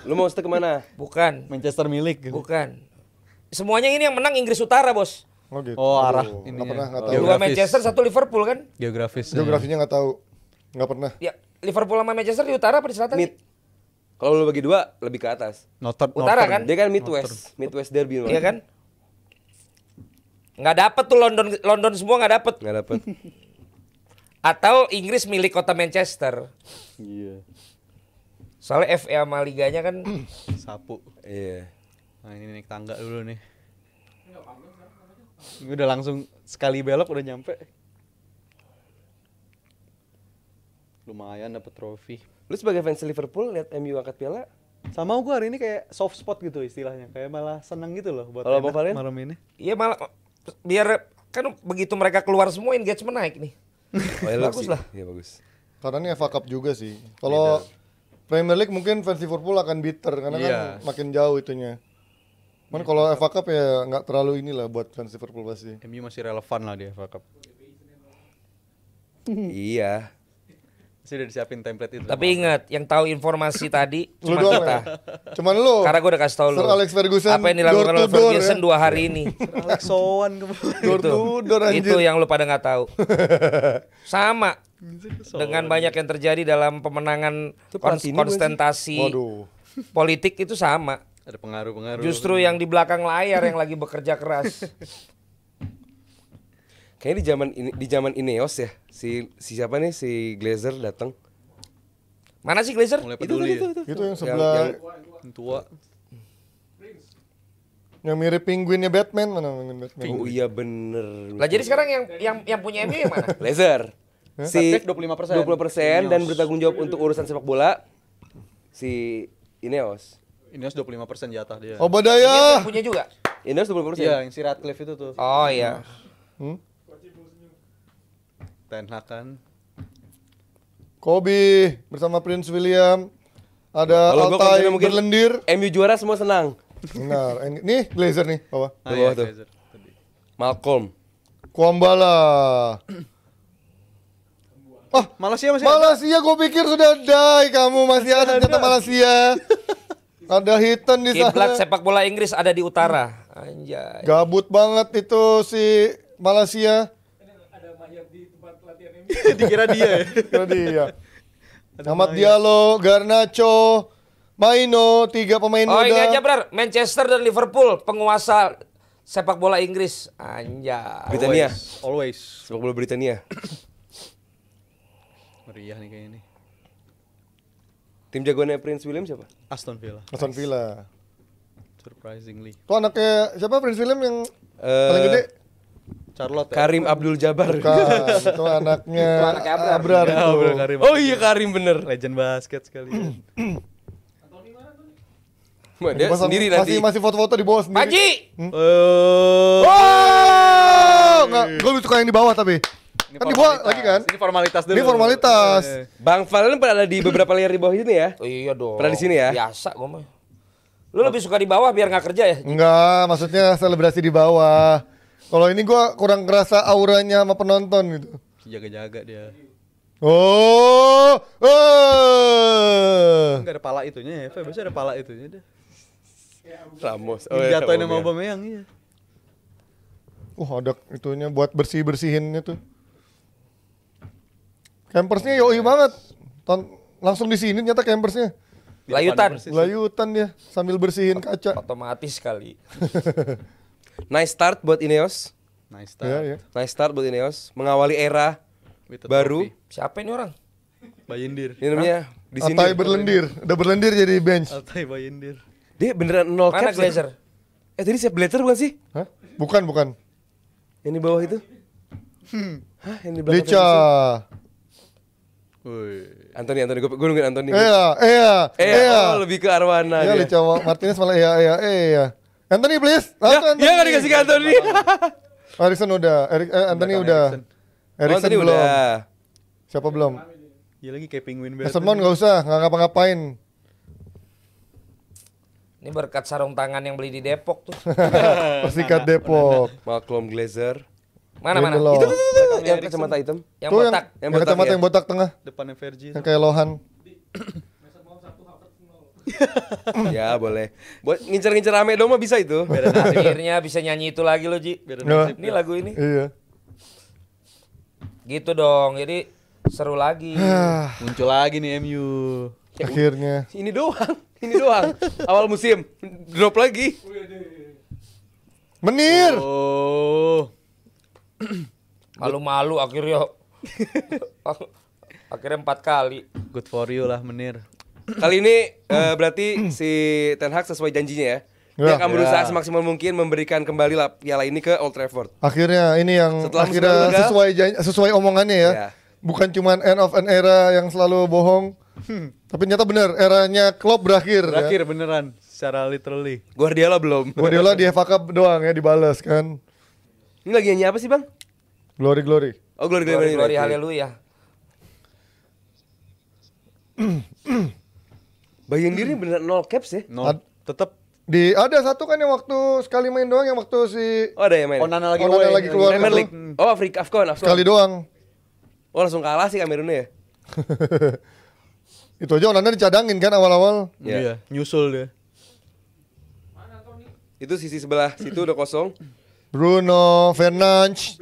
Lu mau stay kemana? Bukan, Manchester milik gitu. bukan. Semuanya ini yang menang Inggris Utara, Bos. Oh gitu. Oh, arah Aduh, ini nggak ya. pernah nggak tahu. Dua Geografis. Manchester, 1 Liverpool kan? Geografis. Geografinya nggak tahu. Nggak pernah. Ya, Liverpool sama Manchester di utara apa di selatan? Mid. Kalau lu bagi dua, lebih ke atas. Utara kan? Dia kan Midwest Derby. Iya kan? Nggak dapet tuh London semua nggak dapet. Nggak dapet. Atau Inggris milik kota Manchester. Iya. Soalnya FA sama liganya kan Sapu. Iya. Nah, ini naik tangga dulu nih. Ini udah langsung sekali belok udah nyampe. Lumayan dapet trofi. Lu sebagai fans Liverpool lihat MU angkat piala, Sama gue hari ini kayak soft spot gitu istilahnya. Kayak malah seneng gitu loh buat Kalau enak Bang Valen? malam ini. iya malah biar kan begitu mereka keluar semua engagement naik nih. oh, Bagus lah. Iya bagus. Karena ini FA Cup juga sih. Kalau Premier League mungkin fans Liverpool akan bitter karena Iya. kan makin jauh itunya. Cuman kalau FA Cup ya nggak terlalu inilah buat fans Liverpool pasti. MU masih relevan lah di FA Cup. Iya. Masih udah disiapin template itu. Tapi ingat, yang tahu informasi tadi Lu cuma doang kita. ya? Cuman lu. Karena gue udah kasih tau lu. Sir Alex Ferguson Apa yang dilakukan door oleh to door Ferguson ya. 2 hari ini. Alex Sowan kemarin. Door Itu. to door anjir. Itu yang lu pada nggak tahu. Sama dengan banyak yang terjadi dalam pemenangan Platini bukan sih? konstentasi Waduh. politik itu sama. Ada pengaruh-pengaruh. Justru yang di belakang layar yang lagi bekerja keras. Kayaknya di zaman Ineos ya, si siapa nih si Glazer datang. Mana sih Glazer? Mulai Itu peduli. Itu yang sebelah Yang tua. yang mirip penguinnya Batman, mana penguin Batman? Oh iya bener. Lah jadi sekarang yang punya MU yang mana? Glazer. Si Aktif 20%. 20% dan bertanggung jawab untuk urusan sepak bola. Si Ineos. Ini 25% jatah dia. Oh, Yang Badaya. punya juga. Ineos 20%. Iya, yang si Radcliffe itu tuh. Oh iya. Ten Hag kan. Kobe bersama Prince William. Ada Kalau gua Altai kontennya mungkin berlendir. MU juara semua senang. Benar. Nih Glazer nih, bawah. Ah, Di bawah iya, tuh. Glazer. Tadi. Malcolm. Kuambala. Oh, Malaysia masih ada. Malaysia gue pikir sudah die kamu masih ada ternyata Malaysia. Ada Hitan di Kiblat sana. sepak bola Inggris ada di utara. Anjay. Gabut banget itu si Malaysia. Dikira dia ya. Kira dia. Ahmad Diallo, Garnacho, Maino, 3 pemain Oh muda. ini aja Brar, Manchester dan Liverpool penguasa sepak bola Inggris. Anjay. Britania. Always. Sepak bola Britania. Meriah nih kayaknya nih. Tim jagoannya Prince William siapa? Aston Villa. Aston Villa. Surprisingly. Tuh anaknya siapa Prince William yang paling gede? Charlotte. Karim Abdul Jabbar. Bukan, itu anaknya Abrar itu. Abrar Karim. Oh iya Karim bener. Legend basket sekali. Dia sendiri nanti. Masih foto-foto di bawah sendiri. Panji. Wow, gue lebih suka yang di bawah tapi. Kan di bawah lagi kan? Ini formalitas dulu. Ini formalitas. Bang Valen pernah ada di beberapa layar di bawah ini ya? Oh iya dong. Pernah di sini ya? Biasa gue mah. Lu lebih suka di bawah biar nggak kerja ya? Enggak, maksudnya selebrasi di bawah. Kalau ini gua kurang kerasa auranya sama penonton gitu. Jaga-jaga dia. Oh, Enggak ada pala itunya ya. Biasanya ada pala itunya deh. Ramos. Jatuhin sama Aubameyang. Aubameyang iya. ada itunya buat bersih-bersihinnya tuh. Campersnya yoi banget. Langsung di sini ternyata campersnya. Layutan. Layutan dia sambil bersihin kaca. Otomatis kali. Nice start buat Ineos. Nice Iya, start. iya. Nice start buat Ineos. Mengawali era With a baru. trophy. Siapa ini orang? Bayindir. Ini namanya di sini. Altai berlendir. Udah berlendir jadi bench. Altai Bayindir. Dia beneran 0 Mana caps. Glazer? Tadi siapa Blatter bukan sih? Hah? Bukan. Yang di bawah itu? Hah, yang di belakang. Lica. Woi. Anthony, gue nungguin Anthony. Iya. Oh, lebih ke Arwana Iya, dia. Lica Martinez malah iya. Anthony please. Ya, nggak dikasih ke Anthony. Erikson udah. Anthony Belakang udah. Oh, Erikson Anthony belum. udah. Siapa belum? Iya lagi kayak penguin Mason Mount nggak usah, nggak ngapa-ngapain. Ini berkat sarung tangan yang beli di Depok tuh. Persikat Depok. Malcolm Glazer. Mana? Lindelof. Itu yang kacamata hitam. Yang Tuh botak. yang botak kacamata ya? yang botak tengah, Depannya Vergi. yang kayak Lohan. Ya, boleh. Buat ngincer-ngincer rame dong mah bisa itu. Akhirnya bisa nyanyi itu lagi lo Ji. Beda Nggak. nasib. Ini lagu ini. Iya. Gitu dong. Jadi seru lagi. Muncul lagi nih MU. Akhirnya. Ini doang. Awal musim drop lagi. Menir. Oh. Malu-malu akhirnya. Akhirnya 4 kali. Good for you lah Menir. Kali ini berarti si Ten Hag sesuai janjinya ya. Dia Ya. akan berusaha semaksimal mungkin memberikan kembali lah piala ini ke Old Trafford. Akhirnya ini yang Setelah musim akhirnya lalu gagal. sesuai omongannya ya. Ya. Bukan cuman end of an era yang selalu bohong. Tapi ternyata benar eranya Klopp berakhir. Berakhir beneran secara literally. Guardiola belum. Guardiola di FA Cup doang ya dibalas kan. Ini lagi nyanyi apa sih, Bang? Glory. Oh, Glory Glory haleluya. Bagian diri beneran 0 caps ya? No, tetap Ada satu kan yang waktu sekali main doang yang waktu si Oh, ada yang main. Onana lagi Onana away. lagi keluar. Premier itu. League. Oh, Afrika Afcon. sekali doang. Oh, langsung kalah sih Kamerunnya ya. Itu aja Onana dicadangin kan awal-awal. Iya, nyusul dia. Itu sisi sebelah situ udah kosong. Bruno Fernandes,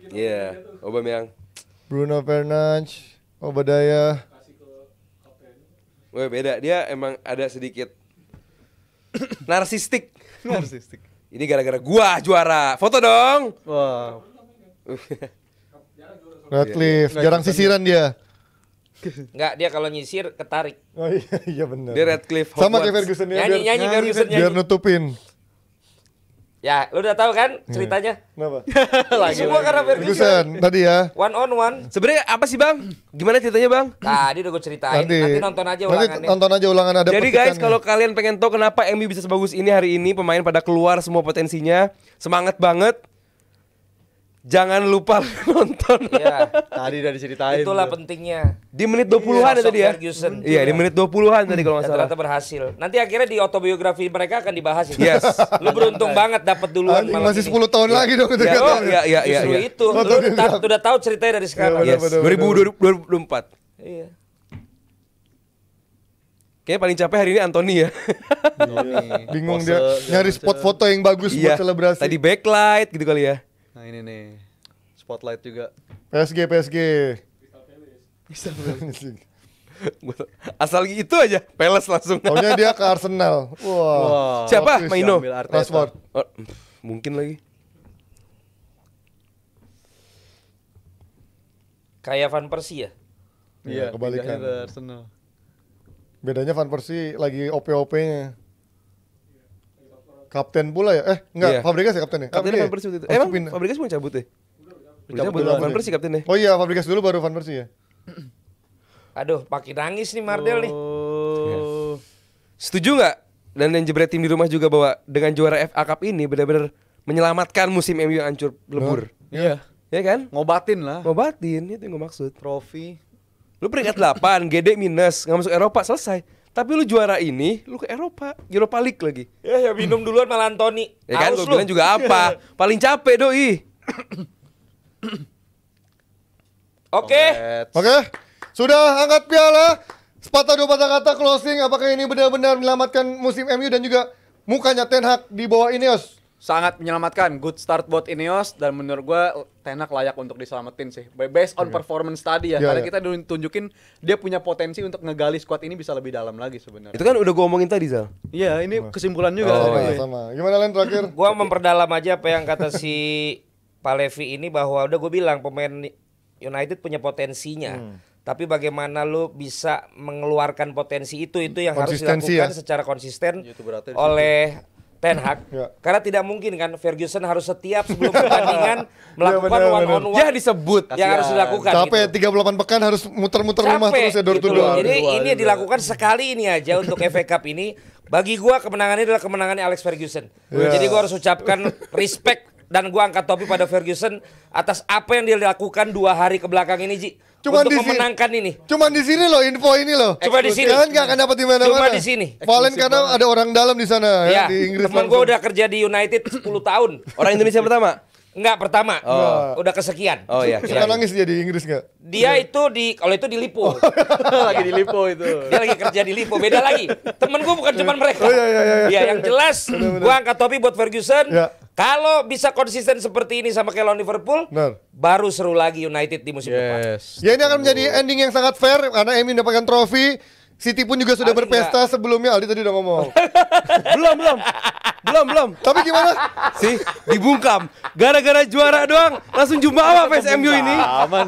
Iya, Aubameyang. Bruno Fernandes, Obadaya. Wah, beda. Dia emang ada sedikit narsistik. Narsistik. Ini gara-gara gua juara. Foto dong. Wah, Radcliffe, jarang sisiran dia. Enggak, dia kalau nyisir ketarik. Oh iya benar. Dia Radcliffe Sama Hogwarts. kayak Ferguson ya. Nyanyi Ferguson biar nyanyi. nutupin. Ya, lu udah tahu kan ceritanya? Kenapa? Ini semua karena Ferguson. Ferguson tadi ya. One on one. Sebenarnya apa sih Bang? Gimana ceritanya Bang? Tadi udah gue ceritain. Nanti nonton aja Nanti ulangannya. tonton aja ulangan ada Jadi guys, petikannya. kalau kalian pengen tahu kenapa MU bisa sebagus ini hari ini, pemain pada keluar semua potensinya, semangat banget. Jangan lupa nonton. Iya. Tadi udah diceritain. Itulah tuh. pentingnya. Di menit 20-an ya Sosok tadi ya. Ferguson. Iya, di menit 20-an tadi kalau Dan nggak salah. ternyata berhasil. Nanti akhirnya di autobiografi mereka akan dibahas itu. Yes. Lu beruntung banget dapat duluan Anjing, malam masih ini. 10 tahun lagi dong itu Ya, katanya. oh, iya. Justru itu. Lu udah tahu ceritanya dari sekarang. Iya, Yes. bener. 2024. Iya. Kayaknya paling capek hari ini Anthony ya. Bingung Pose, dia segala nyari macam. spot foto yang bagus buat selebrasi. Tadi backlight gitu kali ya. Nah ini nih. Spotlight juga. PSG. Asal gitu aja, Palace langsung. Taunya dia ke Arsenal. Wah. Siapa? Chris Maino? Ambil Arteta. Rashford. Oh, mungkin lagi. Kayak Van Persie ya. Iya, kebalikan. pindahnya ke Arsenal. Bedanya Van Persie lagi OP-OP-nya. Kapten pula ya? Enggak, Iya. Fabregas ya kaptennya? Kaptennya Van Persie waktu itu. Langsung Emang pindah. Fabregas mau cabut ya? Udah cabut duluan Van sih. Persie kaptennya. Oh iya, Fabregas dulu baru Van Persie ya? Aduh, makin nangis nih Mardel nih. Oh. Setuju nggak? Dan yang jebret tim di rumah juga bahwa dengan juara FA Cup ini benar-benar menyelamatkan musim MU yang hancur lebur. Iya. Ya kan? Ngobatin lah. Ngobatin, itu yang gue maksud. Trofi. Lu peringkat 8, GD minus, nggak masuk Eropa, selesai. Tapi lu juara ini, lu ke Eropa, Europa League lagi. Ya minum duluan malah Anthony. Ya kan, Haus gue lu. bilang juga apa? Paling capek doi. Oke. Oke, sudah angkat piala. Sepatah dua patah kata closing. Apakah ini benar-benar menyelamatkan musim MU dan juga mukanya Ten Hag di bawah Ineos? Sangat menyelamatkan. Good start buat Ineos dan menurut gua Ten Hag layak untuk diselamatin sih. Based on performance tadi ya. Iya, Karena iya. kita dulu tunjukin dia punya potensi untuk ngegali squad ini bisa lebih dalam lagi sebenarnya. Itu kan udah gue omongin tadi, Zal. Iya, ini kesimpulan juga. Sama, dari gue. sama. Gimana Len terakhir? Gua memperdalam aja apa yang kata si Pak Levi ini bahwa udah gue bilang pemain United punya potensinya. Tapi bagaimana lu bisa mengeluarkan potensi itu yang harus Konsistensi dilakukan ya? secara konsisten Itu beratnya di oleh Ten Hag. Ya. Karena tidak mungkin kan Ferguson harus setiap sebelum pertandingan melakukan benar, one benar. on one Ya disebut. yang harus dilakukan. Capek gitu. 38 pekan harus muter-muter rumah Capek, terus ya door to gitu loh. door. Jadi ini dilakukan sekali ini aja untuk FA Cup ini. Bagi gua kemenangan ini adalah kemenangannya Alex Ferguson. Yeah. Jadi gua harus ucapkan respect dan gua angkat topi pada Ferguson atas apa yang dia lakukan 2 hari ke belakang ini, Ji. Cuman untuk di sini- memenangkan ini. Cuman di sini loh info ini loh. Cuma di sini. Kalian nggak akan dapat di mana-mana. Cuma di sini. Valen karena ada orang dalam di sana ya, Ya, di Inggris. teman gua udah kerja di United 10 tahun. Orang Indonesia pertama? Enggak, pertama. Oh. Udah kesekian. Oh iya. Suka nangis dia di Inggris nggak? Dia itu kalau itu di Lipo. Lagi di Lipo itu. Dia lagi kerja di Lipo, beda lagi. Temen gue bukan cuman mereka. Oh, iya. Ya, yang jelas gue angkat topi buat Ferguson. Ya. Kalau bisa konsisten seperti ini sama kayak lawan Liverpool, Benar. baru seru lagi United di musim depan. Yes. Ya ini akan menjadi ending yang sangat fair karena MU mendapatkan trofi. City pun juga sudah Aldi berpesta sebelumnya. Aldi tadi udah ngomong. Belum. Tapi gimana? Sih, dibungkam. Gara-gara juara doang, langsung jumawa fans MU ini.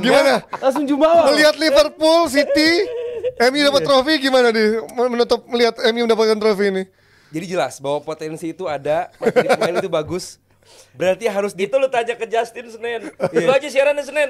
Gimana? Langsung jumawa. Melihat Liverpool, City, MU dapat trofi gimana di menutup melihat MU mendapatkan trofi ini? Jadi jelas bahwa potensi itu ada, materi pemain itu bagus. Berarti harus Itu lu tanya ke Justin Senin. Lu aja siarannya Senin.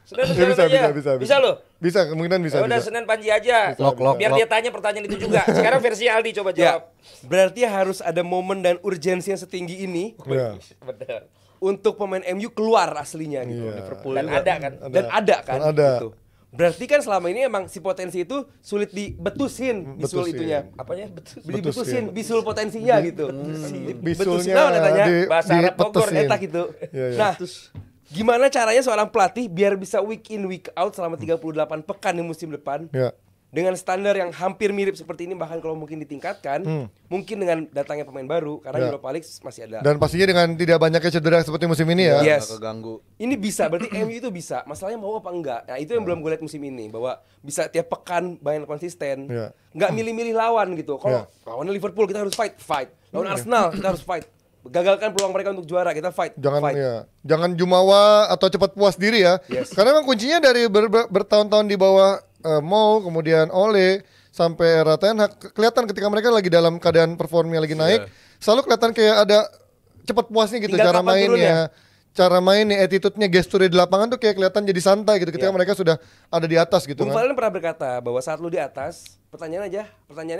Senin lu Ya, siaran aja. Bisa lu? Bisa, kemungkinan bisa. Ya udah bisa. Senin Panji aja. Biar dia tanya pertanyaan itu juga. Sekarang versi Aldi coba Ya, jawab. berarti harus ada momen dan urgensi yang setinggi ini Ya. Benar. untuk pemain MU keluar aslinya gitu. Iya. Dan ada kan? Dan ada kan? Dan ada. Gitu. Berarti kan selama ini emang si potensi itu sulit dibetusin bisul Betusin. itunya. Apanya? Dibetusin bisul potensinya gitu. Bisulnya naon katanya? Bahasa Arab Bogor, dipetesin. Eta gitu. Iya, iya. Nah, gimana caranya seorang pelatih biar bisa week in week out selama 38 pekan di musim depan Ya. dengan standar yang hampir mirip seperti ini, bahkan kalau mungkin ditingkatkan, mungkin dengan datangnya pemain baru karena Ya. Europa League masih ada. Dan pastinya dengan tidak banyaknya cedera seperti musim ini ya. Yes. Nggak keganggu. Ini bisa, berarti MU itu bisa. Masalahnya mau apa enggak? Nah, itu yang belum gue lihat musim ini, bahwa bisa tiap pekan main konsisten. Ya. Nggak milih-milih lawan gitu. Kalau lawannya Liverpool kita harus fight. Lawan Arsenal kita harus fight. Gagalkan peluang mereka untuk juara, kita fight. Jangan jumawa atau cepat puas diri ya. Yes. Karena memang kuncinya dari bertahun-tahun di bawah Mo, kemudian Ole, sampai era Ten Hag, kelihatan ketika mereka lagi dalam keadaan performnya lagi naik, selalu kelihatan kayak ada cepat puasnya gitu Tinggal cara kapan mainnya. Cara mainnya, attitude-nya, gesturnya di lapangan tuh kayak kelihatan jadi santai gitu ketika mereka sudah ada di atas gitu Bung kan. Valen pernah berkata bahwa saat lu di atas, pertanyaannya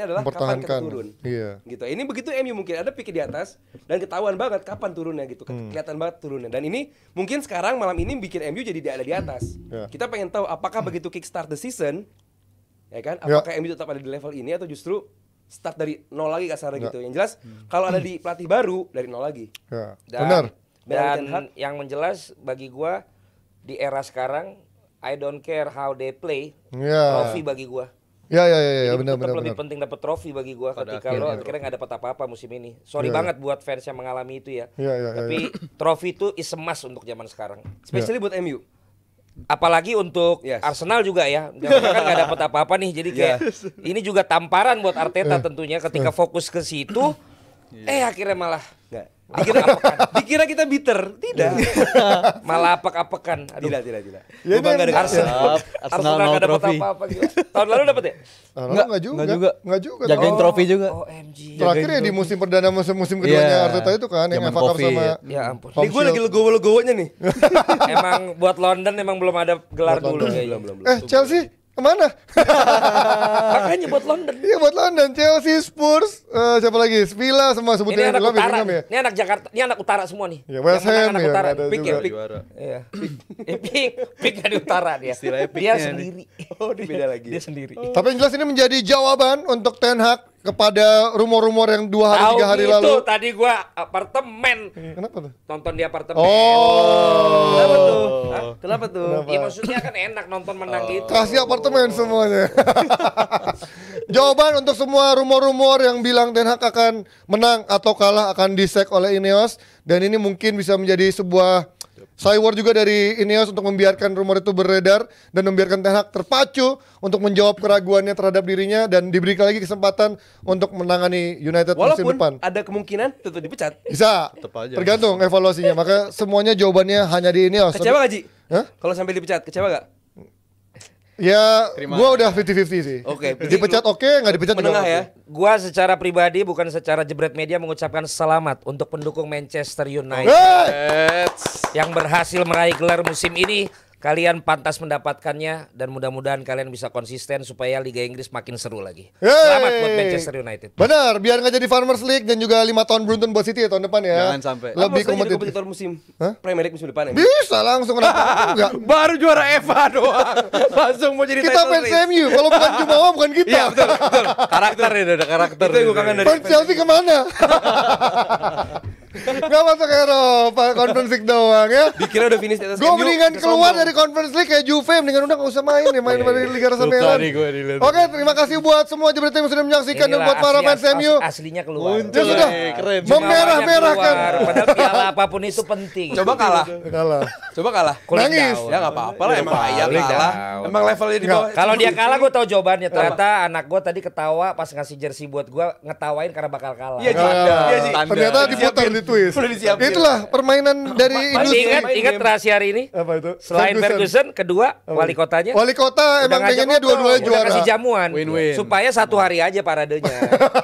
adalah kapan kita Mempertahankan. turun. Iya. Gitu. Ini begitu MU mungkin ada pikir di atas dan ketahuan banget kapan turunnya gitu. Kelihatan banget turunnya. Dan ini mungkin sekarang malam ini bikin MU jadi ada di atas. Ya. Kita pengen tahu apakah begitu kickstart the season, ya kan? Ya. Apakah MU tetap ada di level ini atau justru start dari nol lagi kasarnya gitu. Yang jelas kalau ada di pelatih baru dari nol lagi. Ya. Dan, Benar. Ten Hag. Dan yang menjelas bagi gua di era sekarang I don't care how they play, Ya. trofi bagi gua. Ya Jadi benar tetap benar lebih benar. penting dapat trofi bagi gua Pada ketika lo akhirnya. akhirnya nggak dapat apa-apa musim ini. Sorry Iya. banget buat fans yang mengalami itu ya. Iya. Tapi trofi itu is a must untuk zaman sekarang. Especially buat MU. Apalagi untuk Yes. Arsenal juga ya. Mereka kan nggak dapat apa-apa nih. Jadi kayak ini juga tamparan buat Arteta tentunya ketika fokus ke situ. Akhirnya malah Enggak. Dikira kita bitter. Tidak. malah apek-apekan. Aduh. Tidak. Ya, Gua bangga dengan Arsenal Arsenal no nggak dapat trofi. apa-apa gila. Tahun lalu dapat ya? Enggak juga. Enggak juga. Jagain trofi juga. OMG. Terakhir ya di musim perdana musim keduanya Iya. Arteta itu kan yang Zaman FA Cup Covid. sama Ya ampun. Ini gue lagi legowo-legowonya nih. Emang buat London emang belum ada gelar dulu kayaknya. Chelsea kemana? Makanya buat London. Iya buat London, Chelsea, Spurs, siapa lagi? Villa semua Ini sebutin anak dulu utara. Birmingham ya. Ini anak Jakarta, ini anak utara semua nih. Ya West Yang menang Ham anak ya, utara. ada Pick juga. ya, pick. Iya. Pick dari utara dia. Istilahnya Dia picknya nih. sendiri. Oh, beda lagi. Dia sendiri. Tapi yang jelas ini menjadi jawaban untuk Ten Hag kepada rumor-rumor yang 2 hari Tahu 3 hari gitu, lalu. tadi gua apartemen. Kenapa tuh? Nonton di apartemen. Kenapa Oh. tuh? Hah? Kenapa tuh? Ya maksudnya kan enak nonton menang gitu. Kasih apartemen semuanya. Jawaban untuk semua rumor-rumor yang bilang Ten Hag akan menang atau kalah akan disek oleh Ineos, dan ini mungkin bisa menjadi sebuah cywar juga dari Ineos untuk membiarkan rumor itu beredar dan membiarkan Ten Hag terpacu untuk menjawab keraguannya terhadap dirinya dan diberikan lagi kesempatan untuk menangani United musim Walaupun depan. ada kemungkinan tetap dipecat. Bisa, Tetep aja. tergantung evaluasinya. Maka semuanya jawabannya hanya di Ineos. Kecewa gak, Ji? Hah? Kalau sampai dipecat, kecewa gak? Ya, Terima. gua udah 50-50 sih. Oke, Dipecat oke, nggak dipecat juga menengah oke. ya. Gua secara pribadi bukan secara jebret media mengucapkan selamat untuk pendukung Manchester United Hey! yang berhasil meraih gelar musim ini. Kalian pantas mendapatkannya dan mudah-mudahan kalian bisa konsisten supaya Liga Inggris makin seru lagi. Hey! Selamat buat Manchester United. Benar, biar nggak jadi Farmers League dan juga 5 tahun beruntun buat City ya tahun depan ya. Jangan sampai. Lebih Apa maksudnya jadi kompetitif. kompetitor musim Hah? Premier League musim depan ya? Bisa langsung kenapa enggak? Baru juara FA doang. Langsung mau jadi Kita title fans race. MU, kalau bukan Jumawa bukan kita. Iya, betul. Karakter ya, ada karakter. Itu yang gue kangen dari Fans Chelsea kemana? Gak masuk Eropa, Conference League doang ya. Dikira udah finish di atas Gue MU, mendingan udah keluar sombong. dari Conference League kayak Juve, mendingan udah gak usah main ya, main dari Liga Rasa Suka Merah. nih gue dilihat. Oke, terima kasih buat semua jebret yang sudah menyaksikan dan Inilah buat para fans MU. aslinya keluar. Ya sudah, keren. memerah-merahkan. Keluar, Padahal piala apapun itu penting. Coba kalah. Kalah. Coba kalah. Cooling Nangis. down. Ya nggak apa-apa lah, emang ayah Cooling kalah. down. Emang levelnya di bawah. Kalau dia kalah gue tahu jawabannya. Ternyata anak gue tadi ketawa pas ngasih jersey buat gue, ngetawain karena bakal kalah. Iya, Ji. Kalah. Iya, Ji. Ternyata diputar di twist. Udah disiapin. Itulah permainan dari Masih industri. ingat rahasia hari ini? Apa itu? Selain Ferguson, kedua wali kotanya. Wali kota Udah emang ngajak pengennya ngobrol, dua-duanya udah juara. kasih jamuan Win-win. supaya satu hari aja paradenya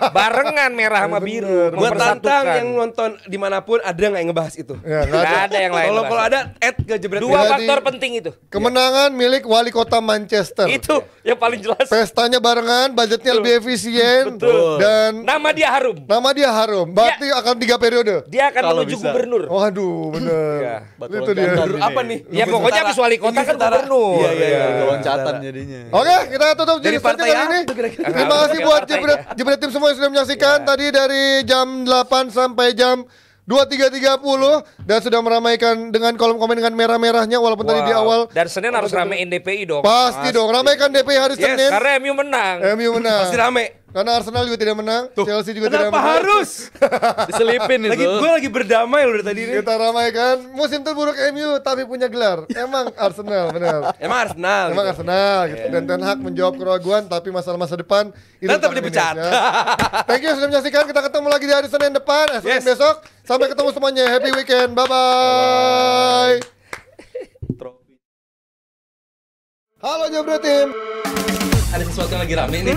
barengan merah sama biru Buat tantang mempersatukan. yang nonton dimanapun ada nggak yang ngebahas itu? Ya, nggak Nggak ada. ada yang lain. Kalau ada ke jebret Dua Jadi- faktor penting itu. Kemenangan milik wali kota Manchester. Itu yang paling jelas. Pestanya barengan, budgetnya lebih efisien, Betul. dan Nama dia harum. nama dia harum. Berarti akan 3 periode. Dia akan Kalau menuju bisa. gubernur. Waduh, bener. Iya. Batu Itu dia. loncatan ini. Apa nih? Ya pokoknya habis wali kota kan gubernur. Iya, iya, iya. Batu loncatan jadinya. Oke, kita tutup Dari jadi partai kali apa ini. tuh kira-kira? Terima kasih buat Partainya. jebret tim semua yang sudah menyaksikan tadi dari jam 8 sampai jam 23.30 dan sudah meramaikan dengan kolom komen dengan merah-merahnya walaupun tadi di awal Dan Senin harus ramein DPI dong. pasti dong ramaikan DPI hari Yes, Senin. Karena MU menang. MU menang. Pasti rame. Karena Arsenal juga tidak menang, Chelsea juga tidak Kenapa menang. harus? Diselipin itu. Gue lagi berdamai loh dari tadi ini. Kita ramaikan musim terburuk MU tapi punya gelar. Emang Arsenal, benar. Emang Arsenal. Emang gitu. Arsenal gitu. Dan Ten Hag menjawab keraguan tapi masalah masa depan itu Tetap tangan dipecat. Indonesia. Thank you sudah menyaksikan. Kita ketemu lagi di hari Senin depan, Senin Yes. besok. Sampai ketemu semuanya. Happy weekend. Bye bye. Halo Jabra Tim. Ada sesuatu yang lagi rame nih.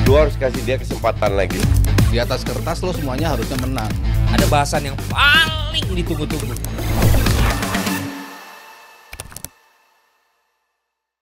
Lu harus kasih dia kesempatan lagi. Di atas kertas lo semuanya harusnya menang. Ada bahasan yang paling ditunggu-tunggu.